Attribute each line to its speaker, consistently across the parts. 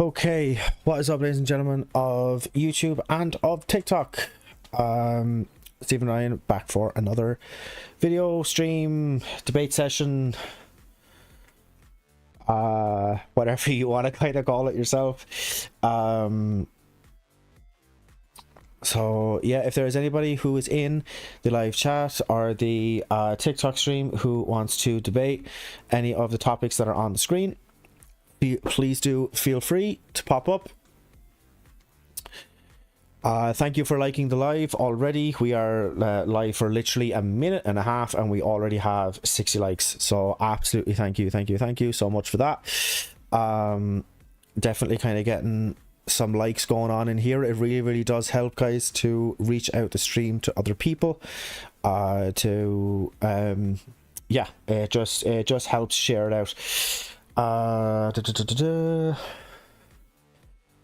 Speaker 1: Okay, what is up, ladies and gentlemen of YouTube and of TikTok? Stephen Ryan back for another video stream, debate session, whatever you want to kind of call it yourself. So yeah, if there is anybody who is in the live chat or the TikTok stream who wants to debate any of the topics that are on the screen, please do feel free to pop up. Thank you for liking the live already. We are live for literally a minute and a half and we already have 60 likes, so absolutely thank you so much for that. Definitely kind of getting some likes going on in here. It really does help, guys, to reach out the stream to other people. Yeah, it just helps share it out.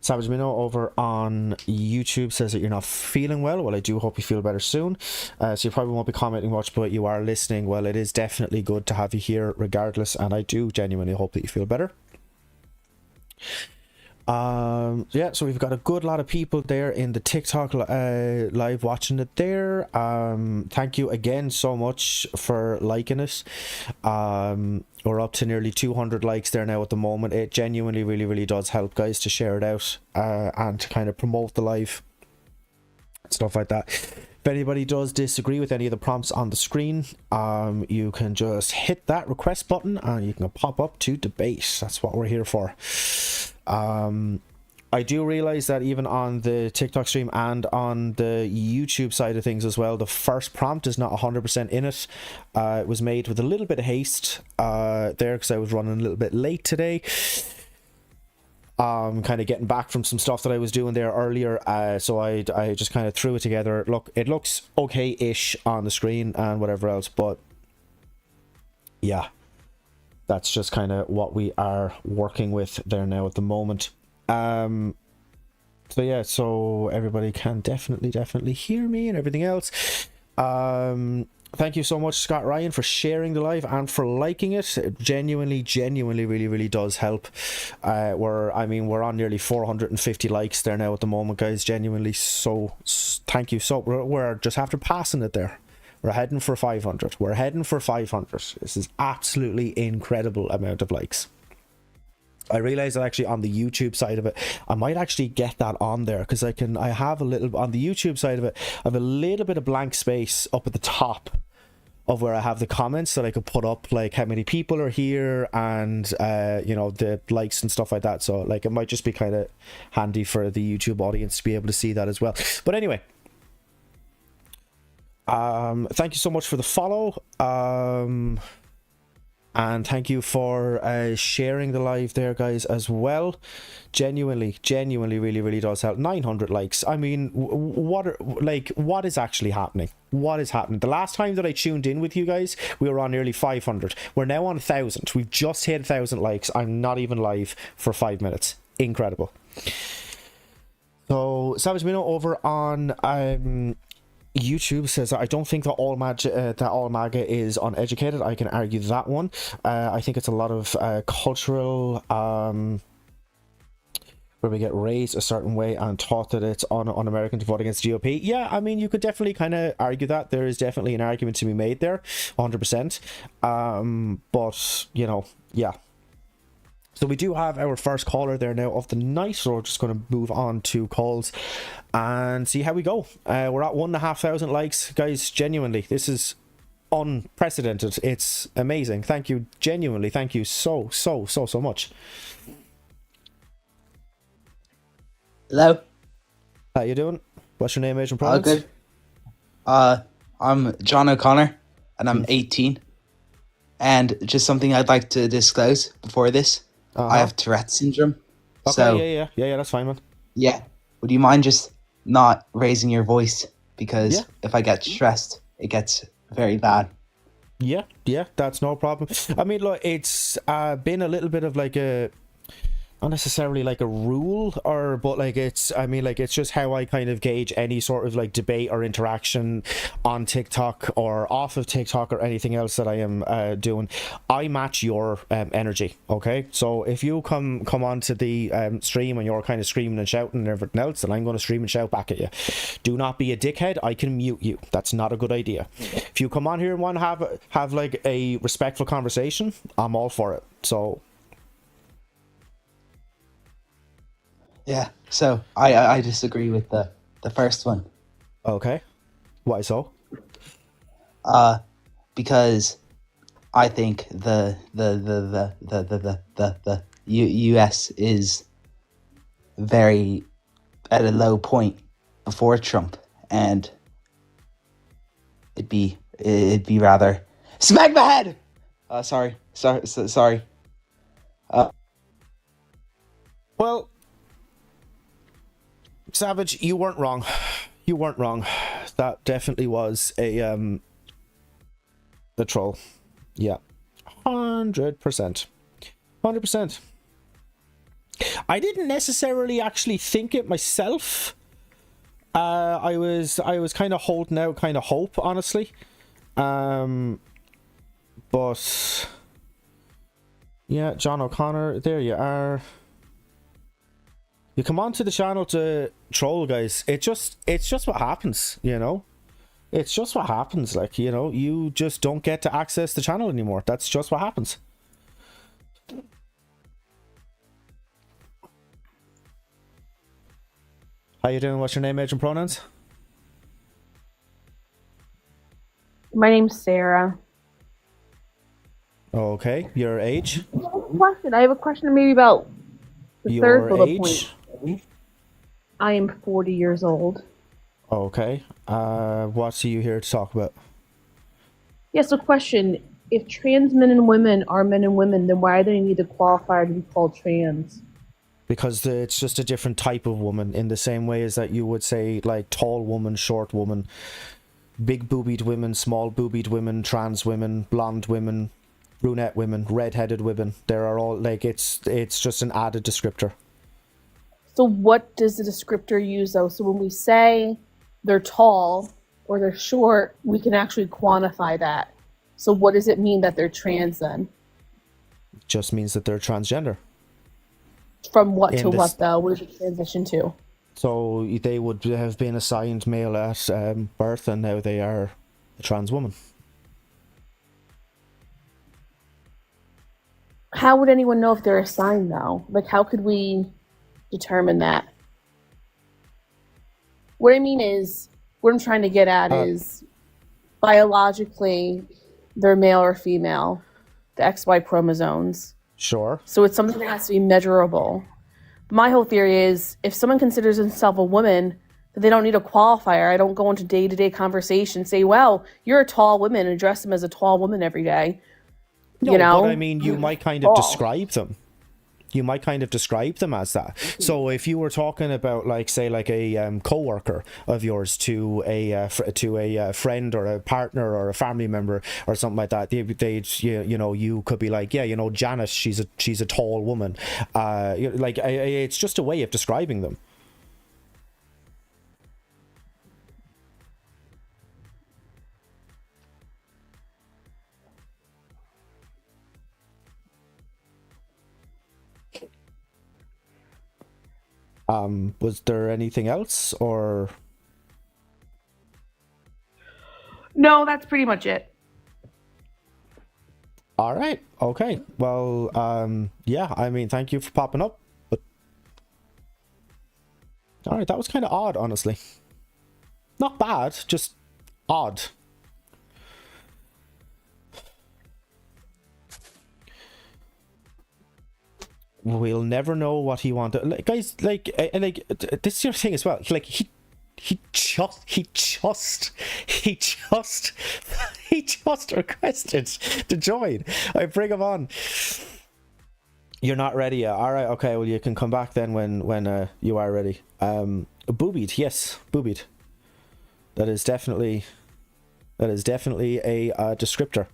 Speaker 1: Savage Minnow over on YouTube says that you're not feeling well. Well, I do hope you feel better soon. So you probably won't be commenting much, but you are listening. Well, it is definitely good to have you here regardless, and I do genuinely hope that you feel better. Yeah, so we've got a good lot of people there in the TikTok live watching it there. Thank you again so much for liking it. We're up to nearly 200 likes there now at the moment. It genuinely really does help, guys, to share it out and to kind of promote the live, stuff like that. If anybody does disagree with any of the prompts on the screen, you can just hit that request button and you can pop up to debate. That's what we're here for. I do realize that even on the TikTok stream and on the YouTube side of things as well, the first prompt is not 100% in it. It was made with a little bit of haste there because I was running a little bit late today. Kind of getting back from some stuff that I was doing there earlier, so I just kind of threw it together. Look, it looks okay-ish on the screen and whatever else, but yeah, that's just kind of what we are working with there now at the moment. So yeah, so everybody can definitely hear me and everything else. Thank you so much, Scott Ryan, for sharing the live and for liking it. It genuinely really does help. We're on nearly 450 likes there now at the moment, guys. Genuinely, so thank you. So we're just after passing it there. We're heading for 500. We're heading for 500. This is absolutely incredible amount of likes. I realize that actually on the YouTube side of it, I might actually get that on there because I have a little, on the YouTube side of it, I have a little bit of blank space up at the top of where I have the comments that I could put up, like how many people are here and you know, the likes and stuff like that. So like it might just be kind of handy for the YouTube audience to be able to see that as well. But anyway, thank you so much for the follow. And thank you for sharing the live there, guys, as well. Genuinely really does help. 900 likes. I mean, what is actually happening? What is happening? The last time that I tuned in with you guys, we were on nearly 500. We're now on 1,000. We've just hit 1,000 likes. I'm not even live for 5 minutes. Incredible. So Savage Minnow over on YouTube says that I don't think that all MAGA is uneducated. I can argue that one. I think it's a lot of cultural where we get raised a certain way and taught that it's un-American to vote against GOP. Yeah, I mean, you could definitely kind of argue that. There is definitely an argument to be made there, 100%. But, you know, yeah. So we do have our first caller there now of the night, so we're just going to move on to calls and see how we go. We're at 1,500 likes, guys. Genuinely, this is unprecedented. It's amazing. Thank you, genuinely. Thank you so much.
Speaker 2: Hello.
Speaker 1: How you doing? What's your name, age, and province?
Speaker 2: Good. I'm John O'Connor, and I'm 18. And just something I'd like to disclose before this. I have Tourette syndrome.
Speaker 1: Okay,
Speaker 2: so,
Speaker 1: yeah, that's fine, man.
Speaker 2: Yeah. Would you mind just not raising your voice? Because if I get stressed, it gets very bad.
Speaker 1: Yeah, that's no problem. I mean, look, it's been a little bit of like a not necessarily like a rule, or but like it's, I mean, like it's just how I kind of gauge any sort of like debate or interaction on TikTok or off of TikTok or anything else that I am doing. I match your energy. Okay, so if you come onto the stream and you're kind of screaming and shouting and everything else, then I'm going to scream and shout back at you. Do not be a dickhead. I can mute you. That's not a good idea. If you come on here and want to have like a respectful conversation, I'm all for it. So
Speaker 2: Yeah. So I disagree with the first one.
Speaker 1: okay, why so?
Speaker 2: Because I think the U.S. is very at a low point before Trump, and it'd be rather smack my head. Sorry.
Speaker 1: Well, Savage, you weren't wrong. You weren't wrong. That definitely was a troll. Yeah, 100%. 100%. I didn't necessarily actually think it myself. I was kind of holding out kind of hope, honestly. But yeah, John O'Connor, there you are. You come onto the channel to troll, guys. It's just what happens, you know. It's just what happens. Like, you know, you just don't get to access the channel anymore. That's just what happens. How you doing? What's your name, age, and pronouns?
Speaker 3: My name's Sarah.
Speaker 1: Okay, your age?
Speaker 3: I have a question maybe about the third
Speaker 1: Your
Speaker 3: bullet
Speaker 1: age?
Speaker 3: point. I am 40 years old.
Speaker 1: Okay. What are you here to talk about?
Speaker 3: Yeah, so question, if trans men and women are men and women, then why do they need a qualifier to be called trans?
Speaker 1: Because it's just a different type of woman, in the same way as that you would say like tall woman, short woman, big boobied women, small boobied women, trans women, blonde women, brunette women, red-headed women. There are all like it's just an added descriptor.
Speaker 3: So what does the descriptor use though? So when we say they're tall or they're short, we can actually quantify that. So what does it mean that they're trans then?
Speaker 1: It just means that they're transgender.
Speaker 3: From what to what though? What does it transition to?
Speaker 1: So they would have been assigned male at birth, and now they are a trans woman.
Speaker 3: How would anyone know if they're assigned though? Like, how could we determine that? What I mean is, what I'm trying to get at is, biologically, they're male or female, the XY chromosomes.
Speaker 1: Sure.
Speaker 3: So it's something that has to be measurable. My whole theory is, if someone considers himself a woman, then they don't need a qualifier. I don't go into day-to-day conversation, say, well, you're a tall woman, and address them as a tall woman every day.
Speaker 1: No,
Speaker 3: you know?
Speaker 1: but I mean, you might kind of describe them. You might kind of describe them as that. So if you were talking about, like, say, like a co-worker of yours to a friend or a partner or a family member or something like that, they'd you know, you could be like, yeah, you know, Janice, she's a tall woman. Like, it's just a way of describing them. Was there anything else, or?
Speaker 3: No, that's pretty much it.
Speaker 1: All right. Okay. Well, yeah, I mean, thank you for popping up. But all right, that was kind of odd, honestly. Not bad, just odd. We'll never know what he wanted. Like, guys, like this is your thing as well. Like he just requested to join. I bring him on. You're not ready yet. All right, okay. Well, you can come back then when you are ready. Boobied, yes, boobied. That is definitely a descriptor.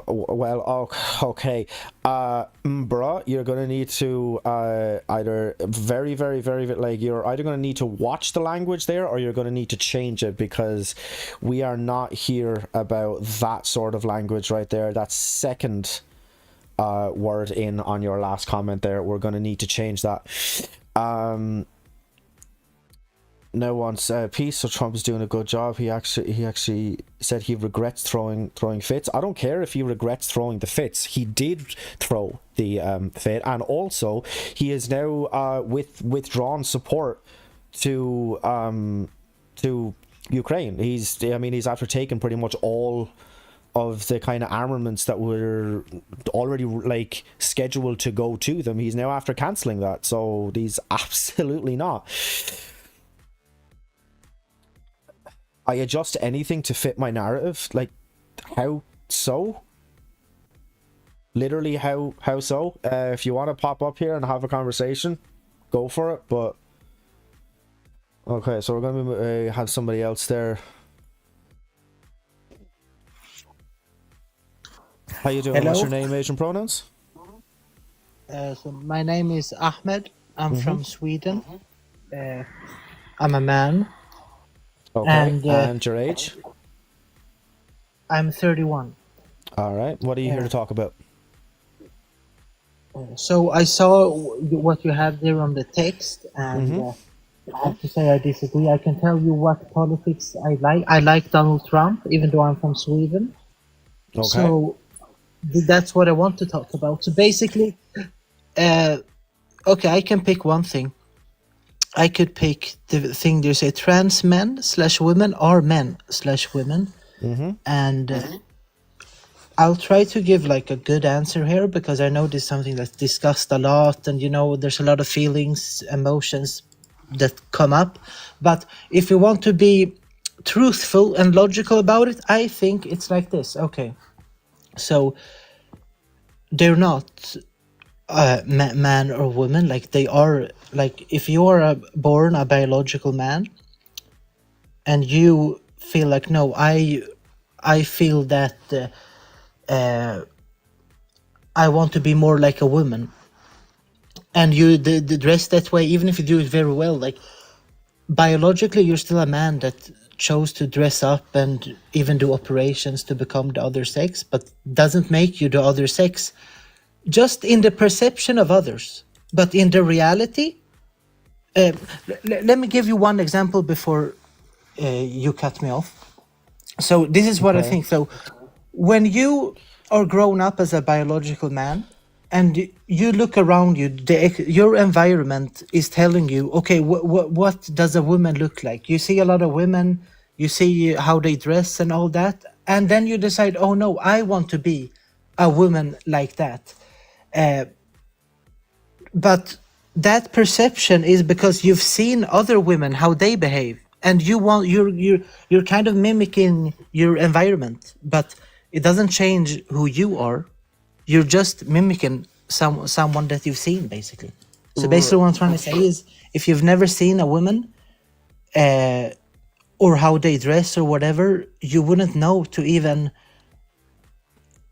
Speaker 1: Well, okay. Bruh, you're gonna need to either like you're either gonna need to watch the language there, or you're gonna need to change it, because we are not here about that sort of language right there. That second word in on your last comment there, we're gonna need to change that. No one's piece. So Trump is doing a good job. He actually said he regrets throwing fits. I don't care if he regrets throwing the fits. He did throw the fit, and also he is now withdrawn support to Ukraine. He's after taking pretty much all of the kind of armaments that were already like scheduled to go to them. He's now after cancelling that. So he's absolutely not. I adjust anything to fit my narrative. Like, how so? Literally, how so? If you want to pop up here and have a conversation, go for it. But okay, so we're gonna have somebody else there. How you doing?
Speaker 4: Hello.
Speaker 1: What's your name, age, and pronouns?
Speaker 4: So my name is Ahmed. I'm from Sweden. I'm a man.
Speaker 1: Okay, and your age?
Speaker 4: I'm 31.
Speaker 1: All right. What are you here to talk about?
Speaker 4: So I saw what you have there on the text, and I have to say I disagree. I can tell you what politics I like. I like Donald Trump, even though I'm from Sweden.
Speaker 1: Okay.
Speaker 4: So that's what I want to talk about. So basically, okay, I can pick one thing. I could pick the thing they say trans men / women are men / women. And I'll try to give like a good answer here, because I know this is something that's discussed a lot, and there's a lot of feelings, emotions that come up. But if you want to be truthful and logical about it, I think it's like this. Okay, so they're not man or woman, like they are, like if you are born a biological man and you feel like, no, I feel that I want to be more like a woman, and you the dress that way, even if you do it very well, like biologically you're still a man that chose to dress up and even do operations to become the other sex, but doesn't make you the other sex, just in the perception of others. But in the reality, let me give you one example before you cut me off. So this is what I think. So when you are grown up as a biological man and you look around you, your environment is telling you, okay, what does a woman look like? You see a lot of women, you see how they dress and all that, and then you decide, oh no, I want to be a woman like that. But that perception is because you've seen other women, how they behave, and you're kind of mimicking your environment, but it doesn't change who you are. You're just mimicking someone that you've seen, basically. So basically what I'm trying to say is, if you've never seen a woman or how they dress or whatever, you wouldn't know to even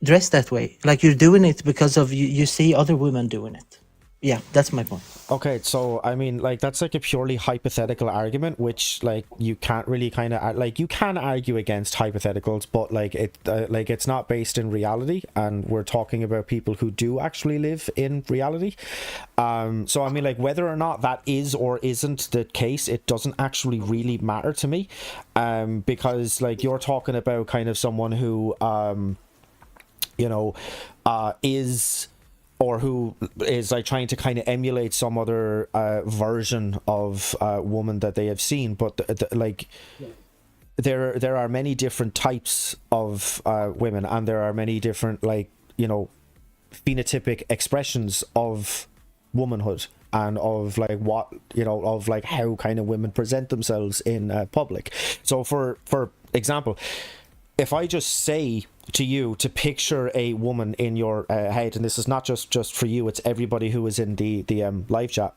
Speaker 4: dress that way. Like, you're doing it because of you see other women doing it. Yeah, that's my point.
Speaker 1: Okay, so I mean, like, that's like a purely hypothetical argument, which like you can't really kind of like, you can argue against hypotheticals, but like it's not based in reality, and we're talking about people who do actually live in reality. So I mean, like, whether or not that is or isn't the case, it doesn't actually really matter to me, because like you're talking about kind of someone who is, or who is like trying to kind of emulate some other version of woman that they have seen, but there are many different types of women, and there are many different phenotypic expressions of womanhood, and of like what of like how kind of women present themselves in public. So for example, if I just say to you to picture a woman in your head, and this is not just for you, it's everybody who is in the live chat.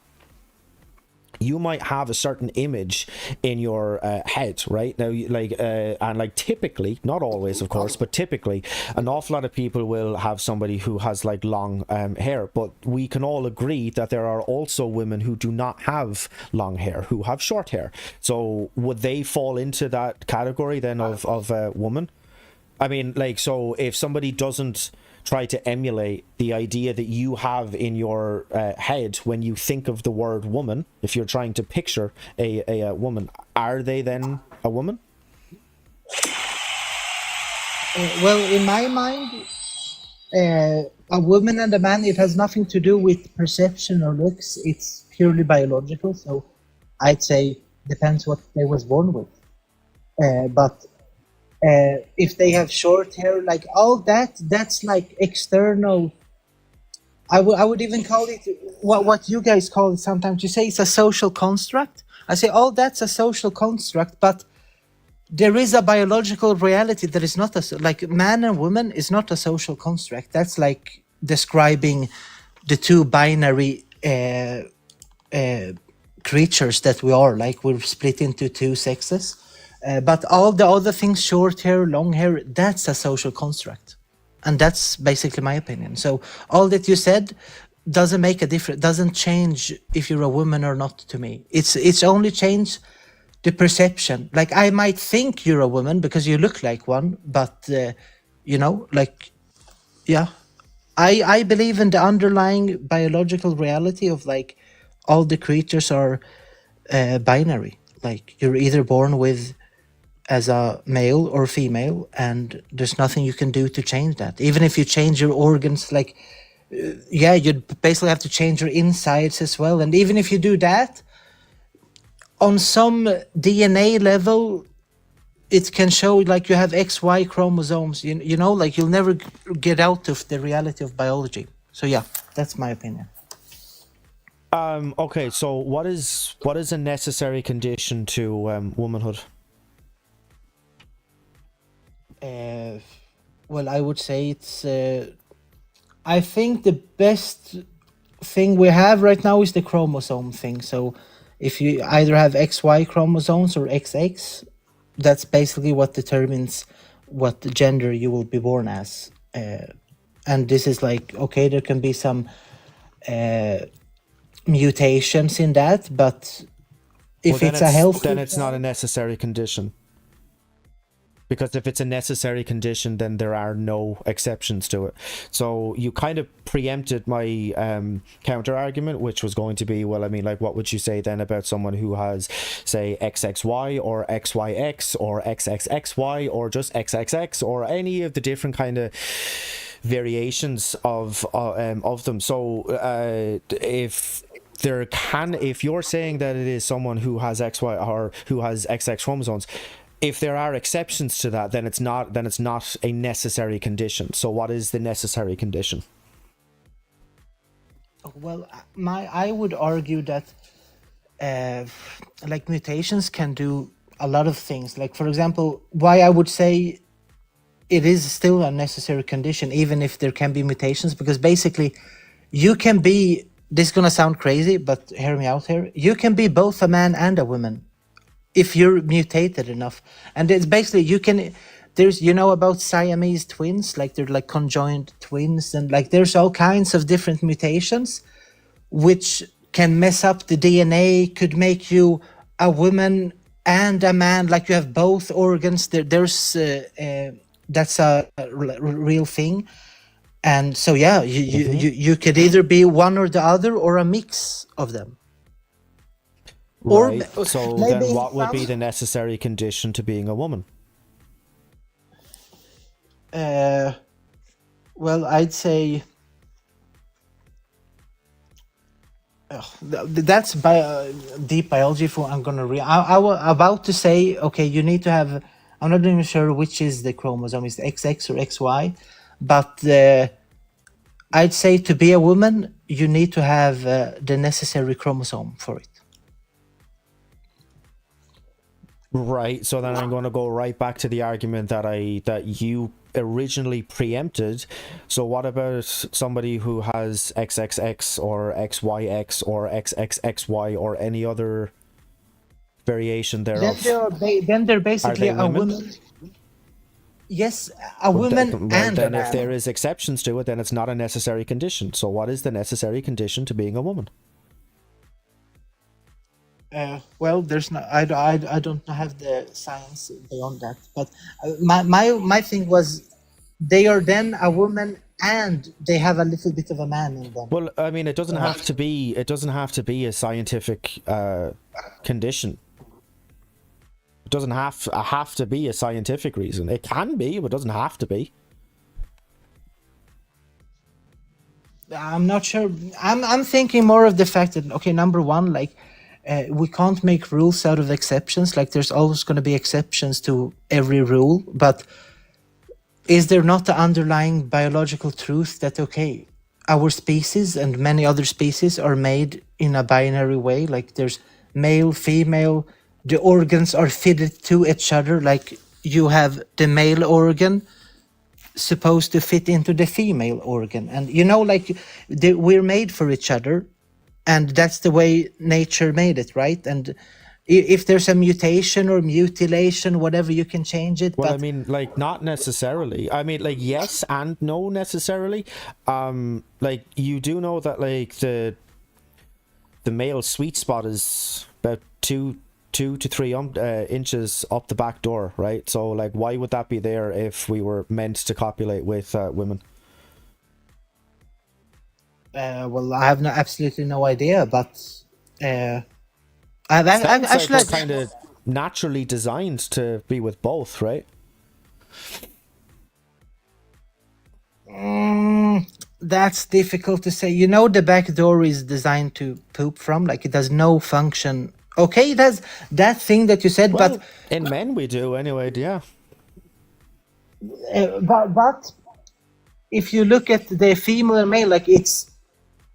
Speaker 1: you might have a certain image in your head, right? Now, and like typically, not always, of course, but typically, an awful lot of people will have somebody who has like long hair. But we can all agree that there are also women who do not have long hair, who have short hair. So would they fall into that category then of a woman? I mean, like, so if somebody doesn't try to emulate the idea that you have in your head when you think of the word woman, if you're trying to picture a woman, are they then a woman?
Speaker 4: Well, in my mind, a woman and a man, it has nothing to do with perception or looks. It's purely biological. So I'd say depends what they was born with. But if they have short hair, like all that, that's like external. I would even call it what you guys call it sometimes. You say it's a social construct. I say all that's a social construct, but there is a biological reality that is not like man and woman is not a social construct. That's like describing the two binary creatures that we are. Like we're split into two sexes. But all the other things, short hair, long hair, that's a social construct. And that's basically my opinion. So all that you said doesn't make a difference, doesn't change if you're a woman or not to me. It's only change the perception. Like I might think you're a woman because you look like one, but like, yeah. I believe in the underlying biological reality of like all the creatures are binary. Like you're either born with as a male or female, and there's nothing you can do to change that. Even if you change your organs, like you'd basically have to change your insides as well. And even if you do that, on some DNA level, it can show like you have XY chromosomes. You know, like you'll never get out of the reality of biology. So yeah, that's my opinion.
Speaker 1: Okay, so what is a necessary condition to womanhood?
Speaker 4: Well, I would say it's. I think the best thing we have right now is the chromosome thing. So, if you either have XY chromosomes or XX, that's basically what determines what gender you will be born as. And this is like, okay, there can be some mutations in that, but if
Speaker 1: Well,
Speaker 4: it's a healthy,
Speaker 1: then it's not a necessary condition. Because if it's a necessary condition, then there are no exceptions to it. So you kind of preempted my counter argument, which was going to be, well, I mean, like, what would you say then about someone who has, say, XXY or XYX or XXXY or just XXX or any of the different kind of variations of them? So if you're saying that it is someone who has XY or who has XX chromosomes, if there are exceptions to that, then it's not a necessary condition. So what is the necessary condition?
Speaker 4: well, I would argue that like mutations can do a lot of things. Like for example, why I would say it is still a necessary condition, even if there can be mutations, because basically you can be. This is gonna sound crazy, but hear me out here. You can be both a man and a woman if you're mutated enough. And it's basically there's about Siamese twins, like they're like conjoined twins, and like there's all kinds of different mutations which can mess up the DNA, could make you a woman and a man, like you have both organs. There's that's a real thing. And so yeah, you could either be one or the other or a mix of them.
Speaker 1: Right. So then what would be the necessary condition to being a woman?
Speaker 4: Well, I'd say that's deep biology. For I'm gonna I was about to say, okay, you need to have. I'm not even sure which is the chromosome, is it XX or XY, but I'd say to be a woman, you need to have the necessary chromosome for it.
Speaker 1: Right. So then I'm going to go right back to the argument that you originally preempted. So what about somebody who has XXX or XYX or XXXY or any other variation thereof?
Speaker 4: Then they're basically
Speaker 1: they
Speaker 4: a
Speaker 1: women?
Speaker 4: woman. Yes, a woman
Speaker 1: Well,
Speaker 4: and a
Speaker 1: then if
Speaker 4: man.
Speaker 1: there is exceptions to it, then it's not a necessary condition. So what is the necessary condition to being a woman?
Speaker 4: Well, there's no. I don't have the science beyond that. But my thing was, they are then a woman and they have a little bit of a man in them.
Speaker 1: Well, I mean, it doesn't have to be. It doesn't have to be a scientific condition. It doesn't have to be a scientific reason. It can be, but it doesn't have to be.
Speaker 4: I'm not sure. I'm thinking more of the fact that, okay, number one, like, we can't make rules out of exceptions. Like, there's always going to be exceptions to every rule. But is there not the underlying biological truth that, okay, our species and many other species are made in a binary way? Like, there's male, female, the organs are fitted to each other. Like, you have the male organ supposed to fit into the female organ, and like, we're made for each other, and that's the way nature made it, right? And if there's a mutation or mutilation, whatever, you can change it.
Speaker 1: Well,
Speaker 4: but
Speaker 1: I mean, like, not necessarily. I mean, like, yes and no necessarily. Like, you do know that, like, the male sweet spot is about 2 to 3 inches up the back door, right? So, like, why would that be there if we were meant to copulate with women?
Speaker 4: well, I have absolutely no idea, but I've
Speaker 1: Sounds like
Speaker 4: actually,
Speaker 1: we're kind of naturally designed to be with both, right?
Speaker 4: that's difficult to say. The back door is designed to poop from, like, it has no function. Okay, it has that thing that you said,
Speaker 1: Well,
Speaker 4: but
Speaker 1: in men we do anyway. Yeah.
Speaker 4: but if you look at the female and male, like, it's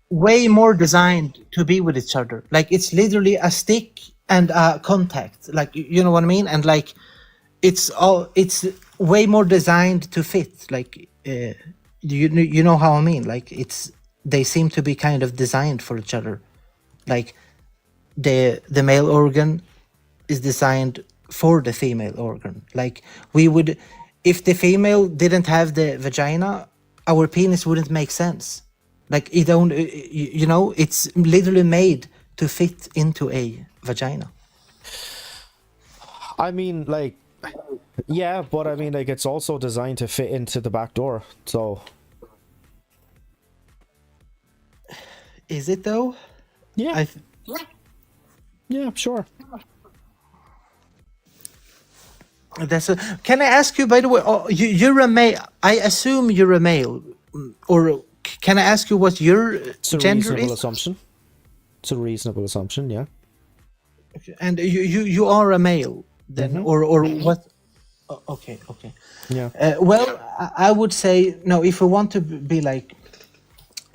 Speaker 4: way more designed to be with each other. Like, it's literally a stick and a contact. Like, you know what I mean? And, like, it's way more designed to fit. Like, you know how I mean? Like, they seem to be kind of designed for each other. Like, the male organ is designed for the female organ. Like, if the female didn't have the vagina, our penis wouldn't make sense. Like, it's literally made to fit into a vagina.
Speaker 1: I mean, like, yeah, but I mean, like, it's also designed to fit into the back door. So,
Speaker 4: Is it though?
Speaker 1: yeah, yeah, sure.
Speaker 4: Can I ask you, by the way? You're a male. I assume you're a male, or can I ask you what your
Speaker 1: It's a
Speaker 4: gender
Speaker 1: reasonable
Speaker 4: is?
Speaker 1: assumption. It's a reasonable assumption, yeah.
Speaker 4: And you are a male then, or what? Okay.
Speaker 1: Yeah.
Speaker 4: Well, I would say no. If we want to be like,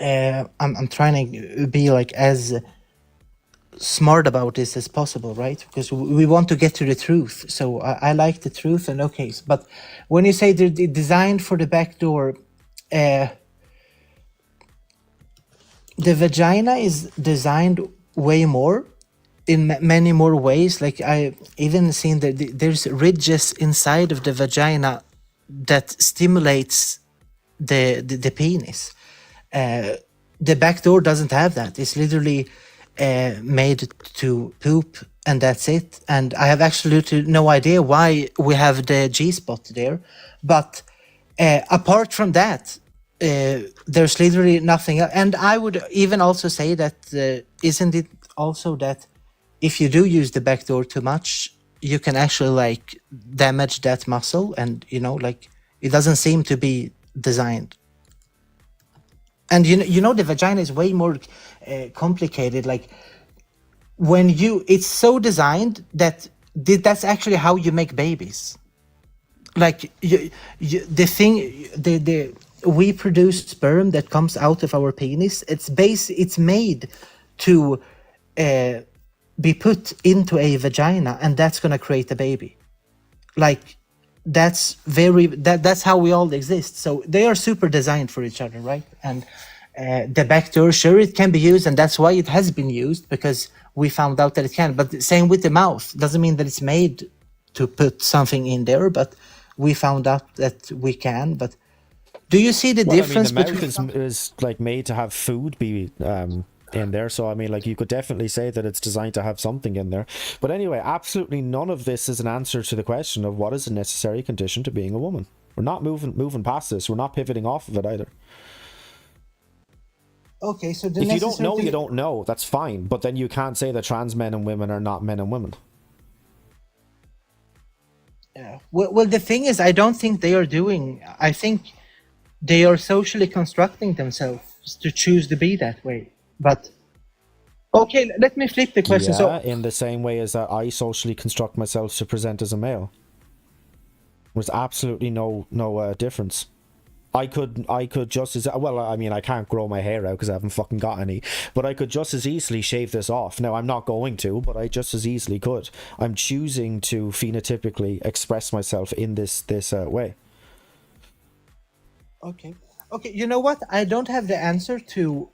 Speaker 4: I'm trying to be like as smart about this as possible, right? Because we want to get to the truth. So I like the truth, and okay. But when you say they're designed for the back door, the vagina is designed way more in many more ways. Like, I even seen that there's ridges inside of the vagina that stimulates the penis. The back door doesn't have that. It's literally made to poop, and that's it. And I have absolutely no idea why we have the G-spot there. But apart from that, there's literally nothing else. And I would even also say that isn't it also that if you do use the back door too much, you can actually, like, damage that muscle, and like, it doesn't seem to be designed. And the vagina is way more complicated. Like, it's so designed that that's actually how you make babies. Like, we produce sperm that comes out of our penis. It's made to be put into a vagina and that's going to create a baby. Like that's how we all exist. So they are super designed for each other, right? And the back door, sure, it can be used, and that's why it has been used, because we found out that it can. But same with the mouth, doesn't mean that it's made to put something in there, but we found out that we can. But do you see the difference
Speaker 1: the mouth
Speaker 4: between
Speaker 1: is like made to have food be in there, so I mean, like, you could definitely say that it's designed to have something in there. But anyway, absolutely none of this is an answer to the question of what is a necessary condition to being a woman. We're not moving past this. We're not pivoting off of it either.
Speaker 4: Okay, so
Speaker 1: if you don't know, you don't know. That's fine. But then you can't say that trans men and women are not men and women.
Speaker 4: Yeah. Well, the thing is, I don't think they are doing. I think they are socially constructing themselves to choose to be that way. But okay, let me flip the question.
Speaker 1: Yeah,
Speaker 4: So,
Speaker 1: in the same way as that I socially construct myself to present as a male. There's absolutely no difference. I could just as well. I mean, I can't grow my hair out because I haven't fucking got any. But I could just as easily shave this off. Now I'm not going to, but I just as easily could. I'm choosing to phenotypically express myself in this way.
Speaker 4: okay, you know what? I don't have the answer to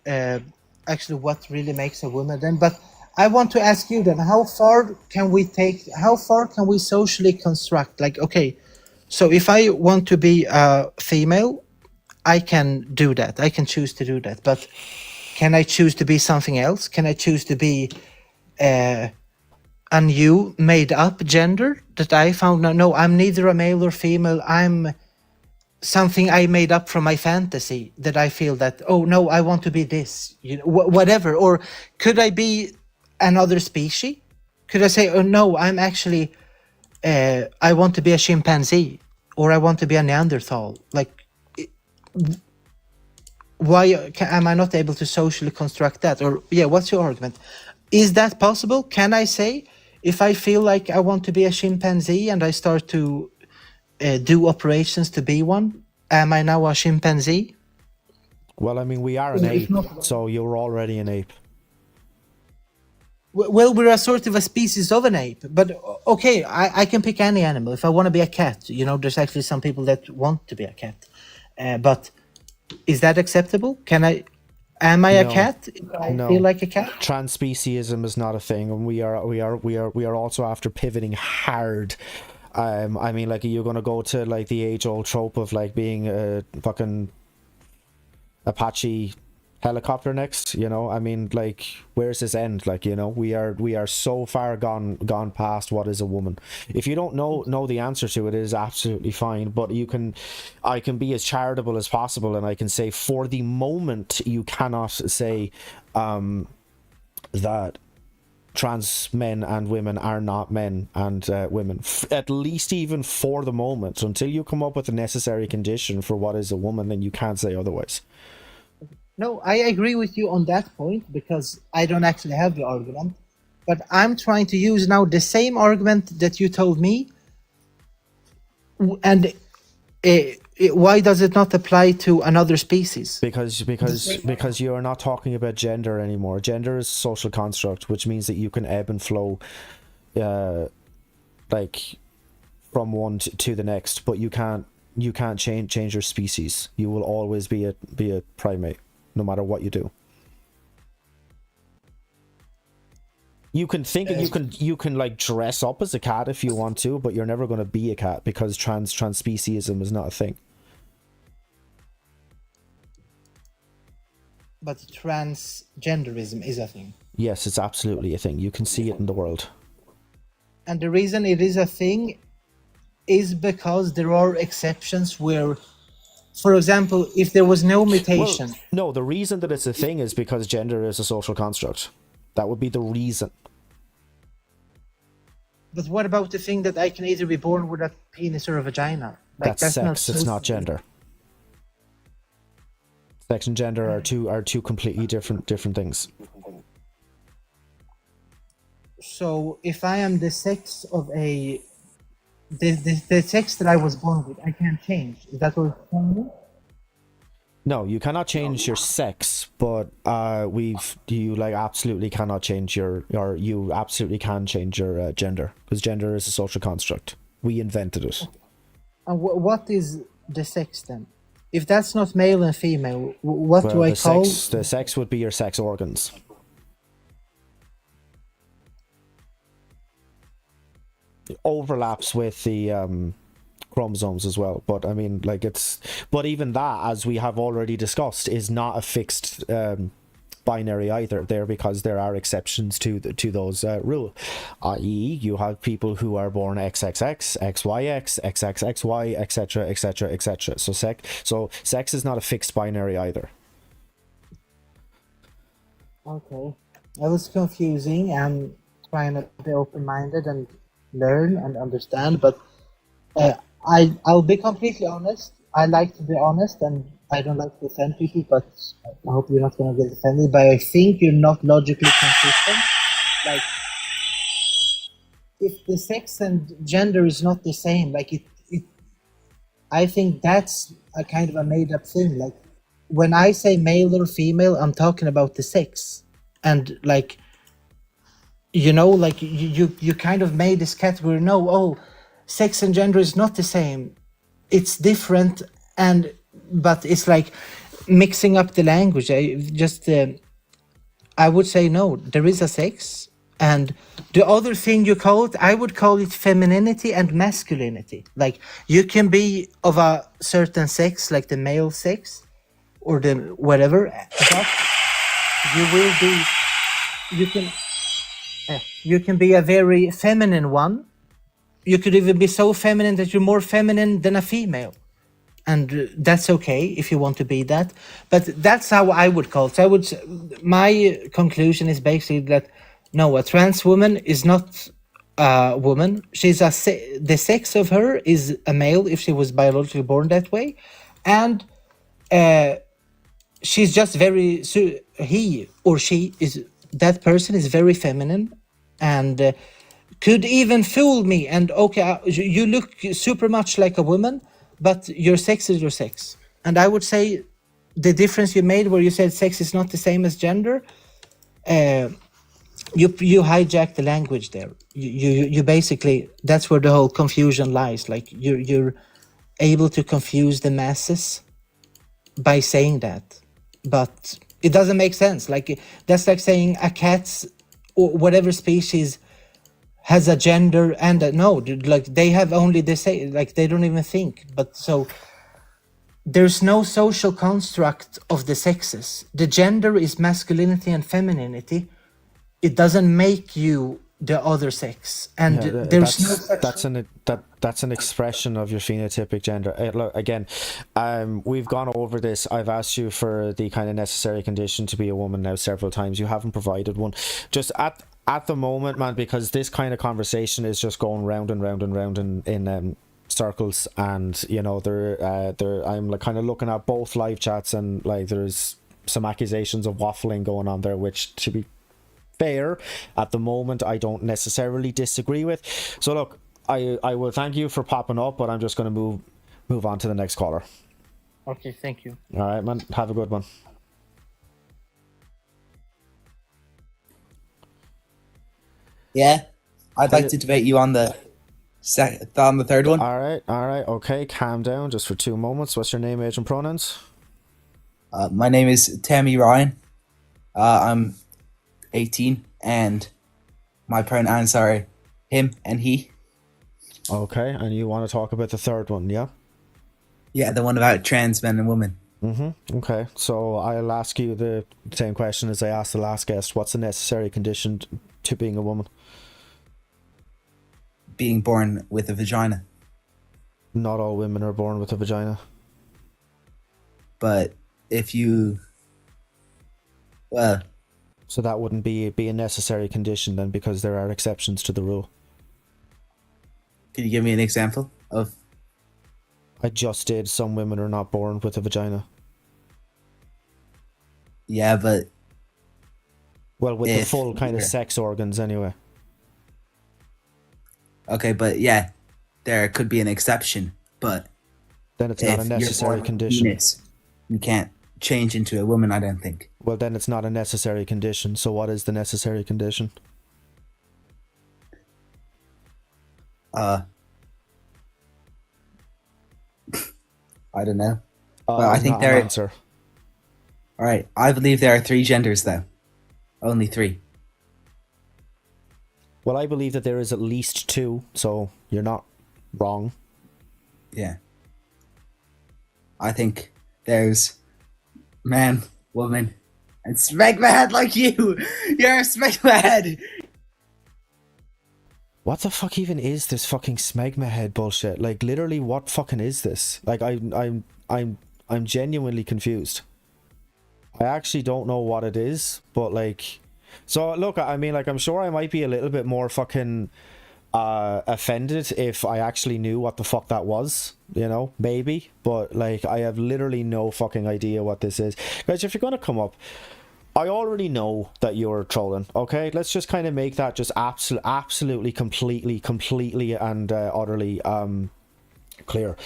Speaker 4: actually what really makes a woman then, but I want to ask you then: How far can we socially construct? Like, okay, so if I want to be a female, I can do that. I can choose to do that. But can I choose to be something else? Can I choose to be a new made up gender that I found? No, I'm neither a male or female. I'm something I made up from my fantasy that I feel that, oh no, I want to be this, whatever. Or could I be another species? Could I say, oh no, I'm actually, I want to be a chimpanzee, or I want to be a Neanderthal? Like, why am I not able to socially construct that? Or yeah, what's your argument? Is that possible? Can I say, if I feel like I want to be a chimpanzee and I start to do operations to be one, am I now a chimpanzee?
Speaker 1: Well, I mean, we are an ape, so you're already an ape.
Speaker 4: Well, we're a sort of a species of an ape, but okay, I can pick any animal. If I want to be a cat, there's actually some people that want to be a cat. But is that acceptable? Am I a cat if I feel like a cat?
Speaker 1: Transspeciesm is not a thing, and we are also after pivoting hard. I mean, like, are you gonna go to like the age-old trope of like being a fucking Apache helicopter next? I mean, like, where's this end? Like, we are so far gone past what is a woman. If you don't know the answer to it, it is absolutely fine, but I can be as charitable as possible, and I can say, for the moment, you cannot say that trans men and women are not men and women, at least even for the moment. Until you come up with a necessary condition for what is a woman, then you can't say otherwise.
Speaker 4: No, I agree with you on that point, because I don't actually have the argument. But I'm trying to use now the same argument that you told me. And why does it not apply to another species?
Speaker 1: Because you are not talking about gender anymore. Gender is a social construct, which means that you can ebb and flow like from one to the next, but you can't change your species. You will always be a primate, no matter what you do. You can think you can like dress up as a cat if you want to, but you're never going to be a cat, because transspeciesm is not a thing.
Speaker 4: But transgenderism is a thing.
Speaker 1: Yes, it's absolutely a thing. You can see it in the world.
Speaker 4: And the reason it is a thing is because there are exceptions where, for example, if there was no mutation...
Speaker 1: Well, no, the reason that it's a thing is because gender is a social construct. That would be the reason.
Speaker 4: But what about the thing that I can either be born with a penis or a vagina? Like,
Speaker 1: that's sex, it's not gender. Sex and gender are two completely different things.
Speaker 4: So if I am the sex of the sex that I was born with, I can't change. Is that what you're telling me?
Speaker 1: No, you cannot change your sex, but you like absolutely cannot change your you absolutely can change your gender, because gender is a social construct. We invented it.
Speaker 4: And what is the sex then? If that's not male and female, what do
Speaker 1: Well,
Speaker 4: I call?
Speaker 1: the sex would be your sex organs. It overlaps with the chromosomes as well, but I mean, like, but even that, as we have already discussed, is not a fixed binary either there, because there are exceptions to those rule, i.e. you have people who are born XXX, XYX, XXXY, etc, etc, etc. So sex is not a fixed binary either.
Speaker 4: Okay, that was confusing. I'm trying to be open-minded and learn and understand, but I'll be completely honest. I like to be honest, and I don't like to offend people, but I hope you're not going to get offended. But I think you're not logically consistent. Like, if the sex and gender is not the same, like I think that's a kind of a made-up thing. Like, when I say male or female, I'm talking about the sex, and like, like you kind of made this category. No, oh, sex and gender is not the same. It's different, but it's like mixing up the language. I would say no. There is a sex, and the other thing you call it, I would call it femininity and masculinity. Like, you can be of a certain sex, like the male sex, or the whatever, but you will be. You can be a very feminine one. You could even be so feminine that you're more feminine than a female, and that's okay if you want to be that. But that's how I would call it. So my conclusion is basically that no, a trans woman is not a woman. The sex of her is a male if she was biologically born that way, and she's just he or she is, that person is very feminine, and could even fool me. And okay, you look super much like a woman, but your sex is your sex. And I would say the difference you made, where you said sex is not the same as gender, you hijacked the language there. You basically, that's where the whole confusion lies. Like, you're able to confuse the masses by saying that, but it doesn't make sense. Like, that's like saying a cat's or whatever species has a gender and no, like, they have only the same, like, they don't even think. But so there's no social construct of the sexes. The gender is masculinity and femininity. It doesn't make you the other sex, and there's no such
Speaker 1: that's an expression of your phenotypic gender. Look, again, we've gone over this. I've asked you for the kind of necessary condition to be a woman now several times. You haven't provided one. Just at the moment, man, because this kind of conversation is just going round and round and round in circles, and I'm like kind of looking at both live chats, and like there's some accusations of waffling going on there, which, to be fair, at the moment I don't necessarily disagree with. So look, I will thank you for popping up, but I'm just going to move on to the next caller.
Speaker 4: Okay, thank you.
Speaker 1: All right, man, have a good one.
Speaker 2: Yeah, I'd like to debate you on the third one.
Speaker 1: All right, okay, calm down just for 2 moments. What's your name, age, and pronouns?
Speaker 2: My name is Tammy Ryan. I'm 18, and my pronouns are him and he.
Speaker 1: Okay, and you want to talk about the third one, yeah?
Speaker 2: Yeah, the one about trans men and women.
Speaker 1: Okay, so I'll ask you the same question as I asked the last guest. What's the necessary condition to being a woman?
Speaker 2: Being born with a vagina.
Speaker 1: Not all women are born with a vagina.
Speaker 2: But if you... Well...
Speaker 1: So that wouldn't be a necessary condition then, because there are exceptions to the rule.
Speaker 2: Can you give me an example of...
Speaker 1: I just did. Some women are not born with a vagina.
Speaker 2: Yeah, but...
Speaker 1: Well, with the full kind of sex organs anyway.
Speaker 2: Okay, but yeah, there could be an exception, but...
Speaker 1: Then it's not a necessary condition.
Speaker 2: you can't change into a woman, I don't think.
Speaker 1: Well, then it's not a necessary condition. So what is the necessary condition?
Speaker 2: I don't know. Well, I think
Speaker 1: not
Speaker 2: there.
Speaker 1: an answer.
Speaker 2: All right, I believe there are 3 genders, though. Only 3.
Speaker 1: Well, I believe that there is at least 2, so you're not wrong.
Speaker 2: Yeah. I think there's man, woman, and smegmahead like you. You're a smegmahead.
Speaker 1: What the fuck even is this fucking smegma head bullshit? Like, literally, what fucking is this? Like, I'm genuinely confused. I actually don't know what it is, but like, so look, I mean, like, I'm sure I might be a little bit more fucking offended if I actually knew what the fuck that was, you know, maybe, but like, I have literally no fucking idea what this is. Guys, if you're gonna come up, I already know that you're trolling, okay? Let's just kind of make that just absolutely, completely and utterly clear.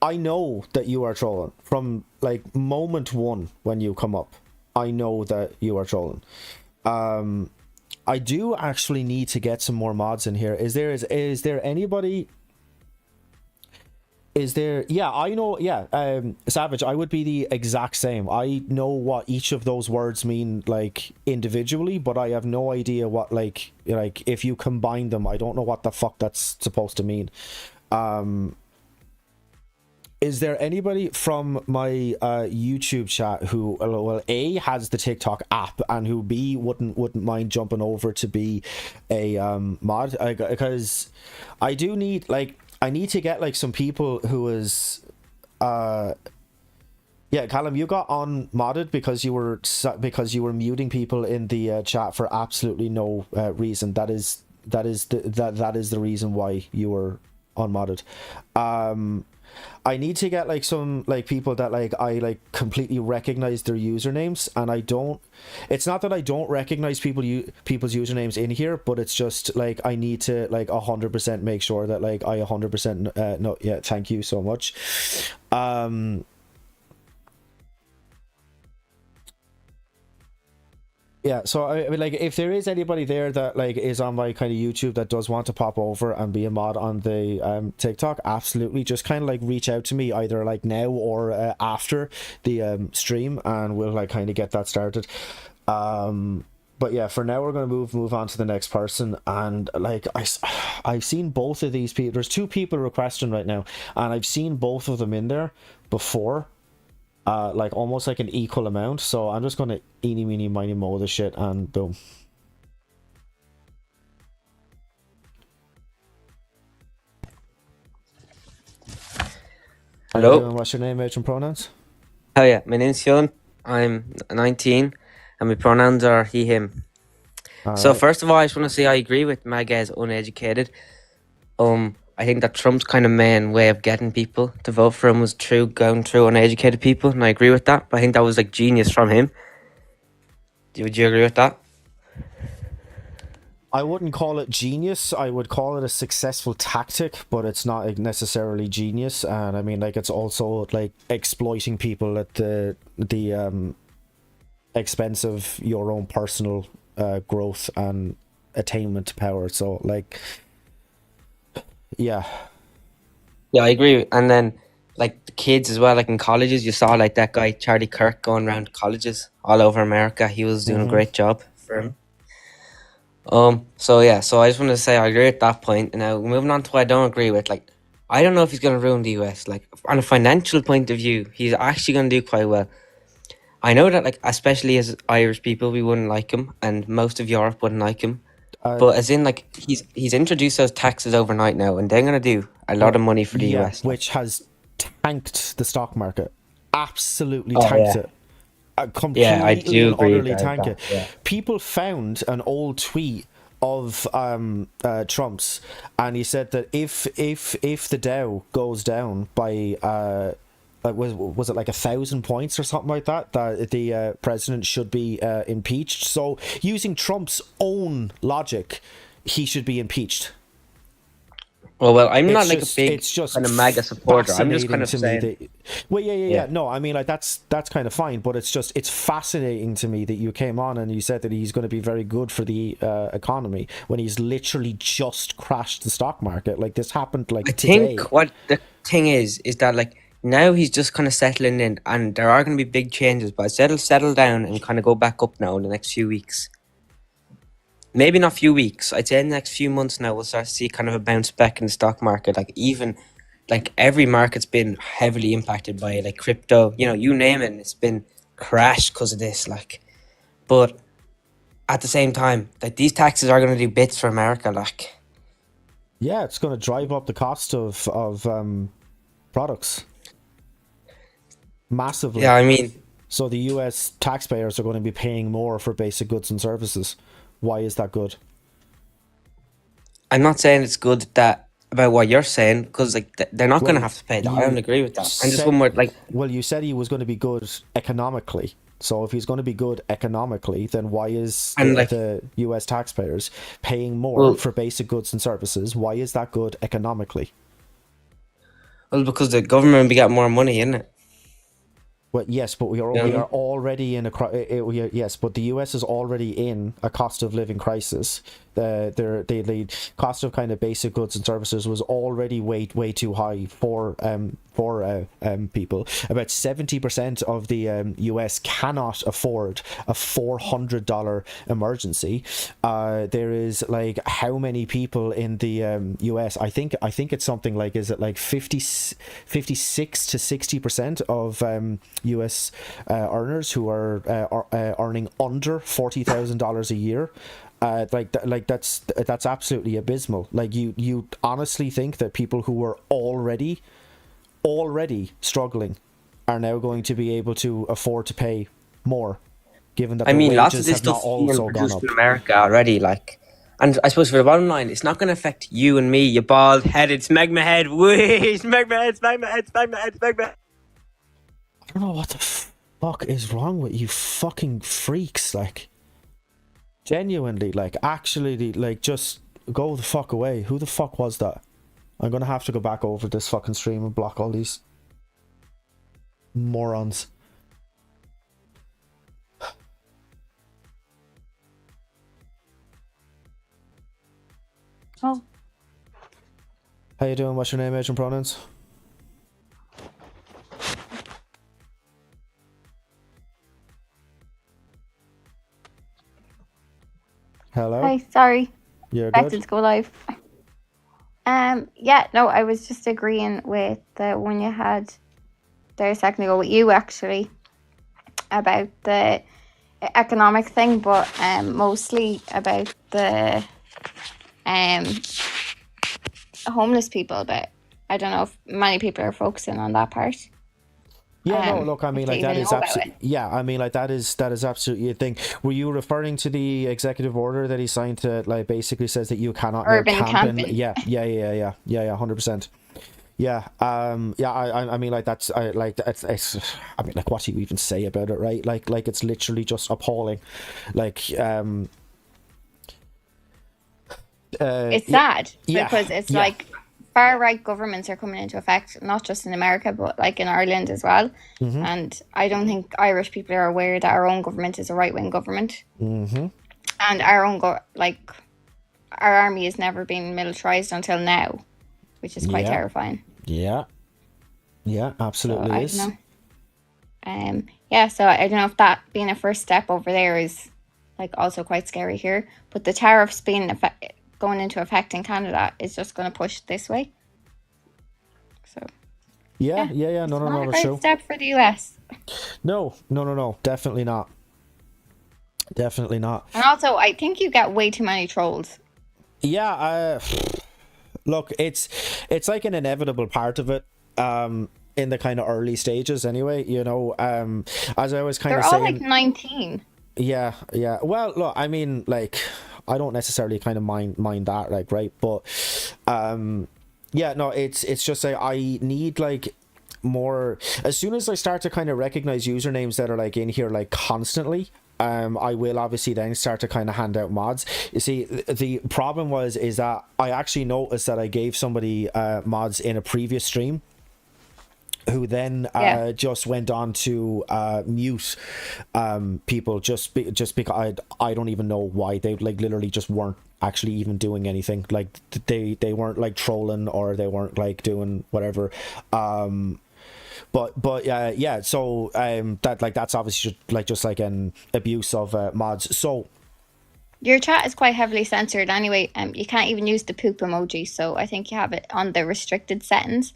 Speaker 1: I know that you are trolling from like moment one when you come up. I know that you are trolling. I do actually need to get some more mods in here. Is there anybody? Is there? Yeah, I know. Yeah, Savage. I would be the exact same. I know what each of those words mean, like individually, but I have no idea what like if you combine them, I don't know what the fuck that's supposed to mean. Is there anybody from my YouTube chat who, well, A, has the TikTok app, and who B, wouldn't mind jumping over to be a mod? Because I do need, like, I need to get like some people who is yeah, Callum, you got on modded because you were muting people in the chat for absolutely no reason. That is the reason why you were unmodded. I need to get like some like people that like I like completely recognize their usernames, and I don't. It's not that I don't recognize people's usernames in here, but it's just like I need to like 100% make sure that like I 100% no. Yeah, thank you so much. Yeah, so I mean, like, if there is anybody there that like is on my kind of YouTube that does want to pop over and be a mod on the TikTok, absolutely, just kind of like reach out to me either like now or after the stream, and we'll like kind of get that started. But yeah, for now we're gonna move on to the next person, and like I've seen both of these people. There's 2 people requesting right now, and I've seen both of them in there before. Like almost like an equal amount, so I'm just gonna eeny meeny miny moe the shit, and boom.
Speaker 5: Hello.
Speaker 1: What's your name, age, and pronouns?
Speaker 5: Oh yeah, my name's Fionn. I'm 19, and my pronouns are he, him. So
Speaker 1: Alright.
Speaker 5: first of all, I just want to say I agree with Maga as uneducated. I think that Trump's kind of main way of getting people to vote for him was going through uneducated people, and I agree with that. But I think that was like genius from him. Would you agree with that?
Speaker 1: I wouldn't call it genius. I would call it a successful tactic, but it's not necessarily genius. And I mean, like, it's also like exploiting people at the expense of your own personal growth and attainment to power. So like, yeah.
Speaker 5: Yeah, I agree. And then like the kids as well, like in colleges, you saw like that guy Charlie Kirk going around colleges all over America. He was doing a great job for him. So yeah, so I just want to say I agree at that point. And now moving on to what I don't agree with, like, I don't know if he's going to ruin the US. Like, on a financial point of view, he's actually going to do quite well. I know that, like, especially as Irish people, we wouldn't like him, and most of Europe wouldn't like him. But as in, like, he's introduced those taxes overnight now, and they're going to do a lot of money for the US.
Speaker 1: Which has tanked the stock market. Absolutely tanked it. Completely
Speaker 5: I do agree
Speaker 1: utterly
Speaker 5: about
Speaker 1: tank
Speaker 5: that,
Speaker 1: it.
Speaker 5: yeah.
Speaker 1: People found an old tweet of Trump's, and he said that if the Dow goes down by like was it like 1,000 points or something like that, that the president should be impeached. So using Trump's own logic, he should be impeached.
Speaker 5: Oh well, I'm not
Speaker 1: It's
Speaker 5: like
Speaker 1: just
Speaker 5: a big
Speaker 1: it's just
Speaker 5: kind of MAGA supporter. I'm just kind
Speaker 1: fascinating
Speaker 5: of
Speaker 1: to me
Speaker 5: saying,
Speaker 1: that. Well, yeah.
Speaker 5: yeah.
Speaker 1: No, I mean, like that's kind of fine, but it's fascinating to me that you came on and you said that he's going to be very good for the economy when he's literally just crashed the stock market. Like this happened
Speaker 5: I
Speaker 1: like
Speaker 5: think
Speaker 1: today.
Speaker 5: what the thing is that like now he's just kind of settling in, and there are going to be big changes, but I said it'll settle down and kind of go back up now in the next few weeks. Maybe not few weeks. I'd say in the next few months now we'll start to see kind of a bounce back in the stock market. Like even like every market's been heavily impacted by like crypto. You know, you name it, it's been crashed because of this. Like, but at the same time, like these taxes are going to do bits for America. Like,
Speaker 1: Yeah, it's going to drive up the cost of products massively.
Speaker 5: yeah, I mean,
Speaker 1: So the U.S. taxpayers are going to be paying more for basic goods and services. Why is that good?
Speaker 5: I'm not saying it's good that about what you're saying because like they're not going to
Speaker 1: Well,
Speaker 5: have to pay that.
Speaker 1: you
Speaker 5: I don't agree with that. And just
Speaker 1: said-
Speaker 5: one more, like,
Speaker 1: Well, you said he was going to be good economically. So if he's going to be good economically, then why is
Speaker 5: And,
Speaker 1: the,
Speaker 5: like-
Speaker 1: the U.S. taxpayers paying more
Speaker 5: Well-
Speaker 1: for basic goods and services? Why is that good economically?
Speaker 5: well, because the government will be getting more money in it.
Speaker 1: Well, yes, but we are already in a yes, but the U.S. is already in a cost of living crisis. The cost of kind of basic goods and services was already way too high for people. About 70% of the U.S. cannot afford a $400 emergency. There is like how many people in the U.S. I think it's something like, is it like 56 to 60% of U.S. Earners who are earning under $40,000 a year. That's absolutely abysmal. Like you honestly think that people who were already struggling are now going to be able to afford to pay more, given that
Speaker 5: I
Speaker 1: the
Speaker 5: mean,
Speaker 1: wages
Speaker 5: lots of this
Speaker 1: have not
Speaker 5: stuff being
Speaker 1: also gone
Speaker 5: produced
Speaker 1: up.
Speaker 5: in America already. Like, and I suppose for the bottom line, it's not going to affect you and me, you bald-headed smegma head. Whee! Smegma head, smegma head, smegma head, smegma head.
Speaker 1: I don't know what the fuck is wrong with you fucking freaks. Like, genuinely, like, actually, like, just go the fuck away. Who the fuck was that? I'm gonna have to go back over this fucking stream and block all these morons.
Speaker 6: Oh,
Speaker 1: How you doing? What's your name, age, and pronouns? Hello?
Speaker 6: hi, sorry.
Speaker 1: You're
Speaker 6: Expected
Speaker 1: good?
Speaker 6: to go live. Yeah, no, I was just agreeing with the one you had there a second ago with you actually about the economic thing, but mostly about the homeless people. But I don't know if many people are focusing on that part.
Speaker 1: Yeah, no, look, I mean,
Speaker 6: if
Speaker 1: like,
Speaker 6: they
Speaker 1: that
Speaker 6: even
Speaker 1: is
Speaker 6: know about
Speaker 1: absolutely, yeah, I mean, like, that is absolutely a thing. Were you referring to the executive order that he signed to, like, basically says that you cannot now
Speaker 6: Urban
Speaker 1: camp in?
Speaker 6: camping.
Speaker 1: Yeah, 100%. Yeah, I mean, like, that's, it's, I mean, like, what do you even say about it, right? Like, it's literally just appalling. Like,
Speaker 6: It's
Speaker 1: yeah,
Speaker 6: sad
Speaker 1: yeah,
Speaker 6: because it's
Speaker 1: yeah.
Speaker 6: like far right governments are coming into effect, not just in America, but like in Ireland as well.
Speaker 1: Mm-hmm.
Speaker 6: And I don't think Irish people are aware that our own government is a right wing government.
Speaker 1: Mm-hmm.
Speaker 6: And our own, our army has never been militarized until now, which is quite
Speaker 1: Yeah.
Speaker 6: terrifying.
Speaker 1: Yeah,
Speaker 6: So
Speaker 1: absolutely
Speaker 6: I
Speaker 1: is.
Speaker 6: don't know. Yeah, so I don't know if that being a first step over there is like also quite scary here. But the tariffs being going into effect in Canada is just going to push this way. So
Speaker 1: Yeah,
Speaker 6: yeah,
Speaker 1: no,
Speaker 6: not a
Speaker 1: that's
Speaker 6: great
Speaker 1: true.
Speaker 6: step for the US.
Speaker 1: No, definitely not. Definitely not.
Speaker 6: And also, I think you get way too many trolls.
Speaker 1: Yeah, look, it's like an inevitable part of it. In the kind of early stages, anyway. You know, as I was kind
Speaker 6: They're
Speaker 1: of
Speaker 6: all
Speaker 1: saying.
Speaker 6: like 19.
Speaker 1: Yeah. Well, look, I mean, like, I don't necessarily kind of mind that, like, right? But, yeah, no, it's just like I need like more. As soon as I start to kind of recognize usernames that are like in here like constantly, I will obviously then start to kind of hand out mods. You see, the problem is that I actually noticed that I gave somebody mods in a previous stream, who then just went on to mute people just because I don't even know why. They like literally just weren't actually even doing anything. Like they weren't like trolling, or they weren't like doing whatever. But yeah, so that like that's obviously just like an abuse of mods. So
Speaker 6: Your chat is quite heavily censored anyway. You can't even use the poop emoji, so I think you have it on the restricted settings.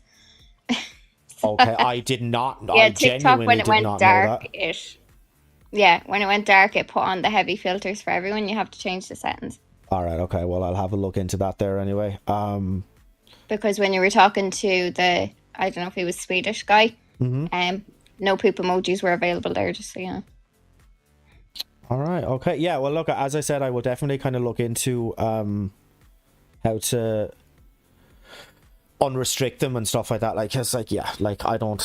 Speaker 1: okay, I did not.
Speaker 6: Yeah,
Speaker 1: I
Speaker 6: TikTok
Speaker 1: genuinely
Speaker 6: when it
Speaker 1: did
Speaker 6: went
Speaker 1: not know
Speaker 6: dark,
Speaker 1: that.
Speaker 6: when it went dark, it put on the heavy filters for everyone. You have to change the settings.
Speaker 1: All right, okay. Well, I'll have a look into that there anyway.
Speaker 6: Because when you were talking to the, I don't know if he was Swedish guy, no poop emojis were available there, just so you know.
Speaker 1: All right, okay. Yeah, well, look, as I said, I will definitely kind of look into how to unrestrict them and stuff like that. Like, cause like, yeah, like I don't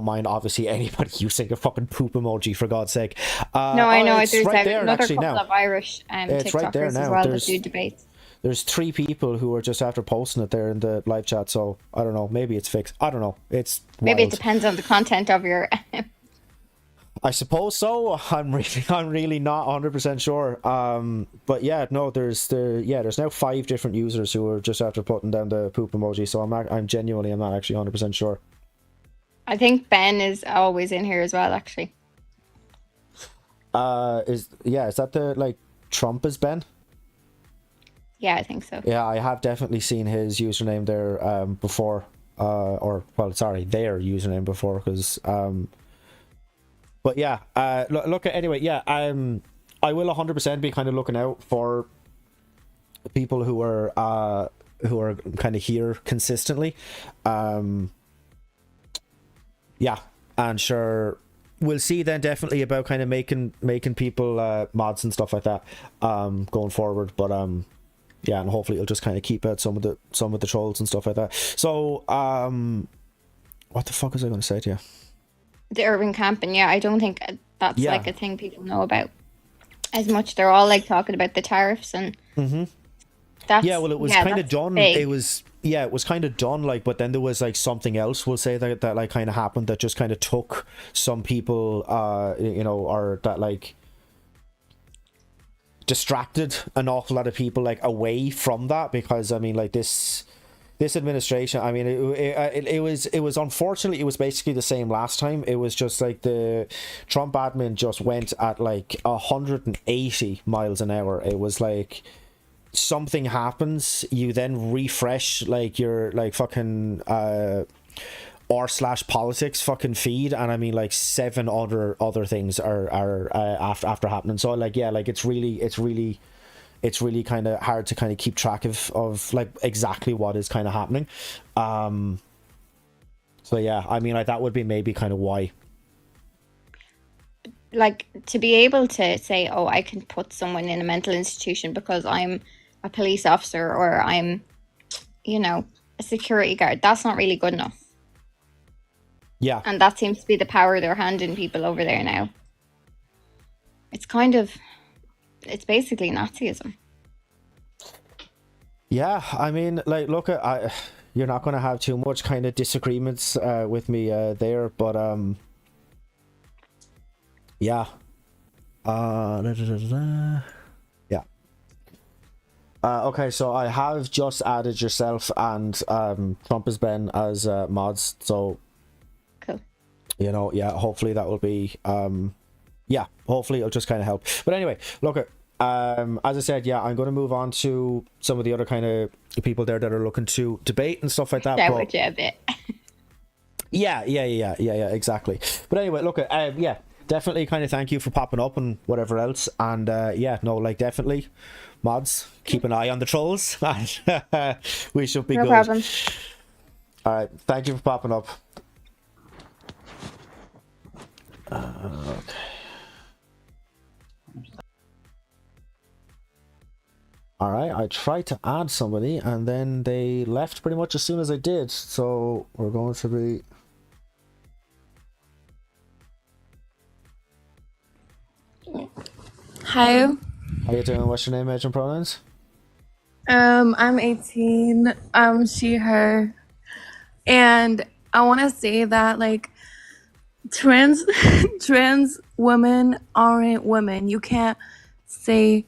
Speaker 1: mind obviously anybody using a fucking poop emoji, for God's sake.
Speaker 6: No, I know.
Speaker 1: It's
Speaker 6: There's
Speaker 1: right there
Speaker 6: another
Speaker 1: actually
Speaker 6: couple
Speaker 1: now.
Speaker 6: of Irish
Speaker 1: It's
Speaker 6: TikTokers
Speaker 1: right there
Speaker 6: as
Speaker 1: now.
Speaker 6: well that do debates.
Speaker 1: There's 3 people who are just after posting it there in the live chat, so I don't know. Maybe it's fixed. I don't know. It's
Speaker 6: Maybe
Speaker 1: wild.
Speaker 6: it depends on the content of your.
Speaker 1: I suppose so. I'm really not 100% sure. But yeah, no, there's now 5 different users who are just after putting down the poop emoji. So I'm not actually 100% sure.
Speaker 6: I think Ben is always in here as well, actually.
Speaker 1: Is that the like Trump is Ben?
Speaker 6: Yeah, I think so.
Speaker 1: Yeah, I have definitely seen his username there before. Their username before, because but yeah, look at anyway. Yeah, I will 100% be kind of looking out for people who are kind of here consistently. Yeah, and sure, we'll see then definitely about kind of making people mods and stuff like that going forward. But yeah, and hopefully it'll just kind of keep out some of the trolls and stuff like that. So what the fuck was I going to say to you?
Speaker 6: The urban camping, yeah, I don't think that's
Speaker 1: Yeah.
Speaker 6: like a thing people know about as much. They're all like talking about the tariffs and that's
Speaker 1: Yeah, well, it was kind of
Speaker 6: that's
Speaker 1: done.
Speaker 6: big.
Speaker 1: It was kind of done. Like, but then there was like something else. We'll say that like kind of happened that just kind of took some people, or that like distracted an awful lot of people like away from that, because I mean, like this administration, I mean, it was unfortunately, it was basically the same last time. It was just like the Trump admin just went at like 180 miles an hour. It was like something happens, you then refresh like your like fucking r/politics fucking feed, and I mean like 7 other things are after happening. So like, yeah, like it's really kind of hard to kind of keep track of like exactly what is kind of happening. So yeah, I mean, like that would be maybe kind of why.
Speaker 6: Like to be able to say, oh, I can put someone in a mental institution because I'm a police officer or I'm, a security guard. That's not really good enough.
Speaker 1: Yeah.
Speaker 6: And that seems to be the power they're handing people over there now. It's basically Nazism.
Speaker 1: Yeah, I mean, like, look, you're not going to have too much kind of disagreements with me there, but yeah. Yeah. Okay, so I have just added yourself and Trump has been as mods, so
Speaker 6: Cool.
Speaker 1: Yeah, hopefully that will be hopefully it'll just kind of help. But anyway, look, as I said, yeah, I'm going to move on to some of the other kind of people there that are looking to debate and stuff like that.
Speaker 6: That would you a bit.
Speaker 1: Yeah, exactly. But anyway, look, yeah, definitely kind of thank you for popping up and whatever else. And definitely, mods, keep an eye on the trolls. We should be
Speaker 6: No
Speaker 1: good.
Speaker 6: problem.
Speaker 1: All right, thank you for popping up. Okay. All right, I tried to add somebody and then they left pretty much as soon as I did. So we're going to be...
Speaker 7: Hi.
Speaker 1: How you doing? What's your name, age, and pronouns?
Speaker 7: I'm 18. She, her. And I want to say that, like, trans trans women aren't women. You can't say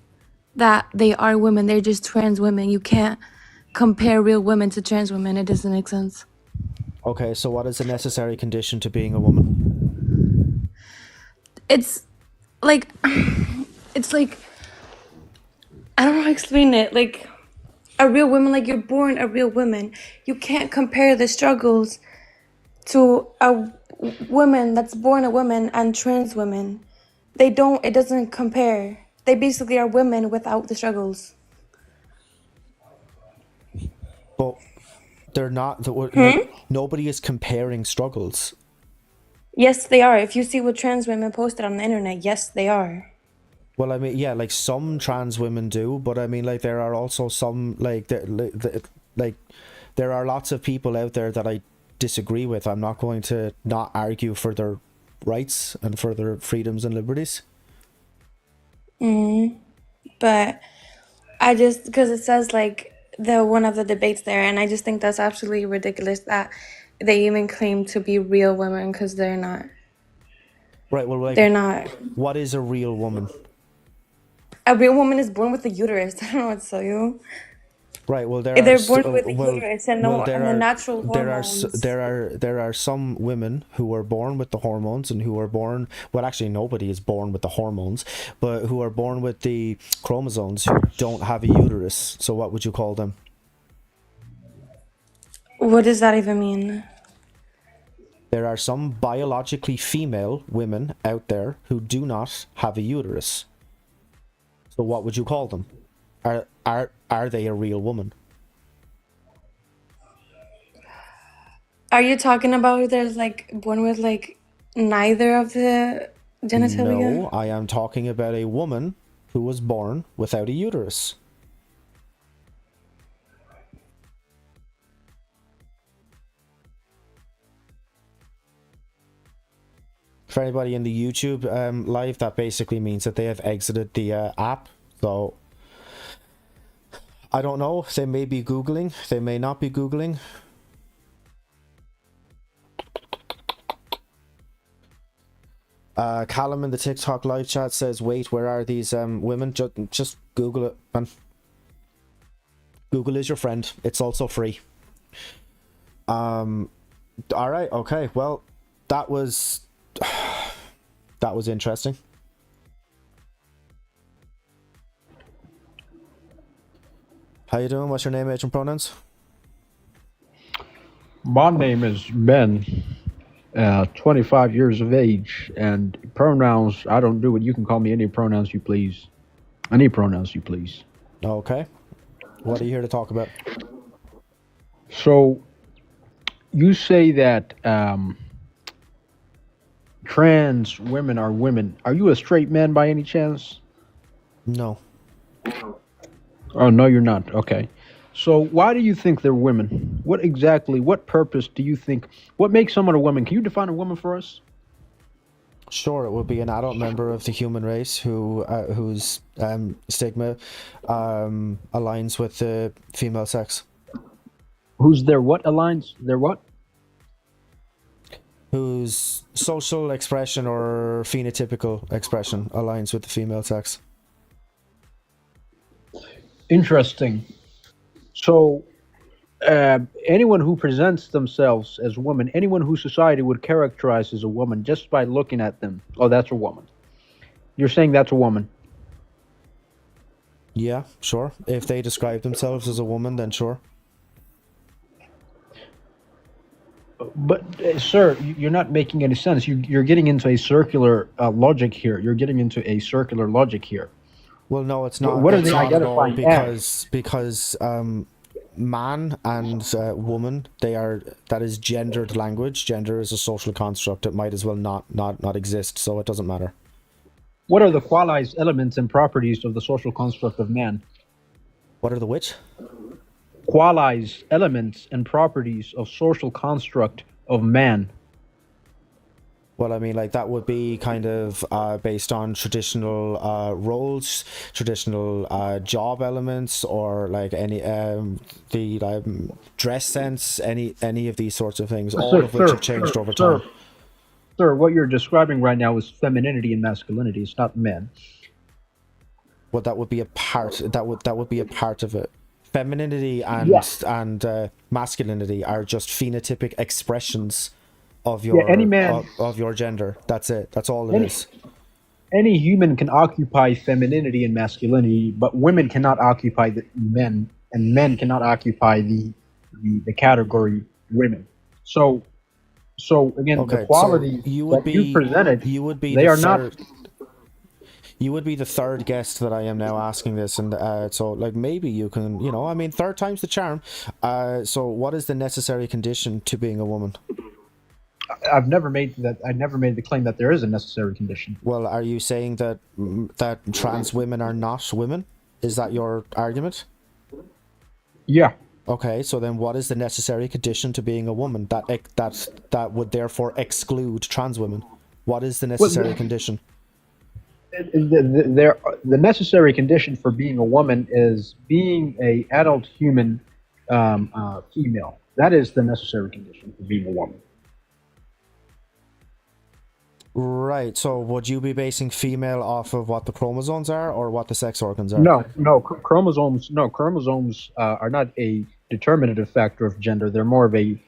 Speaker 7: that they are women. They're just trans women. You can't compare real women to trans women. It doesn't make sense.
Speaker 1: Okay, so what is the necessary condition to being a woman?
Speaker 7: It's like it's like I don't know how to explain it. Like a real woman, like you're born a real woman. You can't compare the struggles to a woman that's born a woman and trans women. It doesn't compare. They basically are women without the struggles.
Speaker 1: But they're not. Like, nobody is comparing struggles.
Speaker 7: Yes, they are. If you see what trans women posted on the internet, yes, they are.
Speaker 1: Well, I mean, yeah, like some trans women do, but I mean, like there are also some like there are lots of people out there that I disagree with. I'm not going to not argue for their rights and for their freedoms and liberties.
Speaker 7: But I just, because it says like one of the debates there, and I just think that's absolutely ridiculous that they even claim to be real women because they're not.
Speaker 1: Right. Well, like,
Speaker 7: They're not.
Speaker 1: what is a real woman?
Speaker 7: A real woman is born with a uterus. I don't know what to tell you.
Speaker 1: Right. Well,
Speaker 7: They're born with a uterus and the natural
Speaker 1: there
Speaker 7: hormones.
Speaker 1: are some women who are born with the hormones and who are born. Well, actually, nobody is born with the hormones, but who are born with the chromosomes who don't have a uterus. So, what would you call them?
Speaker 7: What does that even mean?
Speaker 1: There are some biologically female women out there who do not have a uterus. So, what would you call them? Are they a real woman?
Speaker 7: Are you talking about they're like born with like neither of the genitalia?
Speaker 1: No, I am talking about a woman who was born without a uterus. For anybody in the YouTube live, that basically means that they have exited the app. So I don't know. They may be Googling. They may not be Googling. Callum in the TikTok live chat says, wait, where are these women? Just Google it, man. Google is your friend. It's also free. Alright, okay. Well, that was interesting. How you doing? What's your name, age, and pronouns?
Speaker 8: My name is Ben, 25 years of age, and pronouns, I don't do it. You can call me any pronouns you please. Any pronouns you please.
Speaker 1: Okay. What are you here to talk about?
Speaker 8: So, you say that trans women are women. Are you a straight man by any chance?
Speaker 1: No.
Speaker 8: Oh, no, you're not. Okay. So why do you think they're women? What purpose do you think, what makes someone a woman? Can you define a woman for us?
Speaker 1: Sure, it would be an adult member of the human race whose stigma aligns with the female sex.
Speaker 8: Who's their what aligns? Their what?
Speaker 1: Whose social expression or phenotypical expression aligns with the female sex.
Speaker 8: Interesting. So, anyone who presents themselves as woman, anyone who society would characterize as a woman just by looking at them, oh, that's a woman. You're saying that's a woman?
Speaker 1: Yeah, sure. If they describe themselves as a woman, then sure.
Speaker 8: But, sir, you're not making any sense. You're getting into a circular logic here.
Speaker 1: Well, no, it's not.
Speaker 8: What are
Speaker 1: it's
Speaker 8: they
Speaker 1: not at all
Speaker 8: identifying as?
Speaker 1: because man and woman, that is gendered language. Gender is a social construct. It might as well not exist, so it doesn't matter.
Speaker 8: What are the qualities, elements, and properties of the social construct of man?
Speaker 1: What are the which?
Speaker 8: Qualities, elements, and properties of social construct of man.
Speaker 1: Well, I mean, like that would be kind of based on traditional roles, traditional job elements, or like any the dress sense, any of these sorts of things, all of which have changed over time.
Speaker 8: Sir, what you're describing right now is femininity and masculinity. It's not men.
Speaker 1: Well, that would be a part. That would be a part of it. Femininity and masculinity are just phenotypic expressions of your
Speaker 8: any man,
Speaker 1: of your gender. That's it. That's all it is.
Speaker 8: Any human can occupy femininity and masculinity, but women cannot occupy the men, and men cannot occupy the category women. So again, the qualities
Speaker 1: so you would
Speaker 8: that you presented,
Speaker 1: you would be
Speaker 8: they
Speaker 1: the
Speaker 8: are
Speaker 1: third,
Speaker 8: not.
Speaker 1: You would be the third guest that I am now asking this, and so like maybe you can, I mean, third time's the charm. So what is the necessary condition to being a woman?
Speaker 8: I've never made that. I never made the claim that there is a necessary condition.
Speaker 1: Well, are you saying that trans women are not women? Is that your argument?
Speaker 8: Yeah.
Speaker 1: Okay, so then what is the necessary condition to being a woman that would therefore exclude trans women? What is the necessary condition?
Speaker 8: The necessary condition for being a woman is being a adult human female. That is the necessary condition for being a woman.
Speaker 1: Right, so would you be basing female off of what the chromosomes are or what the sex organs are?
Speaker 8: No, chromosomes are not a determinative factor of gender. They're more of a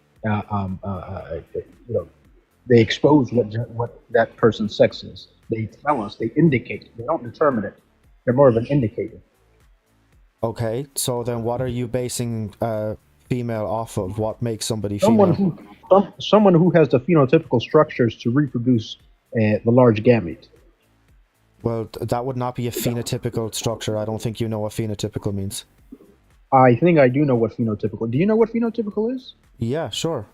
Speaker 8: they expose what that person's sex is. They tell us, they indicate. They don't determine it. They're more of an indicator.
Speaker 1: Okay, so then what are you basing female off of? What makes somebody female?
Speaker 8: Someone who has the phenotypical structures to reproduce the large gamete.
Speaker 1: Well, that would not be a phenotypical structure. I don't think you know what phenotypical means.
Speaker 8: I think I do know what phenotypical. Do you know what phenotypical is?
Speaker 1: Yeah, sure.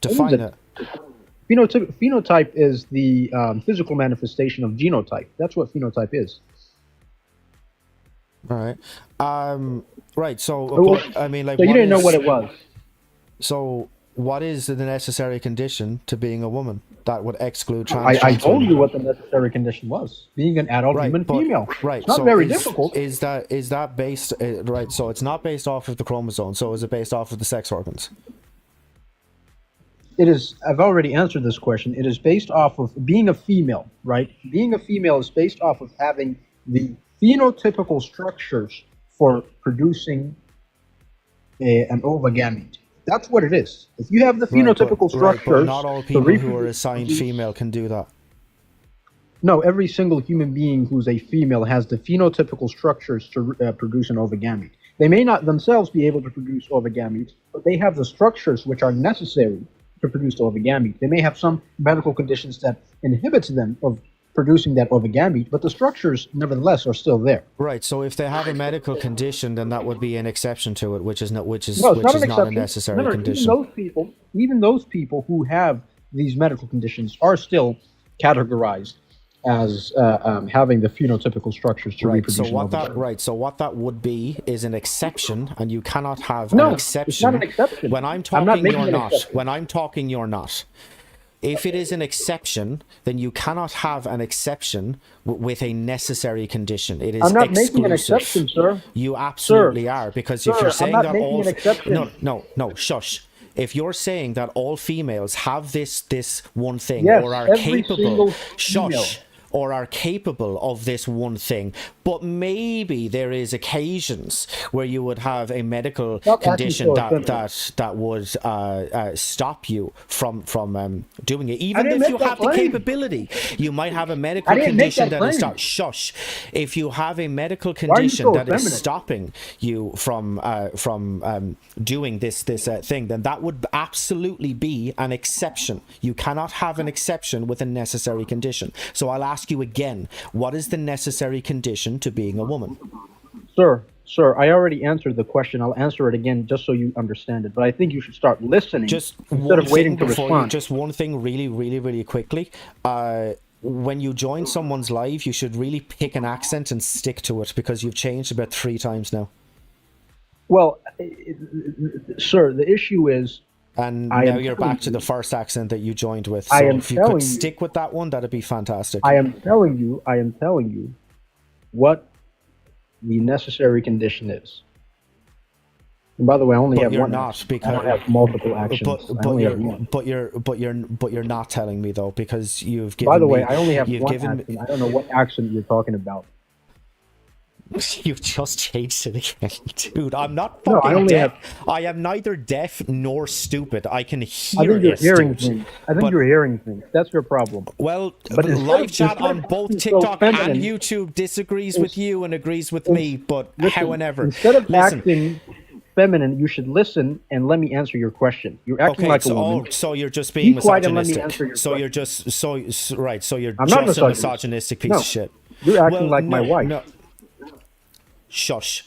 Speaker 1: Define it.
Speaker 8: Phenotype is the physical manifestation of genotype. That's what phenotype is.
Speaker 1: All right. Right. So, I mean, like,
Speaker 8: so you didn't know what it was.
Speaker 1: So, what is the necessary condition to being a woman that would exclude trans?
Speaker 8: I told you what the necessary condition was: being an adult human female.
Speaker 1: Right.
Speaker 8: It's not very difficult.
Speaker 1: Is that based? Right. So it's not based off of the chromosome. So is it based off of the sex organs?
Speaker 8: It is. I've already answered this question. It is based off of being a female, right? Being a female is based off of having the phenotypical structures for producing an ovogamete. That's what it is. If you have the phenotypical structures,
Speaker 1: but not all people who are assigned female can do that.
Speaker 8: No, every single human being who's a female has the phenotypical structures to produce an ovogamete. They may not themselves be able to produce ovogametes, but they have the structures which are necessary to produce ovogamete. They may have some medical conditions that inhibits them of producing that ovogamete, but the structures, nevertheless, are still there.
Speaker 1: Right. So if they have a medical condition, then that would be an exception to it, which is not a necessary condition.
Speaker 8: Even those people who have these medical conditions are still categorized as having the phenotypical structures to reproduce.
Speaker 1: So what that would be is an exception, and you cannot have an exception.
Speaker 8: It's not an exception.
Speaker 1: When I'm talking, you're not. When I'm talking, you're not. If it is an exception, then you cannot have an exception with a necessary condition. It is
Speaker 8: I'm not
Speaker 1: exclusive.
Speaker 8: making an exception, sir.
Speaker 1: You absolutely are, because if you're saying that all no, shush. If you're saying that all females have this one thing,
Speaker 8: yes,
Speaker 1: or are capable, or are capable of this one thing, but maybe there is occasions where you would have a medical condition that would stop you from doing it, even if you have the capability. You might have a medical condition that is shush. If you have a medical condition that is stopping you from doing this thing, then that would absolutely be an exception. You cannot have an exception with a necessary condition. So I'll ask you again, what is the necessary condition to being a woman?
Speaker 8: Sir, I already answered the question. I'll answer it again just so you understand it. But I think you should start listening instead of waiting to respond.
Speaker 1: Just one thing really, really, really quickly. When you join someone's live, you should really pick an accent and stick to it, because you've changed about 3 times now.
Speaker 8: Well, sir, the issue is
Speaker 1: And
Speaker 8: I
Speaker 1: now
Speaker 8: am
Speaker 1: you're
Speaker 8: telling
Speaker 1: back to the
Speaker 8: you-
Speaker 1: first accent that you joined with.
Speaker 8: I
Speaker 1: So
Speaker 8: am
Speaker 1: if you
Speaker 8: telling
Speaker 1: could
Speaker 8: you-
Speaker 1: stick with that one, that'd be fantastic.
Speaker 8: I am telling you what the necessary condition is. And by the way, I only
Speaker 1: But
Speaker 8: have
Speaker 1: you're
Speaker 8: one
Speaker 1: not,
Speaker 8: action.
Speaker 1: because
Speaker 8: I don't have multiple actions.
Speaker 1: but
Speaker 8: I only have one.
Speaker 1: but you're not telling me though, because you've given
Speaker 8: By the way,
Speaker 1: me,
Speaker 8: I only have
Speaker 1: you've
Speaker 8: one
Speaker 1: given
Speaker 8: action. I don't know what accent you're talking about.
Speaker 1: You've just changed it again, dude. I'm not
Speaker 8: No, I
Speaker 1: fucking
Speaker 8: only
Speaker 1: deaf. I am neither deaf nor stupid. I can
Speaker 8: I
Speaker 1: hear
Speaker 8: think you're
Speaker 1: it,
Speaker 8: hearing
Speaker 1: dude.
Speaker 8: things. I think
Speaker 1: But-
Speaker 8: you're hearing things. That's your problem.
Speaker 1: Well,
Speaker 8: But instead
Speaker 1: live
Speaker 8: of-
Speaker 1: chat
Speaker 8: instead
Speaker 1: on
Speaker 8: of
Speaker 1: both
Speaker 8: acting so
Speaker 1: TikTok and
Speaker 8: feminine-
Speaker 1: YouTube disagrees with you and agrees with me, but
Speaker 8: Listen,
Speaker 1: however,
Speaker 8: instead of
Speaker 1: listen.
Speaker 8: acting feminine, you should listen and let me answer your question. You're acting
Speaker 1: Okay,
Speaker 8: like a
Speaker 1: so
Speaker 8: woman.
Speaker 1: so you're just being
Speaker 8: Be quiet and let me
Speaker 1: misogynistic.
Speaker 8: answer your
Speaker 1: So you're
Speaker 8: question.
Speaker 1: just right. So you're
Speaker 8: I'm not
Speaker 1: just a
Speaker 8: misogynist.
Speaker 1: misogynistic piece
Speaker 8: No.
Speaker 1: of shit.
Speaker 8: You're acting like my wife.
Speaker 1: No. Shush.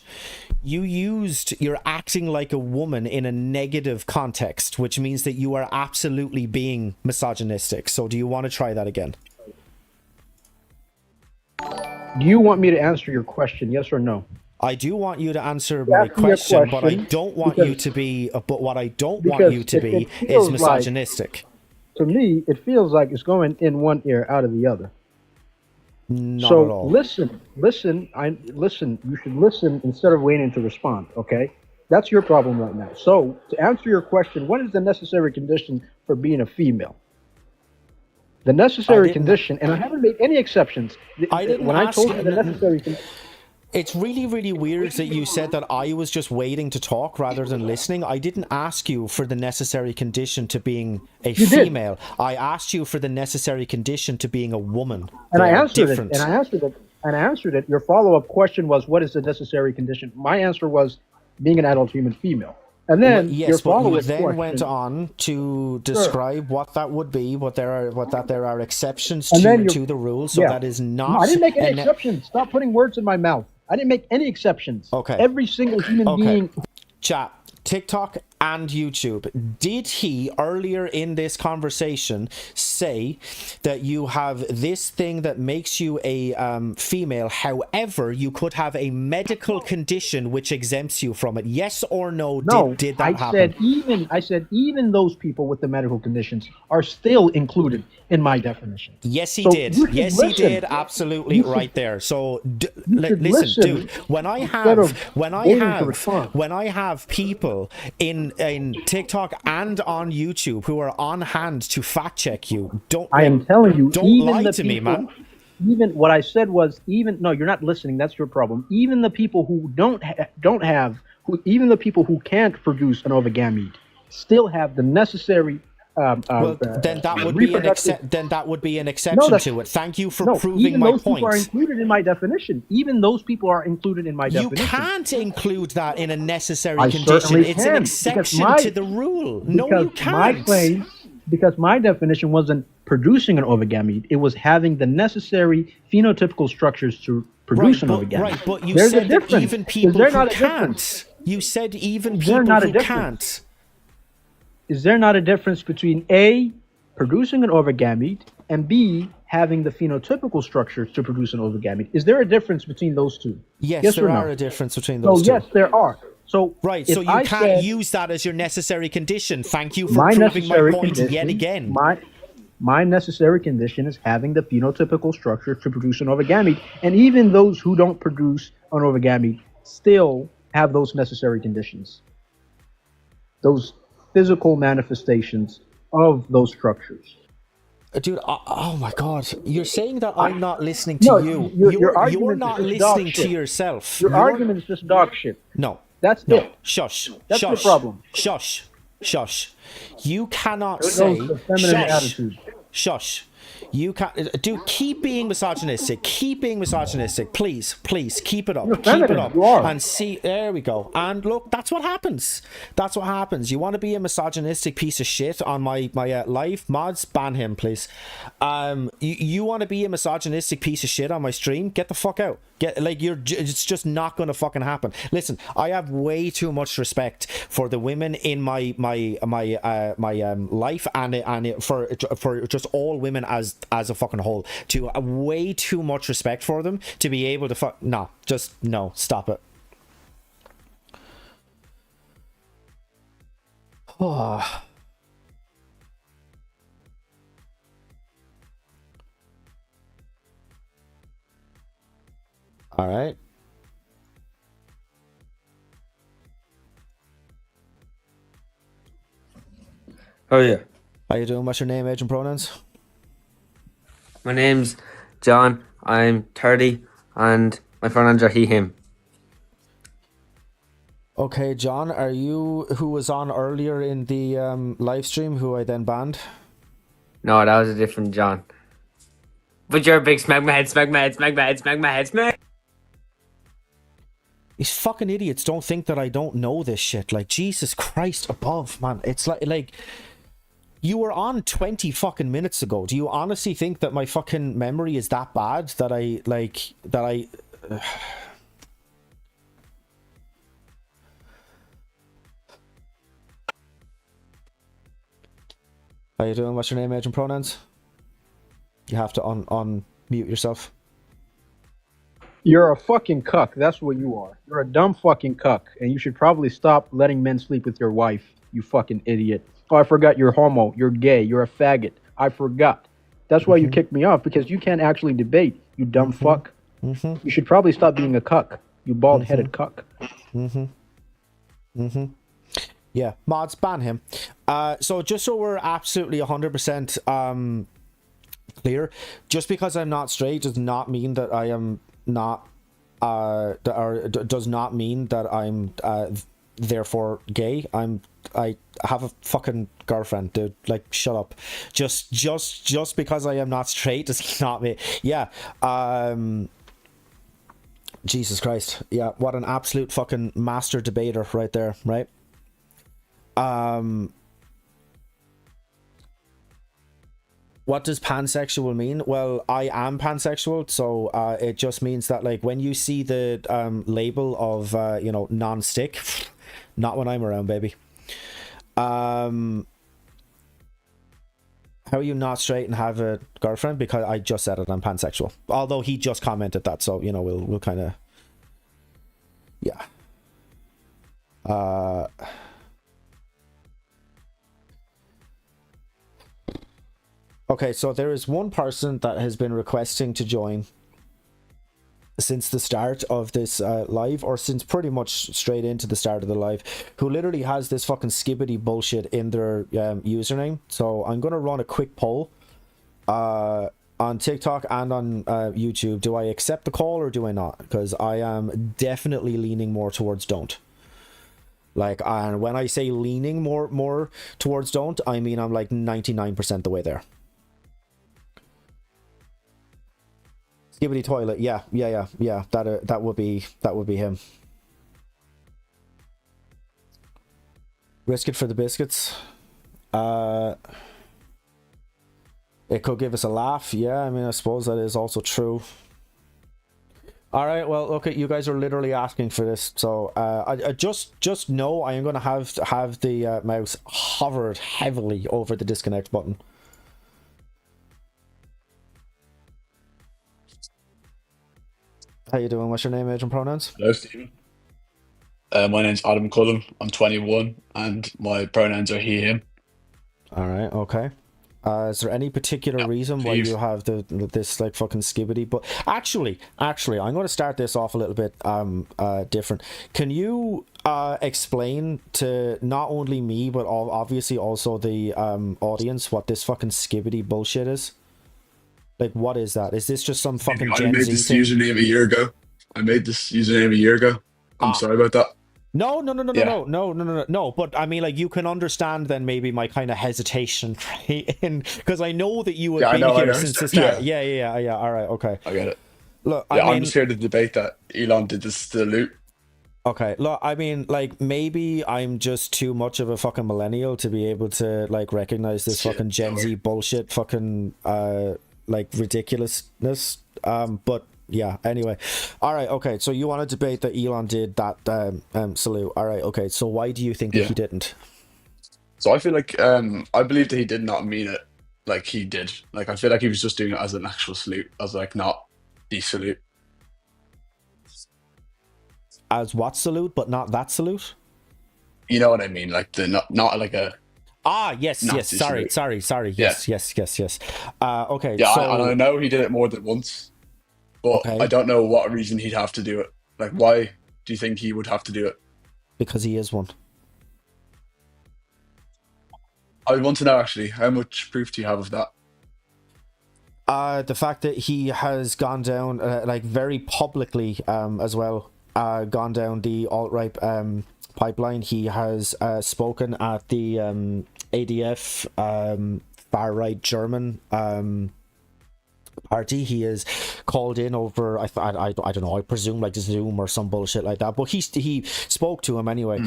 Speaker 1: You're acting like a woman in a negative context, which means that you are absolutely being misogynistic. So do you want to try that again?
Speaker 8: Do you want me to answer your question, yes or no?
Speaker 1: I do want you to answer my
Speaker 8: Ask me a
Speaker 1: question, but I
Speaker 8: question,
Speaker 1: don't want
Speaker 8: because-
Speaker 1: you to be. But what I don't want
Speaker 8: because
Speaker 1: you to
Speaker 8: it
Speaker 1: be
Speaker 8: feels
Speaker 1: is
Speaker 8: like-
Speaker 1: misogynistic.
Speaker 8: To me, it feels like it's going in one ear, out of the other.
Speaker 1: Not
Speaker 8: So
Speaker 1: at all.
Speaker 8: listen. You should listen instead of waiting to respond. Okay, that's your problem right now. So to answer your question, what is the necessary condition for being a female? The necessary
Speaker 1: didn't-
Speaker 8: condition, and I haven't made any exceptions.
Speaker 1: I didn't
Speaker 8: When I
Speaker 1: ask
Speaker 8: told
Speaker 1: you-
Speaker 8: you the necessary condition.
Speaker 1: It's really, really weird that you said that I was just waiting to talk rather than listening. I didn't ask you for the necessary condition to being a
Speaker 8: You did.
Speaker 1: female. I asked you for the necessary condition to being a woman.
Speaker 8: And
Speaker 1: They
Speaker 8: I
Speaker 1: are
Speaker 8: answered
Speaker 1: different.
Speaker 8: it. And I answered it. Your follow-up question was, "What is the necessary condition?" My answer was, "Being an adult human female." And then
Speaker 1: Well,
Speaker 8: your
Speaker 1: yes, but you
Speaker 8: follow-up
Speaker 1: then
Speaker 8: question,
Speaker 1: went on to describe what that would be, that there are exceptions
Speaker 8: And then
Speaker 1: to the rule, so
Speaker 8: yeah.
Speaker 1: that is
Speaker 8: No,
Speaker 1: not.
Speaker 8: I didn't make any
Speaker 1: a ne-
Speaker 8: exceptions. Stop putting words in my mouth. I didn't make any exceptions.
Speaker 1: Okay.
Speaker 8: Every single human
Speaker 1: Okay.
Speaker 8: being.
Speaker 1: Chat, TikTok and YouTube. Did he earlier in this conversation say that you have this thing that makes you a female? However, you could have a medical condition which exempts you from it. Yes or no?
Speaker 8: No,
Speaker 1: Did that
Speaker 8: I
Speaker 1: happen?
Speaker 8: said even those people with the medical conditions are still included in my definition.
Speaker 1: Yes, he
Speaker 8: So
Speaker 1: did.
Speaker 8: you should
Speaker 1: Yes, he
Speaker 8: listen.
Speaker 1: did. Absolutely,
Speaker 8: You should-
Speaker 1: right there. So
Speaker 8: should
Speaker 1: listen,
Speaker 8: listen
Speaker 1: dude. When I
Speaker 8: instead of waiting to
Speaker 1: have people in TikTok and on YouTube who are on hand to fact check you,
Speaker 8: I am telling you,
Speaker 1: don't
Speaker 8: even
Speaker 1: lie
Speaker 8: the
Speaker 1: to me,
Speaker 8: people-
Speaker 1: man.
Speaker 8: Even what I said was, no, you're not listening. That's your problem. Even the people who even the people who can't produce an overgamete, still have the necessary.
Speaker 1: Well, then that would be an
Speaker 8: reproductive-
Speaker 1: then that would be an exception
Speaker 8: that's-
Speaker 1: to it. Thank you for
Speaker 8: No,
Speaker 1: proving
Speaker 8: even
Speaker 1: my
Speaker 8: those people are
Speaker 1: point.
Speaker 8: included in my definition. Even those people are included in my
Speaker 1: You
Speaker 8: definition.
Speaker 1: can't include that in a necessary
Speaker 8: I
Speaker 1: condition.
Speaker 8: certainly
Speaker 1: It's an
Speaker 8: can, because
Speaker 1: exception
Speaker 8: my-
Speaker 1: to the rule. No, you can't.
Speaker 8: Because my definition wasn't producing an overgamete, it was having the necessary phenotypical structures to produce an overgamete.
Speaker 1: Right, but you
Speaker 8: There's a
Speaker 1: said that
Speaker 8: difference.
Speaker 1: even
Speaker 8: Is
Speaker 1: people
Speaker 8: there
Speaker 1: who
Speaker 8: not a difference?
Speaker 1: can't. You said even
Speaker 8: Is there
Speaker 1: people
Speaker 8: not a
Speaker 1: who
Speaker 8: difference?
Speaker 1: can't.
Speaker 8: Is there not a difference between A, producing an overgamete, and B, having the phenotypical structures to produce an overgamete? Is there a difference between those two?
Speaker 1: Yes,
Speaker 8: or
Speaker 1: there
Speaker 8: no?
Speaker 1: are a difference between
Speaker 8: So
Speaker 1: those two.
Speaker 8: yes, there are. So
Speaker 1: Right,
Speaker 8: if
Speaker 1: so you
Speaker 8: I
Speaker 1: can't
Speaker 8: said
Speaker 1: use that as your necessary condition. Thank you for
Speaker 8: my
Speaker 1: proving my
Speaker 8: necessary
Speaker 1: point
Speaker 8: condition,
Speaker 1: yet again.
Speaker 8: My necessary condition is having the phenotypical structure to produce an overgamete, and even those who don't produce an overgamete still have those necessary conditions. Those physical manifestations of those structures.
Speaker 1: Dude, oh my god. You're saying that I'm not listening to
Speaker 8: No,
Speaker 1: you.
Speaker 8: your argument
Speaker 1: You're
Speaker 8: is
Speaker 1: not
Speaker 8: just dog
Speaker 1: listening to
Speaker 8: shit.
Speaker 1: yourself.
Speaker 8: Your
Speaker 1: You're-
Speaker 8: argument is just dog shit.
Speaker 1: No.
Speaker 8: That's
Speaker 1: No.
Speaker 8: it.
Speaker 1: Shush.
Speaker 8: That's
Speaker 1: Shush.
Speaker 8: your problem.
Speaker 1: Shush. Shush. You cannot
Speaker 8: There
Speaker 1: say
Speaker 8: goes the feminine
Speaker 1: shush.
Speaker 8: attitude.
Speaker 1: Shush. You can't, dude. Keep being misogynistic. Keep being misogynistic. Please, please, keep it up.
Speaker 8: You're
Speaker 1: Keep it
Speaker 8: feminine.
Speaker 1: up.
Speaker 8: You are.
Speaker 1: And see, there we go. And look, that's what happens. That's what happens. You want to be a misogynistic piece of shit on my live mods? Ban him, please. You want to be a misogynistic piece of shit on my stream? Get the fuck out. It's just not gonna fucking happen. Listen, I have way too much respect for the women in my life and for just all women as a fucking whole. Way too much respect for them to be able to no, stop it. All right.
Speaker 5: Oh yeah.
Speaker 1: How you doing? What's your name, age, and pronouns?
Speaker 5: My name's John. I'm 30, and my pronouns are he, him.
Speaker 1: Okay, John, are you who was on earlier in the live stream, who I then banned?
Speaker 5: No, that was a different John. But you're a big smack my head, smack my head, smack my head, smack my head, smack.
Speaker 1: These fucking idiots don't think that I don't know this shit. Like, Jesus Christ above, man. It's like you were on 20 fucking minutes ago. Do you honestly think that my fucking memory is that bad that I How you doing? What's your name, age, and pronouns? You have to unmute yourself.
Speaker 8: You're a fucking cuck. That's what you are. You're a dumb fucking cuck, and you should probably stop letting men sleep with your wife. You fucking idiot. Oh, I forgot. You're homo. You're gay. You're a faggot. I forgot. That's why you kicked me off, because you can't actually debate. You dumb fuck. You should probably stop being a cuck. You bald-headed cuck.
Speaker 1: Yeah, mods, ban him. So just so we're absolutely 100% clear, just because I'm not straight does not mean that I am not does not mean that I'm therefore gay. I have a fucking girlfriend, dude. Like, shut up. Just because I am not straight does not mean, yeah. Jesus Christ, yeah. What an absolute fucking master debater right there, right? What does pansexual mean? Well, I am pansexual, so it just means that, like, when you see the label of you know, non-stick, not when I'm around, baby. How are you not straight and have a girlfriend? Because I just said it, I'm pansexual. Although he just commented that, so, you know, we'll kind of, yeah. Okay, so there is one person that has been requesting to join since the start of this live, or since pretty much straight into the start of the live, who literally has this fucking skibbity bullshit in their username. So I'm going to run a quick poll on TikTok and on YouTube. Do I accept the call or do I not? Because I am definitely leaning more towards don't. Like, and when I say leaning more towards don't, I mean I'm like 99% the way there. Skibbity toilet, yeah. That would be him. Risk it for the biscuits. It could give us a laugh. Yeah, I mean, I suppose that is also true. All right, well, okay, you guys are literally asking for this, so I just know I am going to have the mouse hovered heavily over the disconnect button. How you doing? What's your name, age, and pronouns?
Speaker 9: Hello, Stephen. My name's Adam Cullum. I'm 21, and my pronouns are he, him.
Speaker 1: All right, okay. Is there any particular reason why you have this like fucking skibbity? But actually, I'm going to start this off a little bit different. Can you explain to not only me but obviously also the audience what this fucking skibbity bullshit is? Like, what is that? Is this just some fucking Gen Z thing?
Speaker 9: I made this username a year ago. I'm sorry about that.
Speaker 1: No. But I mean, like, you can understand then maybe my kind of hesitation, right? Because I know that you have been here since the start. Yeah. All right, okay.
Speaker 9: I get it.
Speaker 1: Look,
Speaker 9: I'm just here to debate that Elon did this to loot.
Speaker 1: Okay, look, I mean, like, maybe I'm just too much of a fucking millennial to be able to, like, recognize this fucking Gen Z bullshit fucking like ridiculousness, but yeah, anyway. All right, okay, so you want to debate that Elon did that salute. All right, okay, so why do you think that he didn't?
Speaker 9: So I feel like I believe that he did not mean it like he did. Like, I feel like he was just doing it as an actual salute, as like not the salute.
Speaker 1: As what salute, but not that salute?
Speaker 9: You know what I mean? Like the not like a
Speaker 1: yes. Sorry. Yes. Okay.
Speaker 9: Yeah,
Speaker 1: so
Speaker 9: and I know he did it more than once. but
Speaker 1: Okay.
Speaker 9: I don't know what reason he'd have to do it. Like, why do you think he would have to do it?
Speaker 1: Because he is one.
Speaker 9: I want to know actually, how much proof do you have of that?
Speaker 1: The fact that he has gone down, like very publicly, as well, gone down the alt-right pipeline. He has spoken at the ADF far-right German party. He is called in over I don't know, I presume like Zoom or some bullshit like that, but he spoke to him anyway.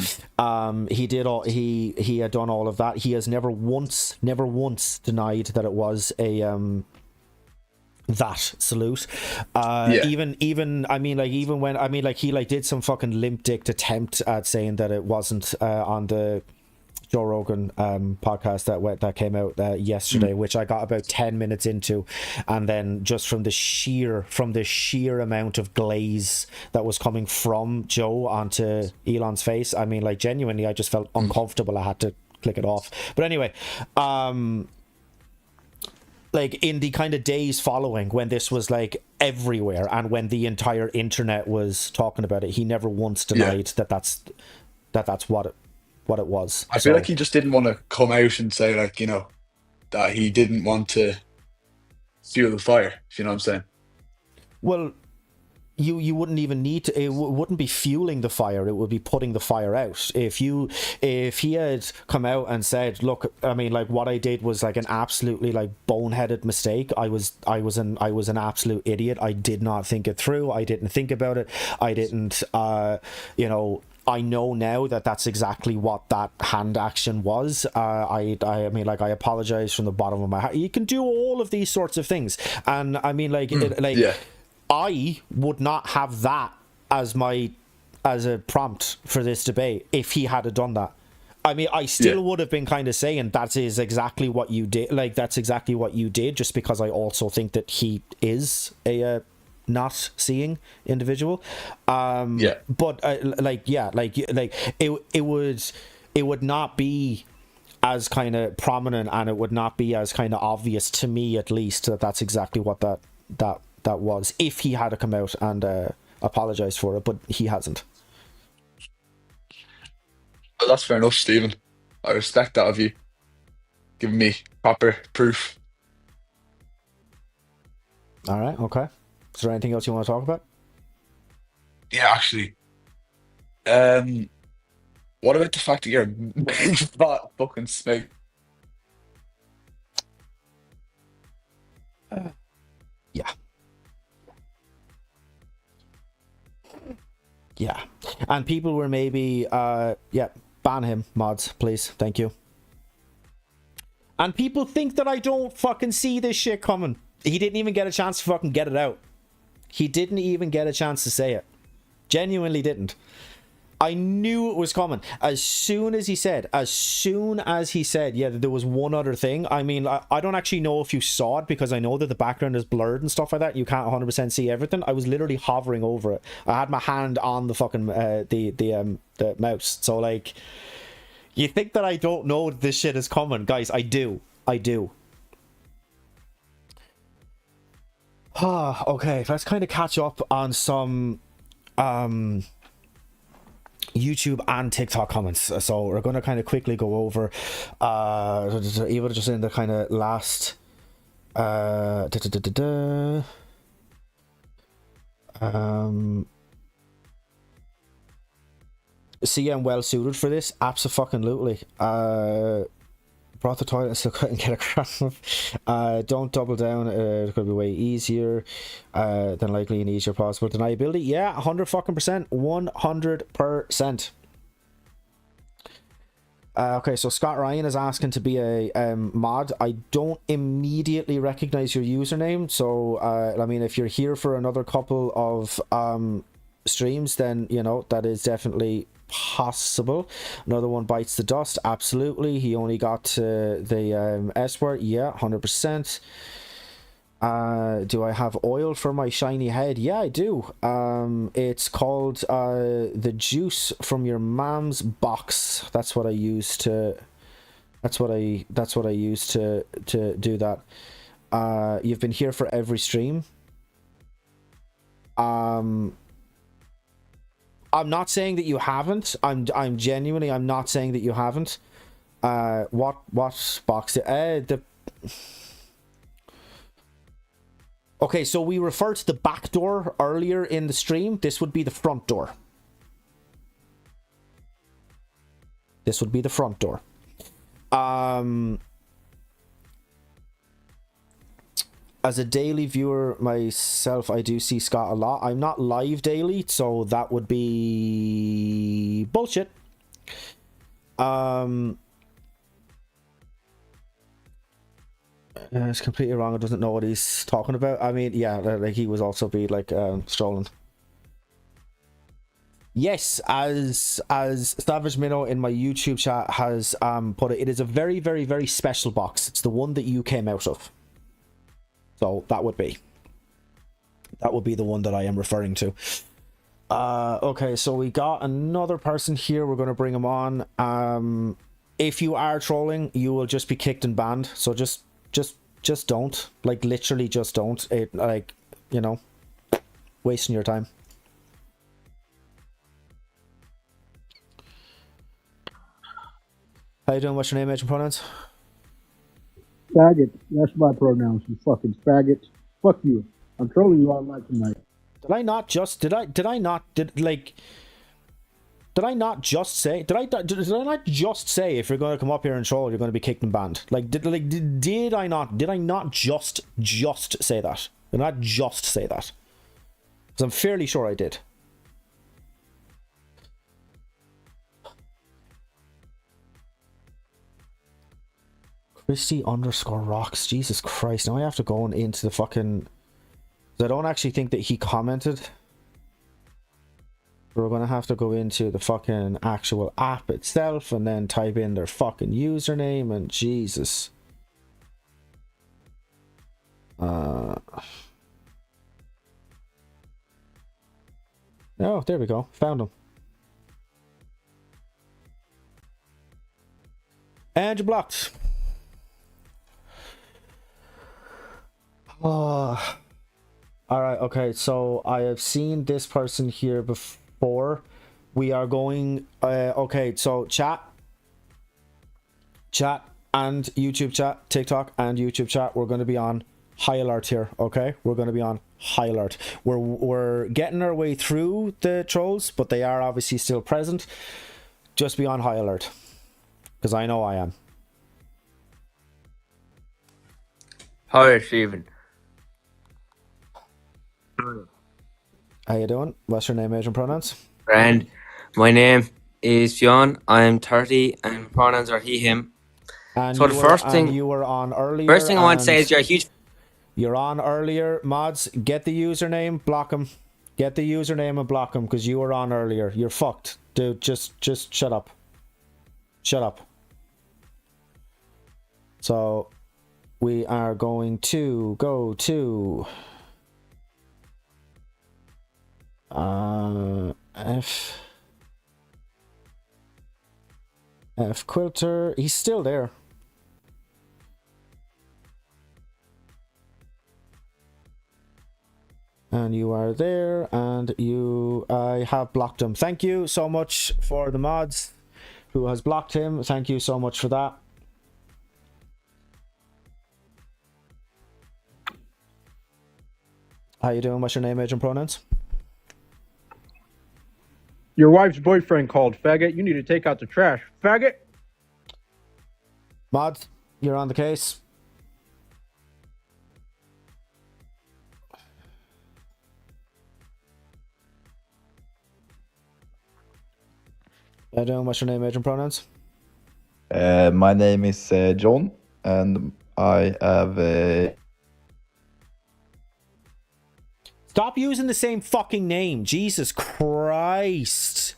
Speaker 1: He did all he had done all of that. He has never once denied that it was a that salute. Even I mean, like, even when I mean, like, he like did some fucking limp dicked attempt at saying that it wasn't on the Joe Rogan podcast that came out yesterday, which I got about 10 minutes into, and then just from the sheer amount of glaze that was coming from Joe onto Elon's face, I mean, like, genuinely I just felt uncomfortable. I had to click it off. But anyway, like, in the kind of days following, when this was like everywhere and when the entire internet was talking about it, he never once denied that's what it was.
Speaker 9: I feel like he just didn't want to come out and say, like, you know, that he didn't want to fuel the fire, if you know what I'm saying.
Speaker 1: Well, you wouldn't even need to. It wouldn't be fueling the fire. It would be putting the fire out. If he had come out and said, "Look, I mean, like, what I did was like an absolutely like boneheaded mistake. I was an absolute idiot. I did not think it through. I didn't think about it. I didn't, you know." I know now that that's exactly what that hand action was. I mean, like, I apologize from the bottom of my heart. You can do all of these sorts of things, and I mean, like, I would not have that as a prompt for this debate if he had done that. I mean, I still would have been kind of saying that is exactly what you did. Like, that's exactly what you did, just because I also think that he is a not seeing individual. But it would not be as kind of prominent, and it would not be as kind of obvious to me, at least, that that's exactly what that was, if he had to come out and apologize for it, but he hasn't.
Speaker 9: Well, that's fair enough, Stephen. I respect that of you, giving me proper proof.
Speaker 1: All right, okay. Is there anything else you want to talk about?
Speaker 9: Yeah, actually. What about the fact that you're a big fat fucking snake?
Speaker 1: Yeah. Yeah. And people were maybe, ban him, mods, please. Thank you. And people think that I don't fucking see this shit coming. He didn't even get a chance to fucking get it out. He didn't even get a chance to say it. Genuinely didn't. I knew it was coming. As soon as he said, yeah, there was one other thing. I mean, I don't actually know if you saw it, because I know that the background is blurred and stuff like that. You can't 100% see everything. I was literally hovering over it. I had my hand on the fucking, the mouse. So, like, you think that I don't know this shit is coming. Guys, I do. Okay, let's kind of catch up on some YouTube and TikTok comments. So we're going to kind of quickly go over even just in the kind of last CM well suited for this, absolutely. Brought the toilet so couldn't get across. Don't double down. It's going to be way easier than likely and easier possible. Deniability, yeah, 100%, 100%. Okay, so Scott Ryan is asking to be a mod. I don't immediately recognize your username, so I mean, if you're here for another couple of streams, then, you know, that is definitely possible. Another one bites the dust, absolutely. He only got to the S word, yeah, 100%. Do I have oil for my shiny head? Yeah, I do. It's called the juice from your mom's box. That's what I use to do that. You've been here for every stream. I'm not saying that you haven't. I'm genuinely, I'm not saying that you haven't. What box? Okay, so we referred to the back door earlier in the stream. This would be the front door. This would be the front door. As a daily viewer myself, I do see Scott a lot. I'm not live daily, so that would be bullshit. It's completely wrong. It doesn't know what he's talking about. I mean, yeah, like he was also be like strolling. Yes, as Savage Minnow in my YouTube chat has put it, it is a very, very, very special box. It's the one that you came out of. So that would be the one that I am referring to. Okay, so we got another person here. We're going to bring him on. If you are trolling, you will just be kicked and banned. So just don't. Like, literally just don't. It, like, you know, wasting your time. How you doing? What's your name, age, and pronouns?
Speaker 8: Faggot. That's my pronouns, you fucking faggot. Fuck you. I'm trolling you all night tonight.
Speaker 1: Did I not just say, did I not just say if you're going to come up here and troll, you're going to be kicked and banned? Like, did I not just say that? Did I not just say that? Because I'm fairly sure I did. Christy_rocks. Jesus Christ. Now I have to go into the fucking... I don't actually think that he commented. We're going to have to go into the fucking actual app itself and then type in their fucking username and Jesus. Oh, there we go. Found him. And you're blocked. Oh. Alright, okay, so I have seen this person here before. We are going... okay, so chat and YouTube chat, TikTok and YouTube chat, we're going to be on high alert here, okay? We're going to be on high alert. We're getting our way through the trolls, but they are obviously still present. Just be on high alert. Because I know I am.
Speaker 10: Hi, Stephen.
Speaker 1: How you doing? What's your name, age, and pronouns?
Speaker 10: Friend, my name is Fionn. I'm 30 and pronouns are he, him.
Speaker 1: And
Speaker 10: so the first thing
Speaker 1: you were on earlier.
Speaker 10: First thing I want to say is you're a huge...
Speaker 1: You're on earlier. Mods, get the username, block him. Get the username and block him because you were on earlier. You're fucked. Dude, just shut up. Shut up. So, we are going to go to... F Quilter, he's still there. And you are there, and I have blocked him. Thank you so much for the mods who has blocked him. Thank you so much for that. How you doing? What's your name, age, and pronouns?
Speaker 8: Your wife's boyfriend called, faggot. You need to take out the trash, faggot.
Speaker 1: Mod, you're on the case. How you doing? What's your name, age, and pronouns?
Speaker 11: My name is John, and I have
Speaker 1: Stop using the same fucking name. Jesus Christ.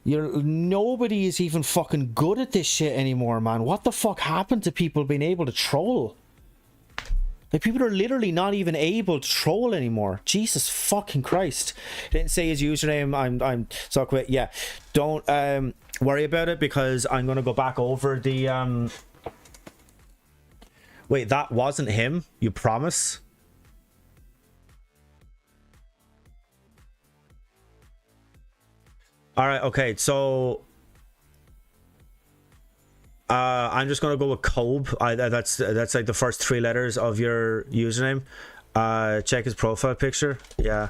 Speaker 1: Nobody is even fucking good at this shit anymore, man. What the fuck happened to people being able to troll? Like, people are literally not even able to troll anymore. Jesus fucking Christ. Didn't say his username. I'm so quick. Yeah. Don't worry about it because I'm gonna go back over the Wait, that wasn't him? You promise? All right. Okay. So I'm just gonna go with Kobe. That's like the first 3 letters of your username. Check his profile picture. Yeah.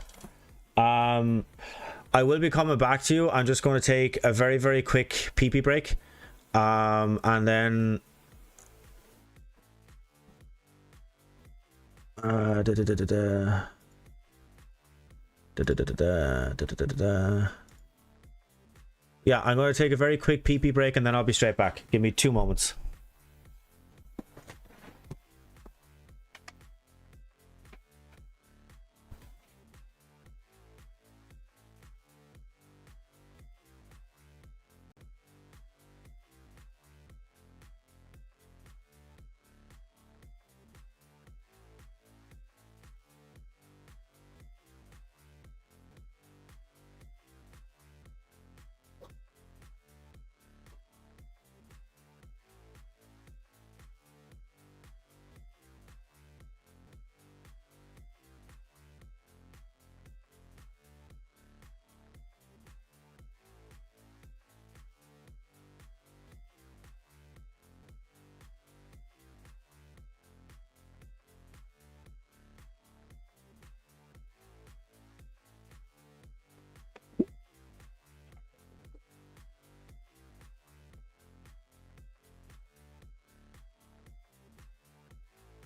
Speaker 1: I will be coming back to you. I'm just going to take a very, very quick pee-pee break. And then... Yeah, I'm going to take a very quick pee-pee break and then I'll be straight back. Give me 2 moments.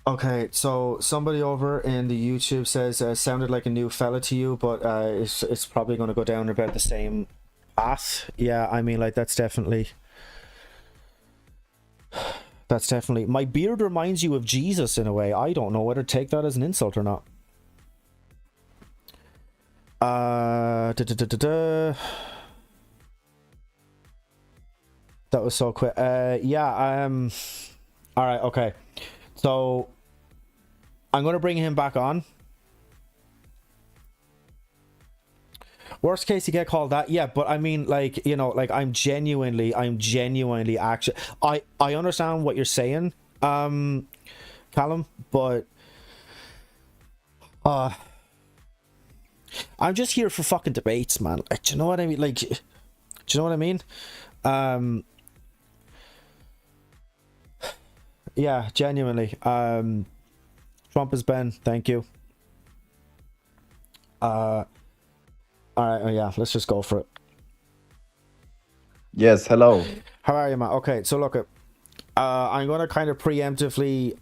Speaker 1: Okay, so somebody over in the YouTube says sounded like a new fella to you, but it's probably going to go down about the same path. Yeah, I mean, like that's definitely my beard reminds you of Jesus in a way. I don't know whether to take that as an insult or not. That was so quick. Yeah. All right. Okay. So I'm going to bring him back on. Worst case, you get called that. Yeah, but I mean, like, you know, like I'm genuinely actually, I understand what you're saying, Callum, but I'm just here for fucking debates, man. Like, do you know what I mean? Like, do you know what I mean? Yeah, genuinely. Trump is Ben, thank you. All right, oh yeah, let's just go for it.
Speaker 11: Yes, hello.
Speaker 1: How are you, man? Okay, so look, I'm going to kind of preemptively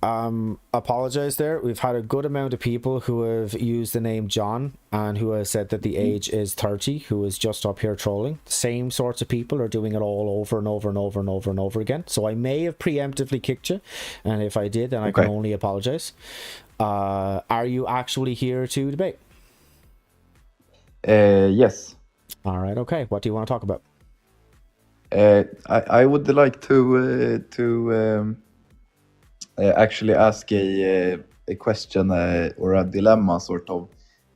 Speaker 1: apologize there. We've had a good amount of people who have used the name John and who have said that the age is 30, who is just up here trolling. Same sorts of people are doing it all over and over and over and over and over again. So I may have preemptively kicked you, and if I did, then I can only apologize. Are you actually here to debate?
Speaker 11: Yes.
Speaker 1: All right, okay. What do you want to talk about?
Speaker 11: I would like to actually ask a question or a dilemma, sort of,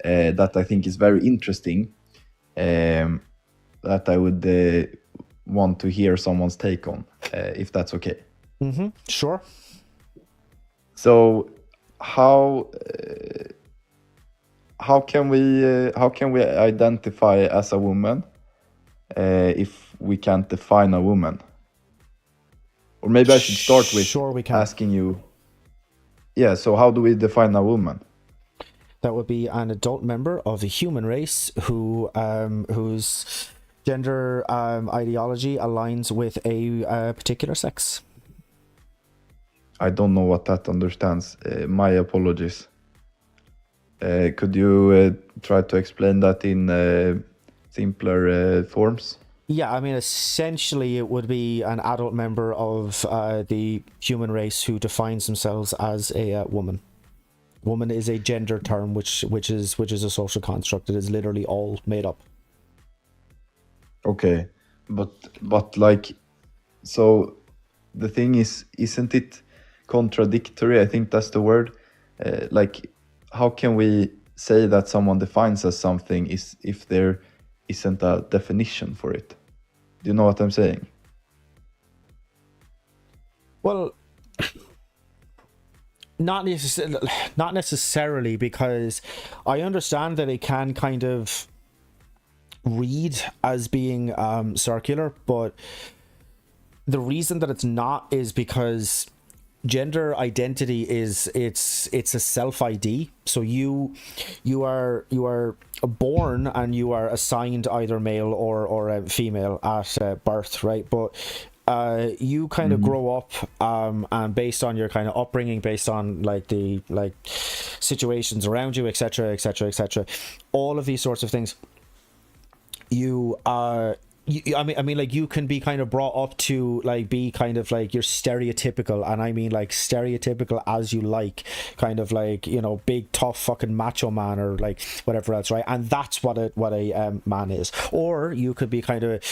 Speaker 11: that I think is very interesting, that I would want to hear someone's take on, if that's okay.
Speaker 1: Mm-hmm. Sure.
Speaker 11: So, how can we identify as a woman if we can't define a woman? Or maybe I should start with asking you, yeah, so how do we define a woman?
Speaker 1: That would be an adult member of the human race who whose gender ideology aligns with a particular sex.
Speaker 11: I don't know what that understands. My apologies. Could you try to explain that in simpler forms?
Speaker 1: Yeah, I mean, essentially it would be an adult member of the human race who defines themselves as a woman. Woman is a gender term which is a social construct. It is literally all made up.
Speaker 11: Okay, but like, so the thing is, isn't it contradictory? I think that's the word. Like, how can we say that someone defines as something if there isn't a definition for it? Do you know what I'm saying?
Speaker 1: Well, not necessarily, because I understand that it can kind of read as being circular, but the reason that it's not is because gender identity is it's a self ID. So you are born and you are assigned either male or female at birth, right? But you kind of grow up and based on your kind of upbringing, based on like the situations around you, etc., etc., etc., all of these sorts of things, I mean, like, you can be kind of brought up to like be kind of like your stereotypical, and I mean like stereotypical as you like, kind of like, you know, big tough fucking macho man or like whatever else, right? And that's what a man is. Or you could be kind of,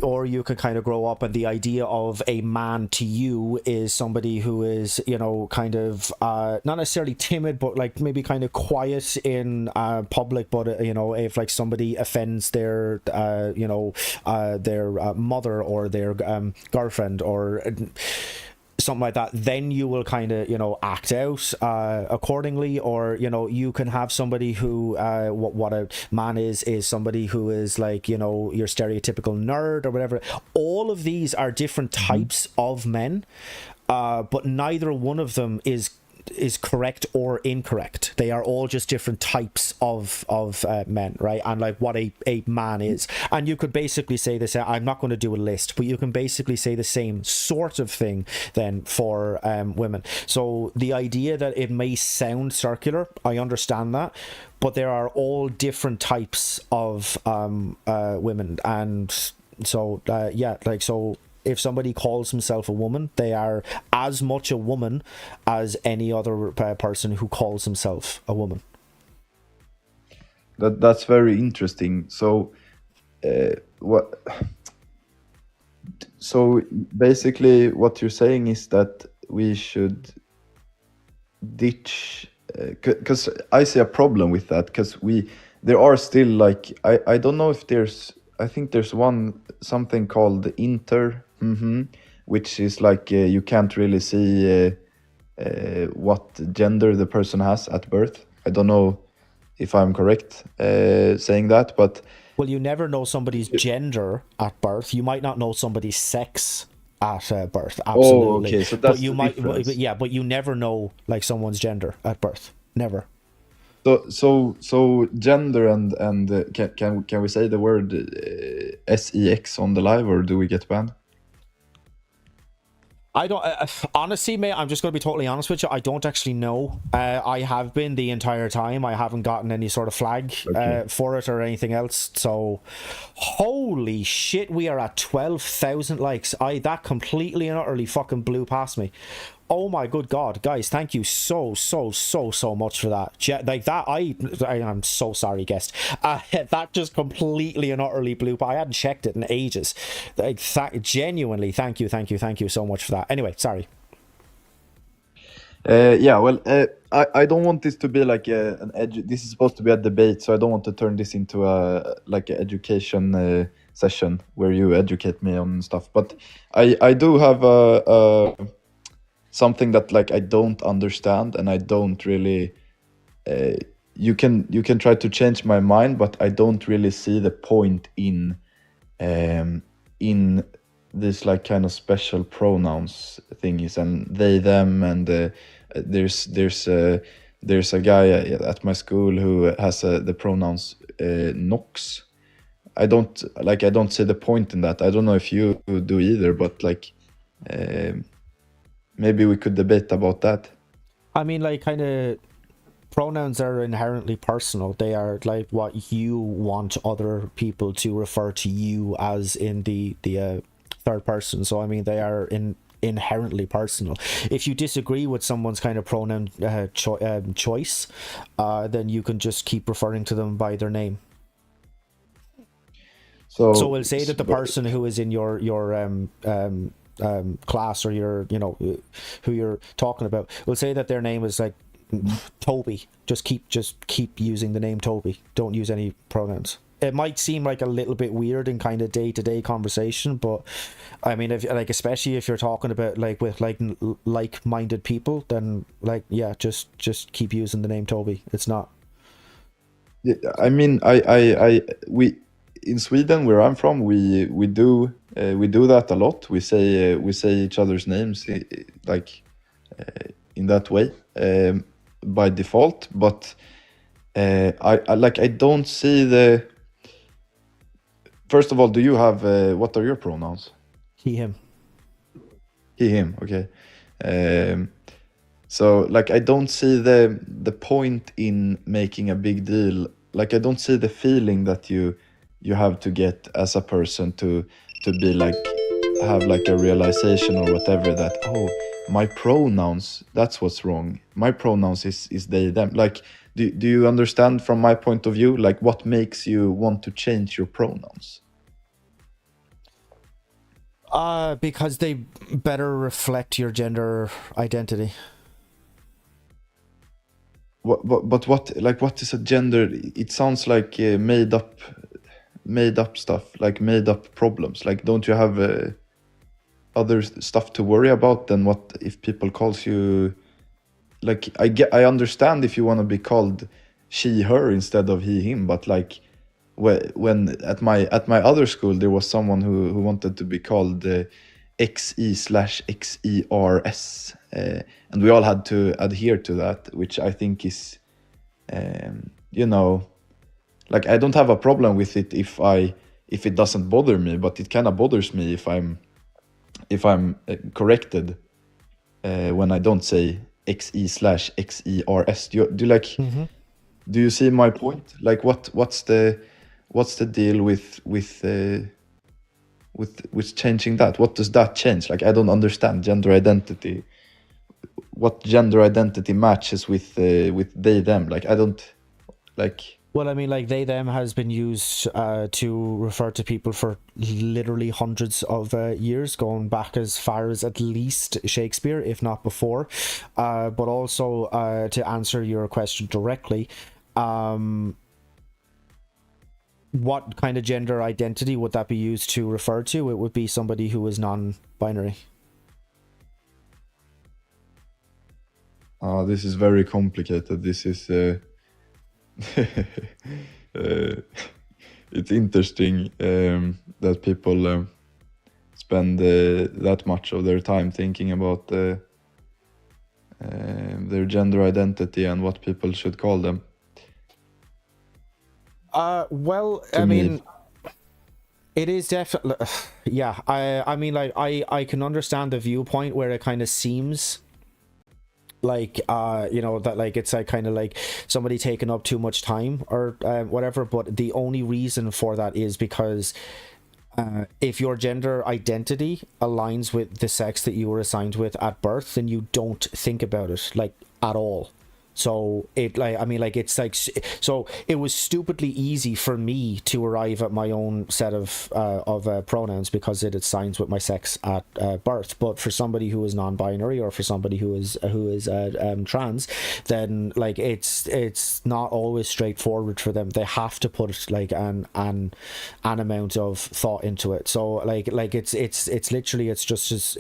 Speaker 1: or you could kind of grow up and the idea of a man to you is somebody who is, you know, kind of not necessarily timid, but like maybe kind of quiet in public, but you know, if like somebody offends their you know, their mother or their girlfriend or something like that, then you will kind of, you know, act out accordingly. Or, you know, you can have somebody who what a man is somebody who is like, you know, your stereotypical nerd or whatever. All of these are different types of men, but neither one of them is correct or incorrect. They are all just different types of men, right? And like what a man is. And you could basically say this, I'm not going to do a list, but you can basically say the same sort of thing then for women. So the idea that it may sound circular, I understand that, but there are all different types of women. And so yeah, like, so if somebody calls himself a woman, they are as much a woman as any other person who calls himself a woman.
Speaker 11: That's very interesting. So, what? So basically, what you're saying is that we should ditch, because I see a problem with that. Because there are still like I don't know if there's. I think there's something called inter. Which is like you can't really see what gender the person has at birth. I don't know if I'm correct saying that, but
Speaker 1: well, you never know somebody's gender at birth. You might not know somebody's sex at birth. Absolutely.
Speaker 11: Oh, okay. So that's
Speaker 1: but you might, yeah, but you never know like someone's gender at birth. Never.
Speaker 11: So gender and can we say the word sex on the live, or do we get banned?
Speaker 1: I don't honestly, mate, I'm just going to be totally honest with you. I don't actually know. I have been the entire time. I haven't gotten any sort of flag for it or anything else. So, holy shit, we are at 12,000 likes. That completely and utterly fucking blew past me. Oh my good God, guys, thank you so much for that. Like that, I'm so sorry, guest. That just completely and utterly blew by. I hadn't checked it in ages. Like, genuinely, thank you so much for that. Anyway, sorry.
Speaker 11: Yeah, well, I don't want this to be like this is supposed to be a debate, so I don't want to turn this into a like an education session where you educate me on stuff. But I do have something that like I don't understand, and I don't really. You can try to change my mind, but I don't really see the point in this like kind of special pronouns thingies and they them, and there's a guy at my school who has the pronouns nox. I don't see the point in that. I don't know if you do either, but like maybe we could debate about that.
Speaker 1: I mean, like, kind of pronouns are inherently personal. They are like what you want other people to refer to you as in the third person. So I mean, they are inherently personal. If you disagree with someone's kind of pronoun choice, then you can just keep referring to them by their name. So we'll say that the person who is in your class, or your, you know, who you're talking about, we'll say that their name is like Toby. Just keep using the name Toby. Don't use any pronouns. It might seem like a little bit weird in kind of day-to-day conversation, but I mean, if like, especially if you're talking about like with like-minded people, then like, yeah, just keep using the name Toby. It's not.
Speaker 11: Yeah, I mean, in Sweden, where I'm from, we do that a lot. We say each other's names like in that way by default. But I don't see the. First of all, do you have what are your pronouns?
Speaker 1: He, him.
Speaker 11: He, him. Okay. So like I don't see the point in making a big deal. Like I don't see the feeling that you have to get as a person to be like have like a realization or whatever that, oh, my pronouns, that's what's wrong. My pronouns is they them. Like do you understand from my point of view, like what makes you want to change your pronouns?
Speaker 1: Because they better reflect your gender identity.
Speaker 11: But what is a gender? It sounds like made up stuff, like made up problems. Like, don't you have other stuff to worry about than what if people calls you? Like, I understand if you want to be called she, her instead of he, him, but like when at my other school there was someone who wanted to be called XE/XERS, and we all had to adhere to that, which I think is, like I don't have a problem with it if it doesn't bother me, but it kind of bothers me if I'm corrected when I don't say XE/XERS. Do you see my point? Like what's the deal with changing that? What does that change? Like I don't understand gender identity. What gender identity matches with they them? Like I don't like.
Speaker 1: Well, I mean, like they them has been used to refer to people for literally hundreds of years, going back as far as at least Shakespeare, if not before. But also to answer your question directly, what kind of gender identity would that be used to refer to? It would be somebody who is non-binary.
Speaker 11: This is very complicated. This is it's interesting that people spend that much of their time thinking about their gender identity and what people should call them.
Speaker 1: Well,
Speaker 11: To
Speaker 1: I
Speaker 11: me.
Speaker 1: mean, it is definitely, yeah. I mean, like I can understand the viewpoint where it kind of seems like that like it's like kind of like somebody taking up too much time or whatever, but the only reason for that is because if your gender identity aligns with the sex that you were assigned with at birth, then you don't think about it like at all. So it like I mean like it's like so it was stupidly easy for me to arrive at my own set of pronouns because it assigns with my sex at birth. But for somebody who is non-binary or for somebody who is trans, then like it's not always straightforward for them. They have to put like an amount of thought into it. So like it's literally it's just as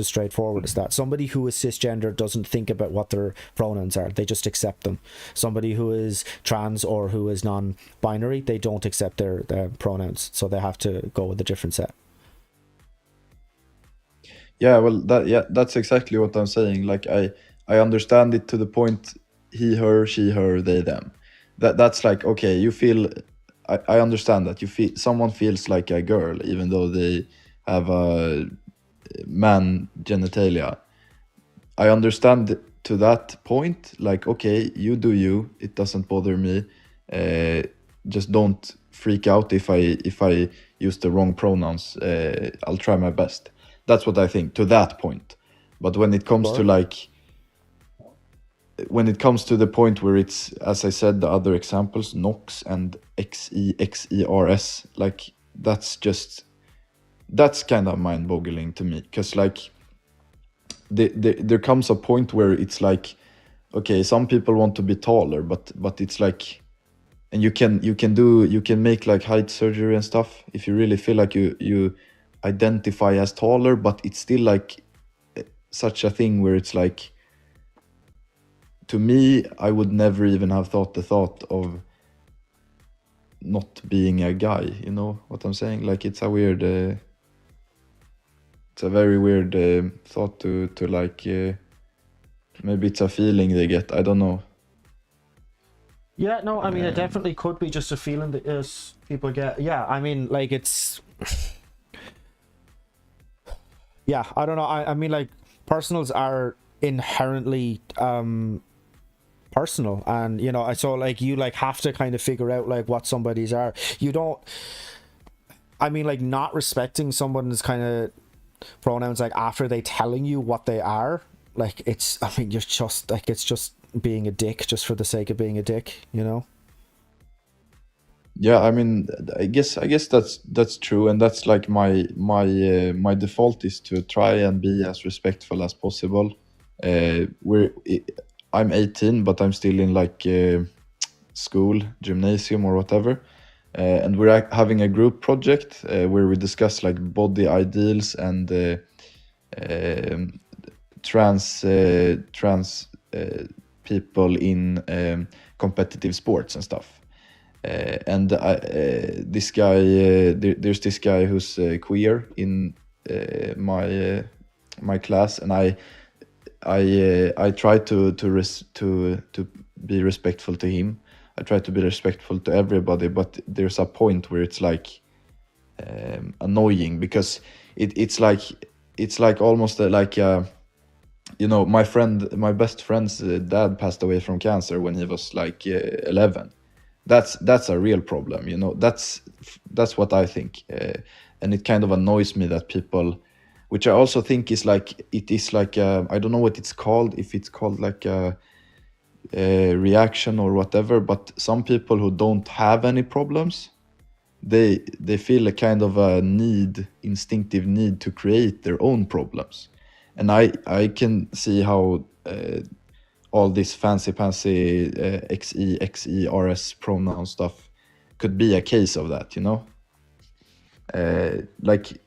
Speaker 1: straightforward as that. Somebody who is cisgender doesn't think about what their pronouns are. They just accept them. Somebody who is trans or who is non-binary, they don't accept their pronouns, so they have to go with a different set.
Speaker 11: Yeah, well, that's exactly what I'm saying. Like I understand it to the point he, her, she, her, they, them. That's like, okay, you feel I understand that you feel someone feels like a girl even though they have a man genitalia. I understand to that point, like, okay, you do you, it doesn't bother me. Just don't freak out if I use the wrong pronouns. I'll try my best. That's what I think to that point. But when it comes to like when it comes to the point where it's, as I said, the other examples, Nox and XERS, like that's kind of mind-boggling to me, because like there comes a point where it's like, okay, some people want to be taller, but it's like, and you can make like height surgery and stuff if you really feel like you identify as taller, but it's still like such a thing where it's like, to me, I would never even have thought of not being a guy. You know what I'm saying? Like it's a weird, it's a very weird thought to like. Maybe it's a feeling they get. I don't know.
Speaker 1: Yeah, no, I mean, it definitely could be just a feeling that people get. Yeah, I mean, like, it's... Yeah, I don't know. I mean, like, personals are inherently personal. And, you know, so, like, you, like, have to kind of figure out, like, what somebody's are. You don't... I mean, like, not respecting someone's kind of pronouns, like, after they telling you what they are, like, it's... I mean, you're just... Like, it's just being a dick just for the sake of being a dick, you know?
Speaker 11: Yeah, I mean, I guess that's true, and that's like my default is to try and be as respectful as possible. I'm 18, but I'm still in like school, gymnasium or whatever, and we're having a group project where we discuss like body ideals and trans people in competitive sports and stuff. And this guy, there's this guy who's queer in my class, and I try to be respectful to him. I try to be respectful to everybody, but there's a point where it's like annoying, because it's like almost like you know, my best friend's dad passed away from cancer when he was like 11. That's a real problem, you know. That's what I think, and it kind of annoys me that people, which I also think is like, it is like I don't know what it's called, if it's called like a reaction or whatever, but some people who don't have any problems, they feel a kind of a instinctive need to create their own problems, and I can see how all this fancy XE, XERS pronoun stuff could be a case of that, you know? Like,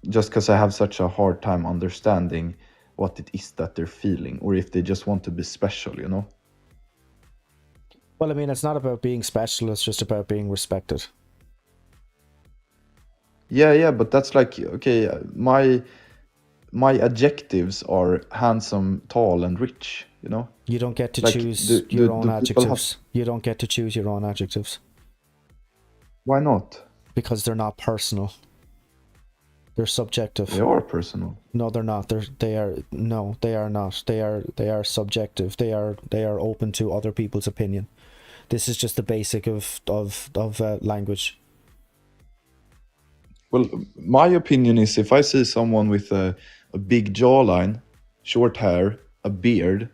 Speaker 11: just because I have such a hard time understanding what it is that they're feeling, or if they just want to be special, you know?
Speaker 1: Well, I mean, it's not about being special, it's just about being respected.
Speaker 11: Yeah, but that's like, okay, my adjectives are handsome, tall, and rich, you know?
Speaker 1: You don't get to
Speaker 11: Like,
Speaker 1: choose
Speaker 11: do
Speaker 1: your own
Speaker 11: people
Speaker 1: adjectives. You don't get to choose your own adjectives.
Speaker 11: Why not?
Speaker 1: Because they're not personal. They're subjective.
Speaker 11: They are personal.
Speaker 1: No, they're not. They are not. They are subjective. They are open to other people's opinion. This is just the basic of language.
Speaker 11: Well, my opinion is, if I see someone with a big jawline, short hair, a beard,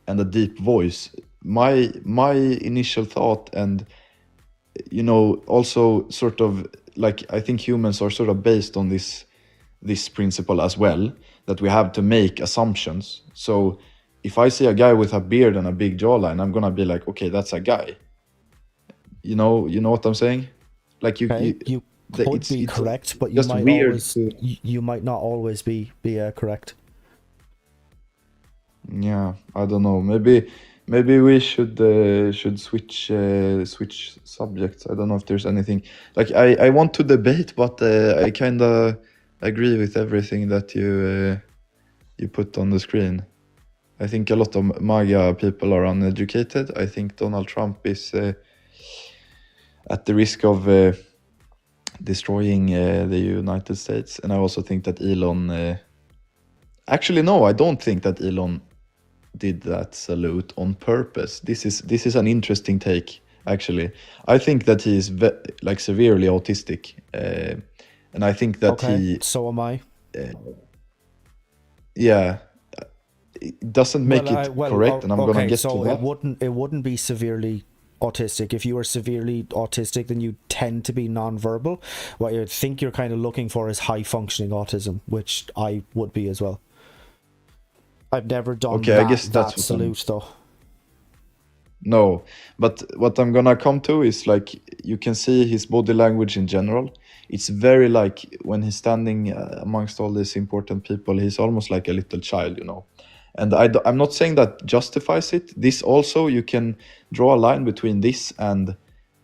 Speaker 11: and a deep voice, my initial thought, and you know, also sort of like, I think humans are sort of based on this principle as well, that we have to make assumptions. So if I see a guy with a beard and a big jawline, I'm gonna be like, okay, that's a guy. You know what I'm saying? Like you
Speaker 1: could be correct, but you might not always be correct.
Speaker 11: Yeah, I don't know. Maybe we should switch subjects. I don't know if there's anything, like, I want to debate, but I kind of agree with everything that you put on the screen. I think a lot of MAGA people are uneducated. I think Donald Trump is at the risk of destroying the United States, and I also think that Elon. Actually, no, I don't think that Elon did that salute on purpose. This is an interesting take. Actually, I think that he is like severely autistic, and I think that
Speaker 1: so am I.
Speaker 11: Yeah, it doesn't make it correct, and I'm gonna get
Speaker 1: so
Speaker 11: to that.
Speaker 1: It wouldn't be severely autistic. If you are severely autistic, then you tend to be non-verbal. What you think you're kind of looking for is high functioning autism, which I would be as well. I've never done
Speaker 11: I guess that's
Speaker 1: that salute though.
Speaker 11: No, but what I'm gonna come to is, like, you can see his body language in general. It's very, like, when he's standing amongst all these important people, he's almost like a little child, you know. And I'm not saying that justifies it. This also, you can draw a line between this and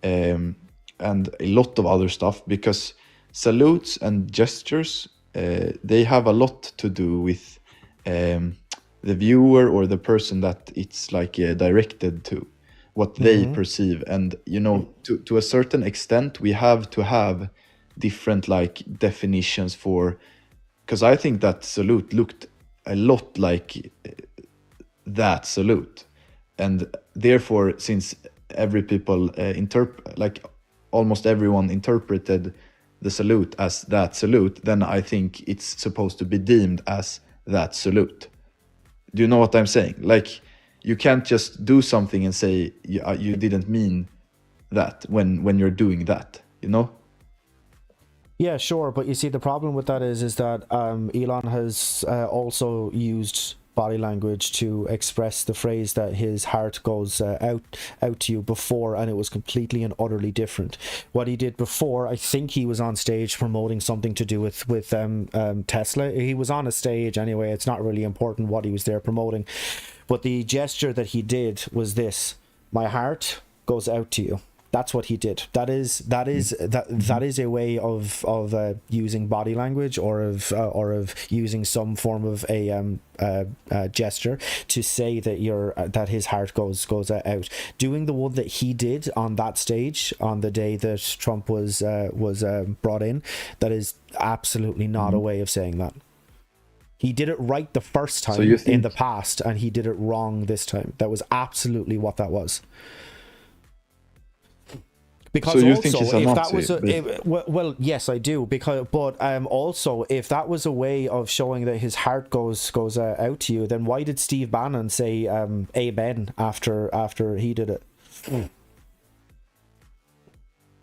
Speaker 11: and a lot of other stuff, because salutes and gestures, they have a lot to do with the viewer or the person that it's like directed to, what they perceive. And to a certain extent we have to have different like definitions for, because I think that salute looked a lot like that salute, and therefore since every people like almost everyone interpreted the salute as that salute, then I think it's supposed to be deemed as that salute. Do you know what I'm saying? Like, you can't just do something and say you didn't mean that when you're doing that,
Speaker 1: Yeah, sure, but you see the problem with that is that Elon has also used body language to express the phrase that his heart goes out to you before, and it was completely and utterly different. What he did before, I think he was on stage promoting something to do with Tesla. He was on a stage anyway. It's not really important what he was there promoting, but the gesture that he did was this: my heart goes out to you. That's what he did. That is a way of using body language, or of using some form of a gesture to say that that his heart goes out. Doing the one that he did on that stage on the day that Trump was brought in, that is absolutely not a way of saying that. He did it right the first time in the past, and he did it wrong this time. That was absolutely what that was. Because
Speaker 11: so you
Speaker 1: also,
Speaker 11: think he's a
Speaker 1: if
Speaker 11: Nazi,
Speaker 1: that was well, yes, I do. But also, if that was a way of showing that his heart goes out to you, then why did Steve Bannon say "Amen" after he did it?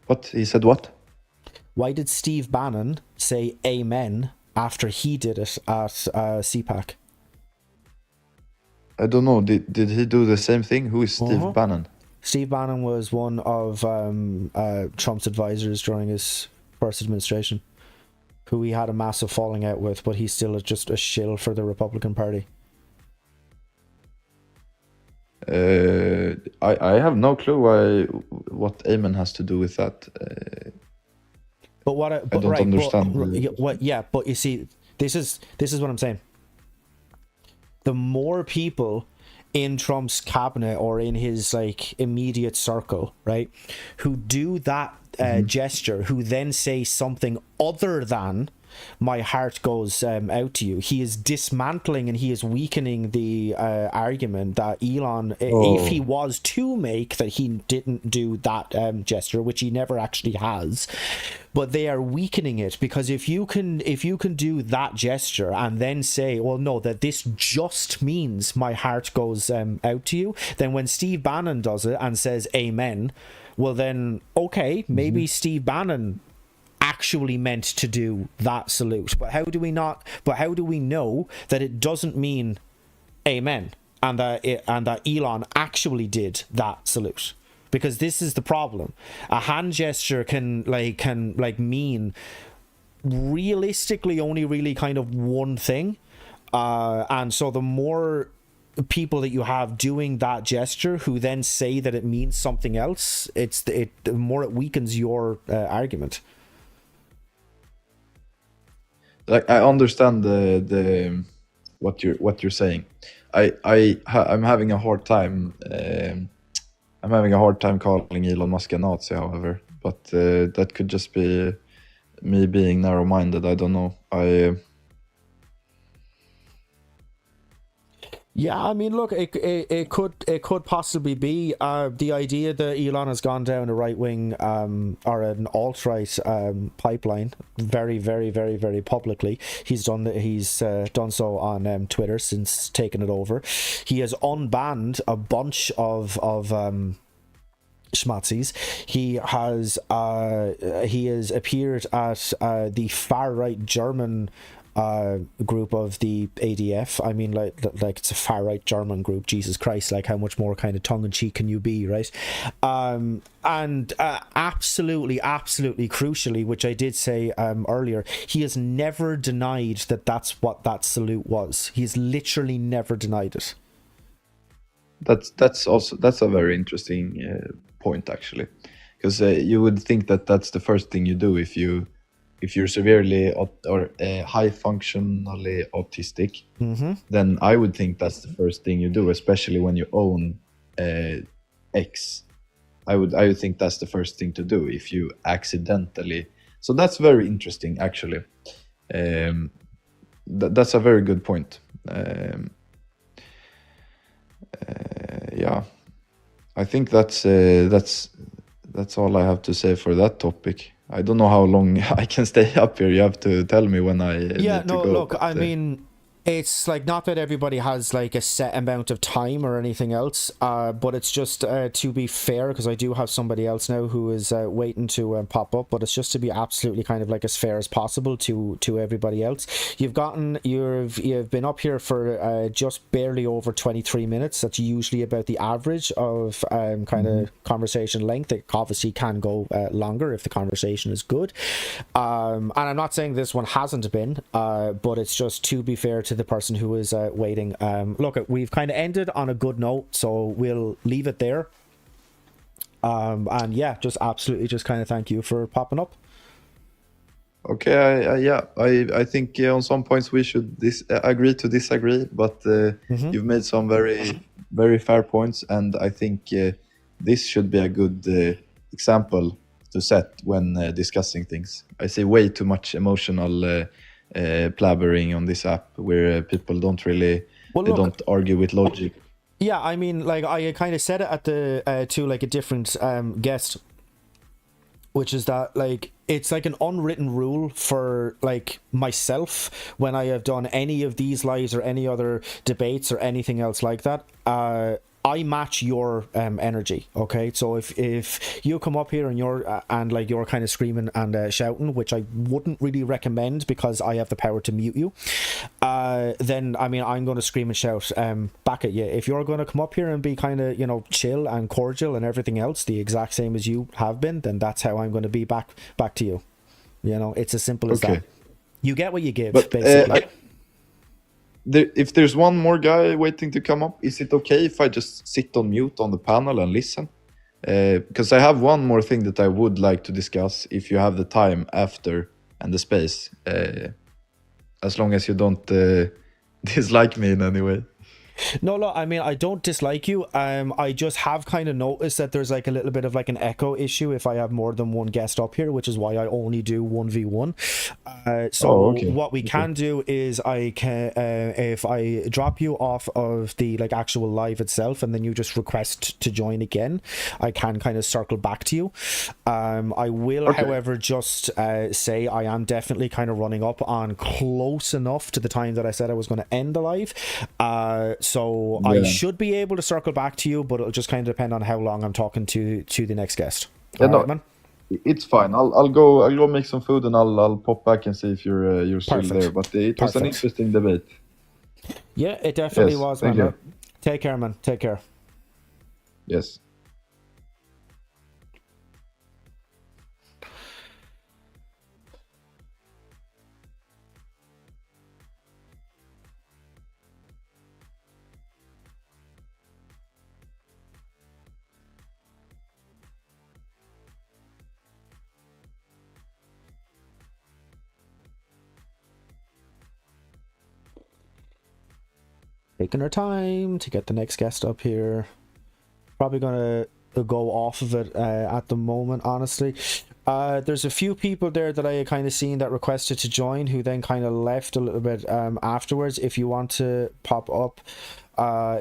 Speaker 11: What he said? What?
Speaker 1: Why did Steve Bannon say "Amen" after he did it at CPAC?
Speaker 11: I don't know. Did he do the same thing? Who is Steve Bannon?
Speaker 1: Steve Bannon was one of Trump's advisors during his first administration, who he had a massive falling out with, but he's still just a shill for the Republican Party.
Speaker 11: I have no clue what Amen has to do with that.
Speaker 1: But what I
Speaker 11: don't understand.
Speaker 1: But you see, this is what I'm saying. The more people in Trump's cabinet or in his like immediate circle, right, who do that gesture, who then say something other than "my heart goes out to you," he is dismantling and he is weakening the argument that Elon, if he was to make, that he didn't do that gesture, which he never actually has. But they are weakening it, because if you can do that gesture and then say, well, no, that this just means "my heart goes out to you," then when Steve Bannon does it and says "Amen," well then, okay, maybe Steve Bannon actually meant to do that salute. But how do we know that it doesn't mean "Amen" and that Elon actually did that salute? Because this is the problem. A hand gesture can mean realistically only really kind of one thing, and so the more people that you have doing that gesture who then say that it means something else, the more it weakens your argument.
Speaker 11: Like, I understand the what you're saying. I'm having a hard time. I'm having a hard time calling Elon Musk a Nazi, however, but that could just be me being narrow-minded. I don't know.
Speaker 1: Yeah, I mean, look, it could possibly be the idea that Elon has gone down a right wing or an alt-right pipeline very, very, very, very publicly. He's done so on Twitter since taking it over. He has unbanned a bunch of schmatzis. He has appeared at the far right German group of the ADF. I mean, like it's a far right German group. Jesus Christ! Like, how much more kind of tongue in cheek can you be, right? And absolutely crucially, which I did say earlier, he has never denied that that's what that salute was. He's literally never denied it. That's
Speaker 11: a very interesting point, actually, because you would think that that's the first thing you do if you're severely or high functionally autistic. Then I would think that's the first thing you do, especially when you own X. I would think that's the first thing to do if you accidentally. So that's very interesting, actually. That's a very good point. Yeah, I think that's all I have to say for that topic. I don't know how long I can stay up here. You have to tell me when I
Speaker 1: Yeah,
Speaker 11: need
Speaker 1: no,
Speaker 11: to go.
Speaker 1: look,
Speaker 11: but,
Speaker 1: I mean, it's like not that everybody has like a set amount of time or anything else, but it's just to be fair, because I do have somebody else now who is waiting to pop up, but it's just to be absolutely kind of like as fair as possible to everybody else. You've been up here for just barely over 23 minutes. That's usually about the average of kind of conversation length. It obviously can go longer if the conversation is good, and I'm not saying this one hasn't been, but it's just to be fair to the person who is waiting. Look, we've kind of ended on a good note, so we'll leave it there. And yeah, just absolutely just kind of thank you for popping up.
Speaker 11: Okay, I think on some points we should agree to disagree, but you've made some very, very fair points, and I think this should be a good example to set when discussing things. I see way too much emotional blabbering on this app where people don't really don't argue with logic.
Speaker 1: Yeah, I mean, like I kind of said it at the to like a different guest, which is that like it's like an unwritten rule for like myself when I have done any of these lives or any other debates or anything else like that. I match your energy, okay? So if you come up here and you're kind of screaming and shouting, which I wouldn't really recommend because I have the power to mute you, then I mean I'm going to scream and shout back at you. If you're going to come up here and be kind of, you know, chill and cordial and everything else the exact same as you have been, then that's how I'm going to be back to you. You know, it's as simple as that. You get what you give, but, basically.
Speaker 11: If there's one more guy waiting to come up, is it okay if I just sit on mute on the panel and listen? Because I have one more thing that I would like to discuss if you have the time after and the space. As long as you don't dislike me in any way.
Speaker 1: No, I mean, I don't dislike you. I just have kind of noticed that there's like a little bit of like an echo issue if I have more than one guest up here, which is why I only do 1v1. What we can do is I can, if I drop you off of the like actual live itself and then you just request to join again, I can kind of circle back to you. I will, however, just say I am definitely kind of running up on close enough to the time that I said I was going to end the live. So I should be able to circle back to you, but it'll just kind of depend on how long I'm talking to the next guest.
Speaker 11: Yeah, no, man? It's fine. I'll go make some food and I'll pop back and see if you're still there. But it was an interesting debate.
Speaker 1: Yeah, it definitely was, man.
Speaker 11: You.
Speaker 1: Take care, man. Take care.
Speaker 11: Yes.
Speaker 1: Taking our time to get the next guest up here. Probably gonna go off of it at the moment, honestly. There's a few people there that I kind of seen that requested to join who then kind of left a little bit afterwards. If you want to pop up,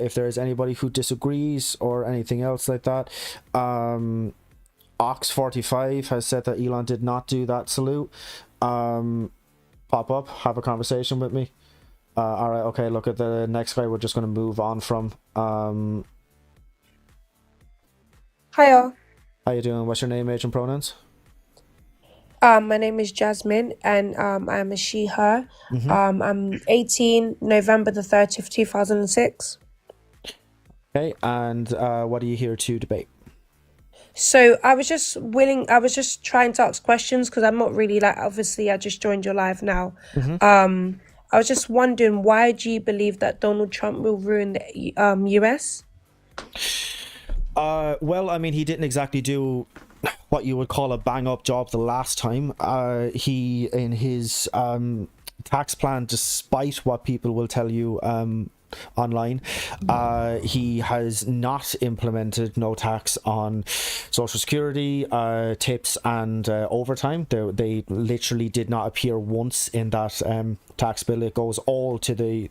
Speaker 1: if there's anybody who disagrees or anything else like that. Ox45 has said that Elon did not do that salute. Pop up, have a conversation with me. All right, okay, look at the next guy we're just going to move on from.
Speaker 12: Hiya.
Speaker 1: How you doing? What's your name, age, and pronouns?
Speaker 12: My name is Jasmine, and I'm a she, her. I'm 18, November the 30th, 2006.
Speaker 1: Okay, and what are you here to debate?
Speaker 12: So I was just trying to ask questions because I'm not really obviously I just joined your live now. I was just wondering, why do you believe that Donald Trump will ruin the US?
Speaker 1: Well, I mean, he didn't exactly do what you would call a bang up job the last time. He, in his tax plan, despite what people will tell you online, he has not implemented no tax on social security, tips, and overtime. They literally did not appear once in that tax bill. It goes all to the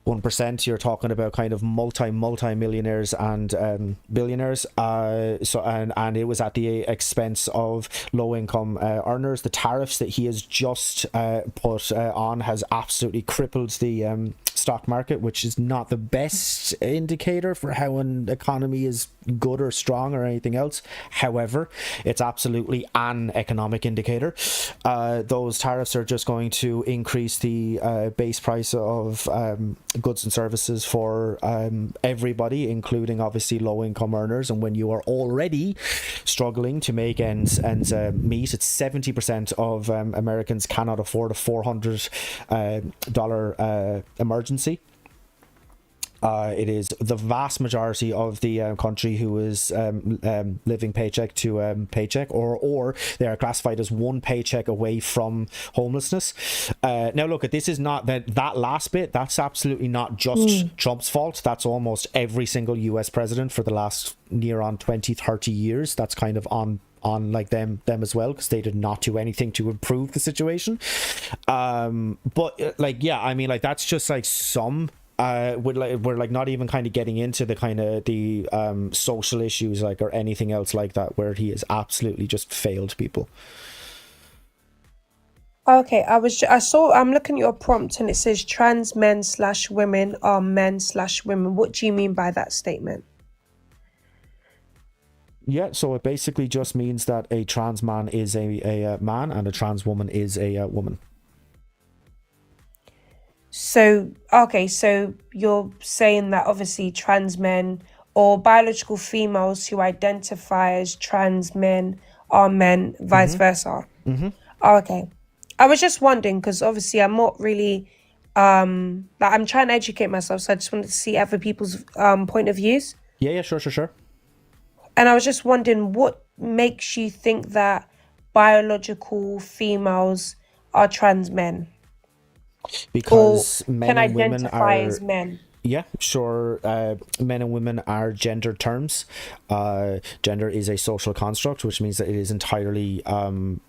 Speaker 1: 1%. You're talking about kind of multi-millionaires and billionaires. And it was at the expense of low-income earners. The tariffs that he has just put on has absolutely crippled the stock market, which is not the best indicator for how an economy is good or strong or anything else. However, it's absolutely an economic indicator. Those tariffs are just going to increase the base price of goods and services for everybody, including obviously low-income earners. And when you are already struggling to make ends meet, it's 70% of Americans cannot afford a $400 emergency. It is the vast majority of the country who is living paycheck to paycheck, or they are classified as one paycheck away from homelessness. Now look, this is not that last bit. That's absolutely not just Trump's fault. That's almost every single US president for the last near on 20-30 years. That's kind of on like them as well, because they did not do anything to improve the situation. But like, yeah, I mean, like, that's just like some we're like not even kind of getting into the kind of the social issues, like, or anything else like that, where he has absolutely just failed people.
Speaker 12: Okay, I'm looking at your prompt and it says trans men/women are men/women. What do you mean by that statement?
Speaker 1: Yeah, so it basically just means that a trans man is a man and a trans woman is a woman.
Speaker 12: So, okay, so you're saying that obviously trans men or biological females who identify as trans men are men, vice versa. Okay. I was just wondering, because obviously I'm not really, like, I'm trying to educate myself, so I just wanted to see other people's point of views.
Speaker 1: Yeah, sure.
Speaker 12: And I was just wondering, what makes you think that biological females are trans men?
Speaker 1: Because
Speaker 12: or
Speaker 1: men
Speaker 12: can
Speaker 1: and women
Speaker 12: identify
Speaker 1: are,
Speaker 12: as men?
Speaker 1: yeah, sure. Men and women are gender terms. Gender is a social construct, which means that it is entirely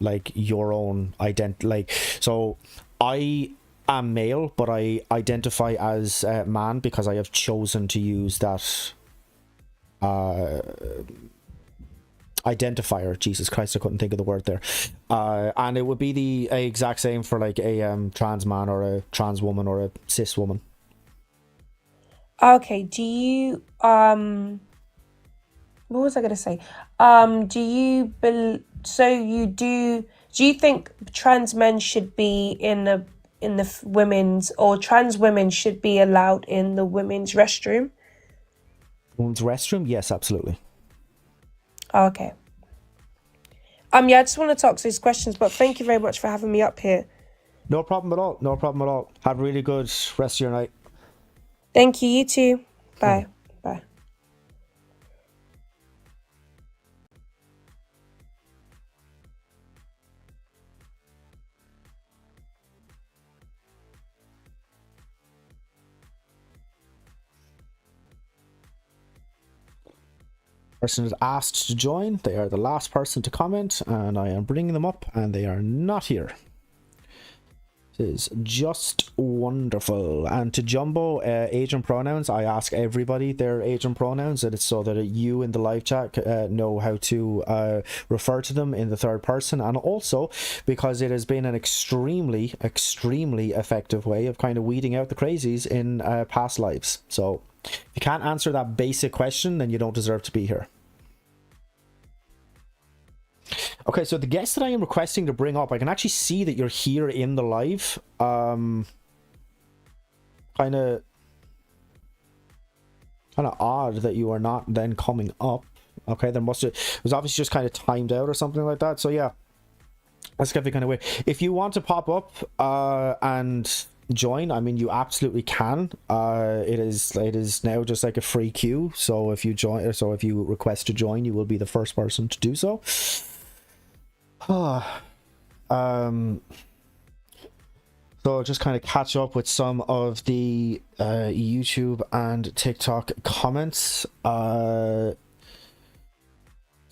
Speaker 1: like your own identity. Like, so I am male, but I identify as man because I have chosen to use that identifier. Jesus Christ, I couldn't think of the word there. And it would be the exact same for like a trans man or a trans woman or a cis woman.
Speaker 12: Okay, do you what was I gonna say? Do you do you think trans men should be in the women's, or trans women should be allowed in the women's restroom?
Speaker 1: Women's restroom? Yes, absolutely.
Speaker 12: Okay. Yeah, I just want to talk to these questions, but thank you very much for having me up here.
Speaker 1: No problem at all. Have a really good rest of your night.
Speaker 12: Thank you, you too. Bye. Bye.
Speaker 1: Person is asked to join. They are the last person to comment, and I am bringing them up, and they are not here. It is just wonderful. And to Jumbo, age and pronouns, I ask everybody their age and pronouns, and it's so that you in the live chat know how to refer to them in the third person, and also because it has been an extremely effective way of kind of weeding out the crazies in past lives. So if you can't answer that basic question, then you don't deserve to be here. Okay, so the guest that I am requesting to bring up, I can actually see that you're here in the live. Kind of odd that you are not then coming up. Okay, it was obviously just kind of timed out or something like that. So yeah, that's gonna be kind of weird. If you want to pop up and join, I mean, you absolutely can. It is now just like a free queue. So if you join, so if you request to join, you will be the first person to do so. So just kind of catch up with some of the YouTube and TikTok comments.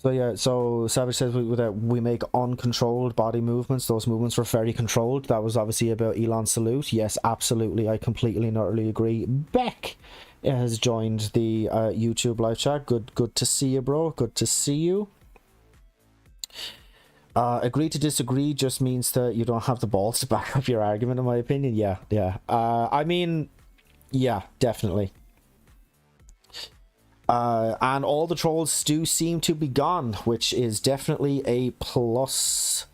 Speaker 1: So yeah, so Savage says that we make uncontrolled body movements. Those movements were very controlled. That was obviously about Elon's salute. Yes, absolutely. I completely and utterly agree. Beck has joined the YouTube live chat. Good to see you, bro. Good to see you. Agree to disagree just means that you don't have the balls to back up your argument, in my opinion. Yeah. I mean, yeah, definitely. And all the trolls do seem to be gone, which is definitely a plus.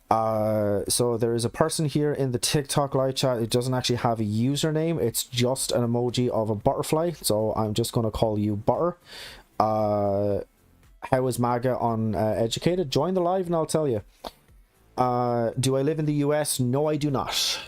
Speaker 1: So there is a person here in the TikTok live chat who doesn't actually have a username. It's just an emoji of a butterfly. So I'm just going to call you Butter. How is MAGA uneducated? Join the live and I'll tell you. Do I live in the US? No, I do not.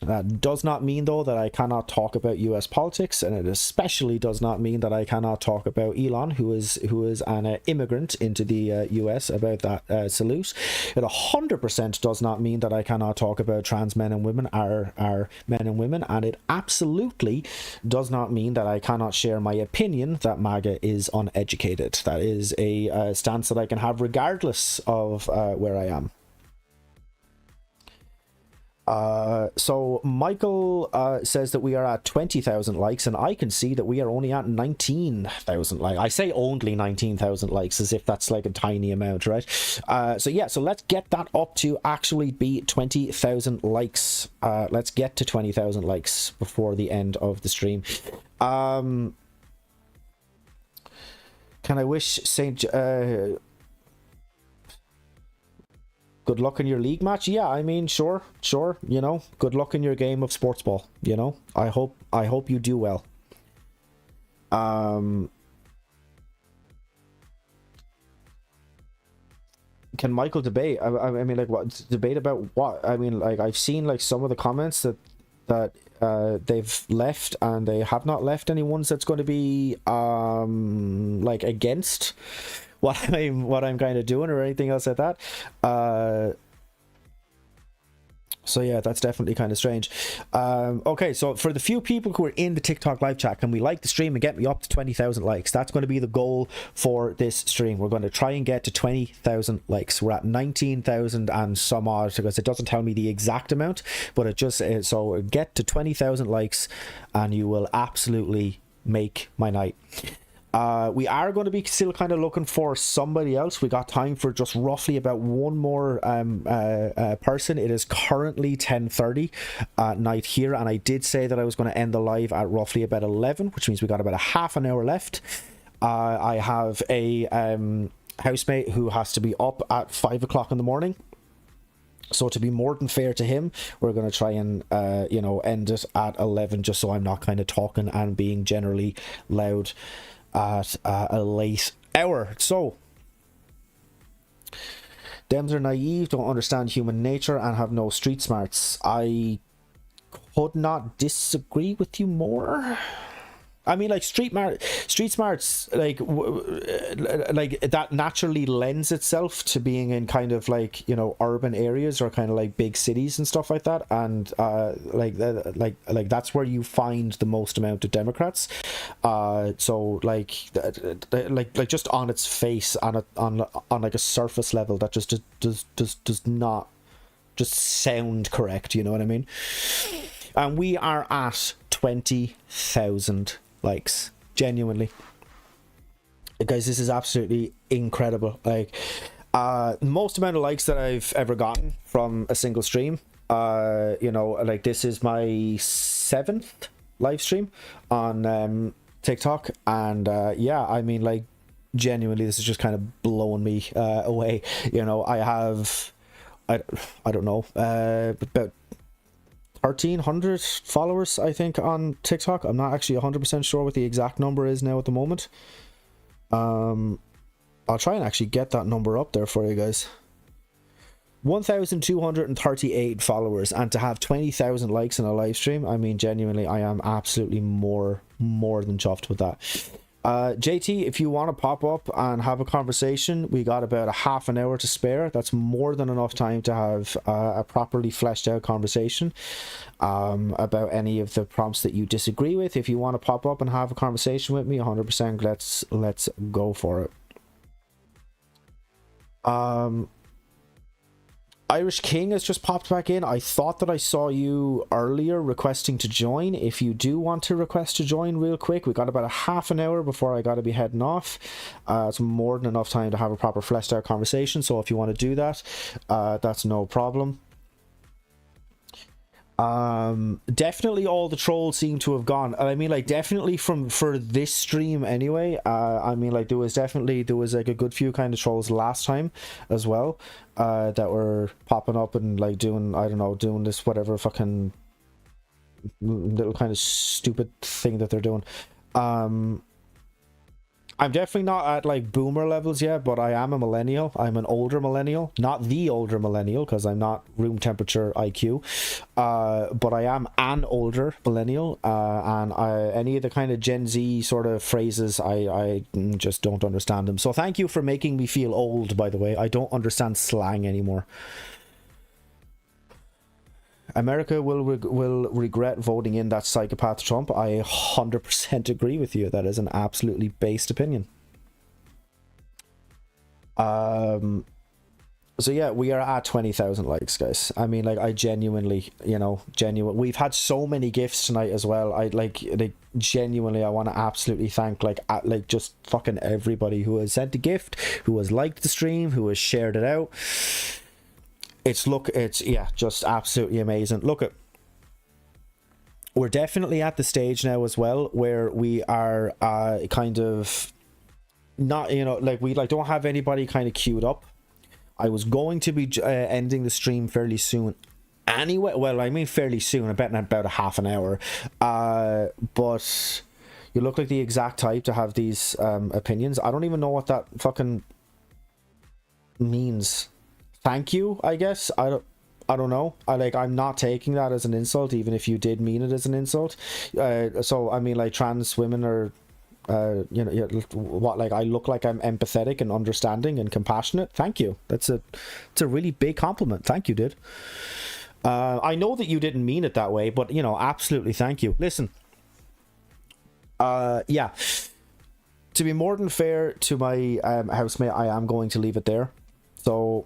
Speaker 1: That does not mean, though, that I cannot talk about US politics, and it especially does not mean that I cannot talk about Elon, who is an immigrant into the US, about that salute. It 100% does not mean that I cannot talk about trans men and women are men and women, and it absolutely does not mean that I cannot share my opinion that MAGA is uneducated. That is a stance that I can have regardless of where I am. So Michael says that we are at 20,000 likes, and I can see that we are only at 19,000 likes. I say only 19,000 likes as if that's like a tiny amount, right? So yeah, so let's get that up to actually be 20,000 likes. Let's get to 20,000 likes before the end of the stream. Can I wish St. Good luck in your league match? Yeah, I mean, sure, you know, good luck in your game of sports ball, you know. I hope you do well. Can Michael debate? I mean, like, what debate about what? I mean, like, I've seen like some of the comments that they've left, and they have not left any ones that's going to be like against what I'm kind of doing or anything else like that. So yeah, that's definitely kind of strange. Okay, so for the few people who are in the TikTok live chat, can we like the stream and get me up to 20,000 likes? That's going to be the goal for this stream. We're going to try and get to 20,000 likes. We're at 19,000 and some odd, because it doesn't tell me the exact amount, but it just so get to 20,000 likes and you will absolutely make my night. We are going to be still kind of looking for somebody else. We got time for just roughly about one more person. It is currently 10:30 at night here, and I did say that I was going to end the live at roughly about 11, which means we got about a half an hour left. I have a housemate who has to be up at 5 o'clock in the morning. So to be more than fair to him, we're going to try and, you know, end it at 11, just so I'm not kind of talking and being generally loud at a late hour. So Dems are naive, don't understand human nature, and have no street smarts. I could not disagree with you more. I mean, like, street smarts, like that naturally lends itself to being in kind of like, you know, urban areas or kind of like big cities and stuff like that, and like that's where you find the most amount of Democrats. So like just on its face, on like a surface level, that just does not just sound correct. You know what I mean? And we are at 20,000 likes. Genuinely, guys, this is absolutely incredible. Like, most amount of likes that I've ever gotten from a single stream. You know, like, this is my 7th live stream on TikTok, and yeah, I mean, like, genuinely, this is just kind of blowing me away. You know, I have I don't know, about 1,300 followers, I think, on TikTok. I'm not actually 100% sure what the exact number is now at the moment. I'll try and actually get that number up there for you guys. 1,238 followers, and to have 20,000 likes in a live stream, I mean, genuinely, I am absolutely more than chuffed with that. JT, if you want to pop up and have a conversation, we got about a half an hour to spare. That's more than enough time to have a properly fleshed out conversation about any of the prompts that you disagree with. If you want to pop up and have a conversation with me, 100%, let's go for it. Irish King has just popped back in. I thought that I saw you earlier requesting to join. If you do want to request to join real quick, we got about a half an hour before I got to be heading off. It's more than enough time to have a proper fleshed out conversation, so if you want to do that, that's no problem. Definitely all the trolls seem to have gone. I mean, like, definitely for this stream anyway. I mean, like, there was like a good few kind of trolls last time as well, that were popping up and like doing, I don't know, doing this whatever fucking little kind of stupid thing that they're doing. I'm definitely not at like boomer levels yet, but I am a millennial. I'm an older millennial, not the older millennial, because I'm not room temperature IQ, but I am an older millennial, and any of the kind of Gen Z sort of phrases, I just don't understand them. So thank you for making me feel old, by the way. I don't understand slang anymore. America will regret voting in that psychopath Trump. I 100% agree with you. That is an absolutely based opinion. So yeah, we are at 20,000 likes, guys. I mean, like, I genuinely, we've had so many gifts tonight as well. I like genuinely, I want to absolutely thank like just fucking everybody who has sent a gift, who has liked the stream, who has shared it out. It's just absolutely amazing. Look, we're definitely at the stage now as well where we are kind of not, we don't have anybody kind of queued up. I was going to be ending the stream fairly soon anyway. Well, I mean fairly soon. I bet in about a half an hour. But you look like the exact type to have these opinions. I don't even know what that fucking means. Thank you, I guess. I don't know. I'm not taking that as an insult, even if you did mean it as an insult. So I mean, like, trans women are, what, like, I look like I'm empathetic and understanding and compassionate. Thank you. It's a really big compliment. Thank you, dude. I know that you didn't mean it that way, but absolutely thank you. Listen. Yeah. To be more than fair to my housemate, I am going to leave it there. So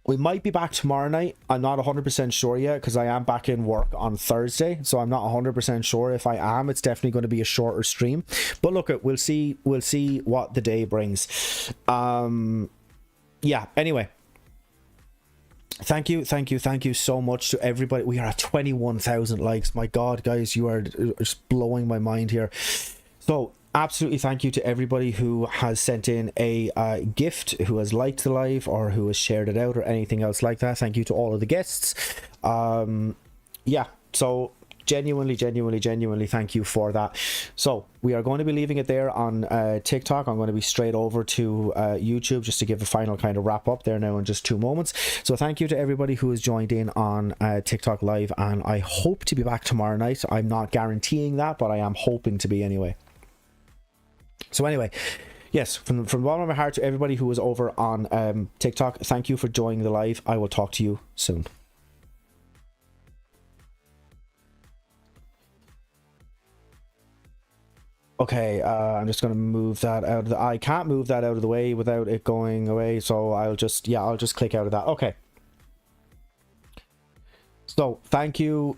Speaker 1: we might be back tomorrow night. I'm not 100% sure yet, because I am back in work on Thursday, so I'm not 100% sure if I am. It's definitely going to be a shorter stream, but look, we'll see what the day brings. Yeah, anyway, thank you so much to everybody. We are at 21,000 likes. My god, guys, you are just blowing my mind here. So absolutely thank you to everybody who has sent in a gift, who has liked the live, or who has shared it out, or anything else like that. Thank you to all of the guests. Yeah, so genuinely thank you for that. So we are going to be leaving it there on TikTok. I'm going to be straight over to YouTube just to give a final kind of wrap up there now in just 2 moments. So thank you to everybody who has joined in on TikTok live, and I hope to be back tomorrow night. I'm not guaranteeing that, but I am hoping to be anyway. So anyway, yes, from the bottom of my heart to everybody who was over on TikTok, thank you for joining the live. I will talk to you soon. Okay, I'm just going to move that out of the... I can't move that out of the way without it going away, so I'll just click out of that. Okay. So, thank you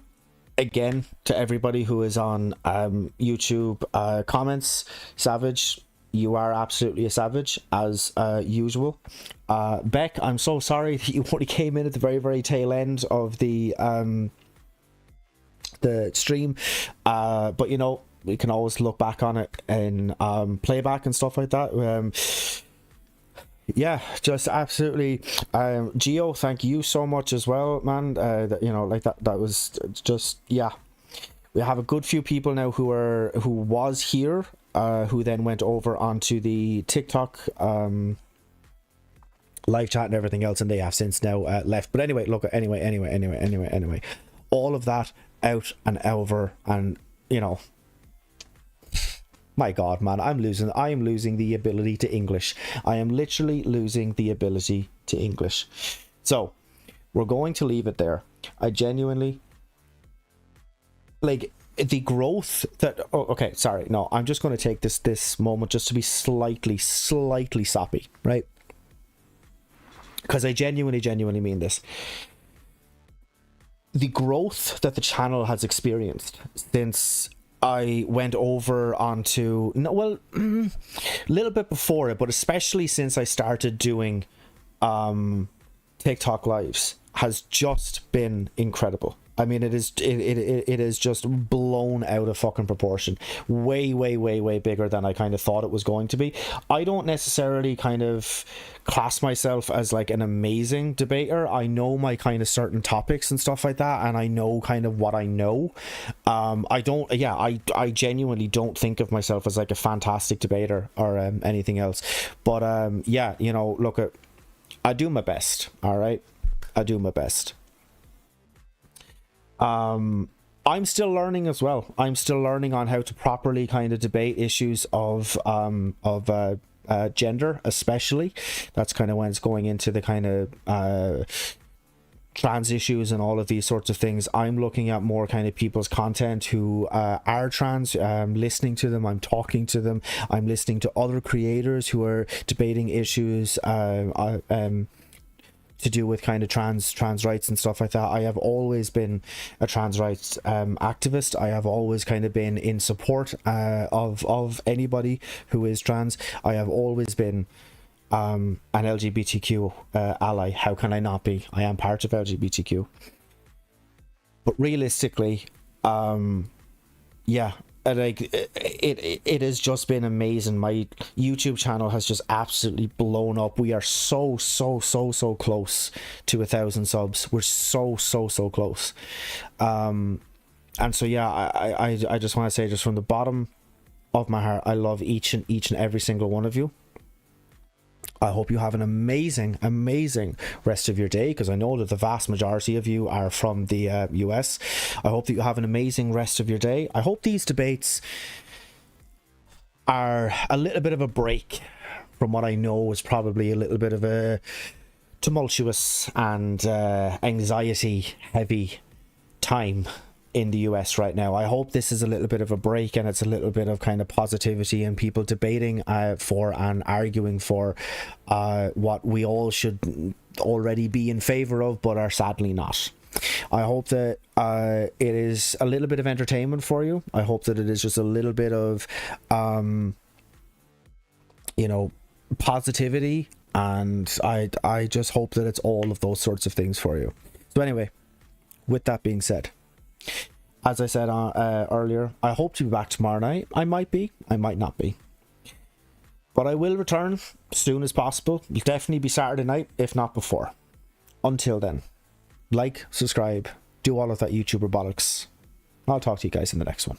Speaker 1: again to everybody who is on YouTube. Comments, Savage, you are absolutely a savage, as usual. Beck, I'm so sorry that you only came in at the very, very tail end of the stream. But, we can always look back on it in playback and stuff like that. Yeah, just absolutely. Gio, thank you so much as well, man. That was just, yeah. We have a good few people now who was here, who then went over onto the TikTok live chat and everything else, and they have since now left. But anyway, look, anyway, all of that out and over, and you know, my God, man, I am losing the ability to English. I am literally losing the ability to English. So we're going to leave it there. I genuinely, like, the growth that, oh, okay, sorry, no, I'm just going to take this moment just to be slightly soppy, right? Because I genuinely mean this. The growth that the channel has experienced since I went over onto, no, well, a little bit before it, but especially since I started doing TikTok lives, has just been incredible. I mean, it is just blown out of fucking proportion. Way bigger than I kind of thought it was going to be. I don't necessarily kind of class myself as like an amazing debater. I know my kind of certain topics and stuff like that, and I know kind of what I know. I genuinely don't think of myself as like a fantastic debater or anything else. But yeah, you know, look, I do my best. All right, I do my best. I'm still learning as well. I'm still learning on how to properly kind of debate issues of gender, especially. That's kind of when it's going into the kind of trans issues and all of these sorts of things. I'm looking at more kind of people's content who are trans, listening to them, I'm talking to them, I'm listening to other creators who are debating issues to do with kind of trans rights and stuff like that. I have always been a trans rights activist. I have always kind of been in support of anybody who is trans. I have always been an LGBTQ ally. How can I not be? I am part of LGBTQ. But realistically, yeah, like it has just been amazing. My YouTube channel has just absolutely blown up. We are so close to 1,000 subs. We're so close. And so yeah, I just want to say, just from the bottom of my heart, I love each and every single one of you. I hope you have an amazing rest of your day, because I know that the vast majority of you are from the US. I hope that you have an amazing rest of your day. I hope these debates are a little bit of a break from what I know is probably a little bit of a tumultuous and anxiety heavy time in the US right now. I hope this is a little bit of a break, and it's a little bit of kind of positivity and people debating for and arguing for what we all should already be in favor of, but are sadly not. I hope that it is a little bit of entertainment for you. I hope that it is just a little bit of you know, positivity, and I just hope that it's all of those sorts of things for you. So anyway, with that being said, as I said earlier, I hope to be back tomorrow night. I might be, I might not be, but I will return as soon as possible. It'll definitely be Saturday night, if not before. Until then, like, subscribe, do all of that YouTuber bollocks. I'll talk to you guys in the next one.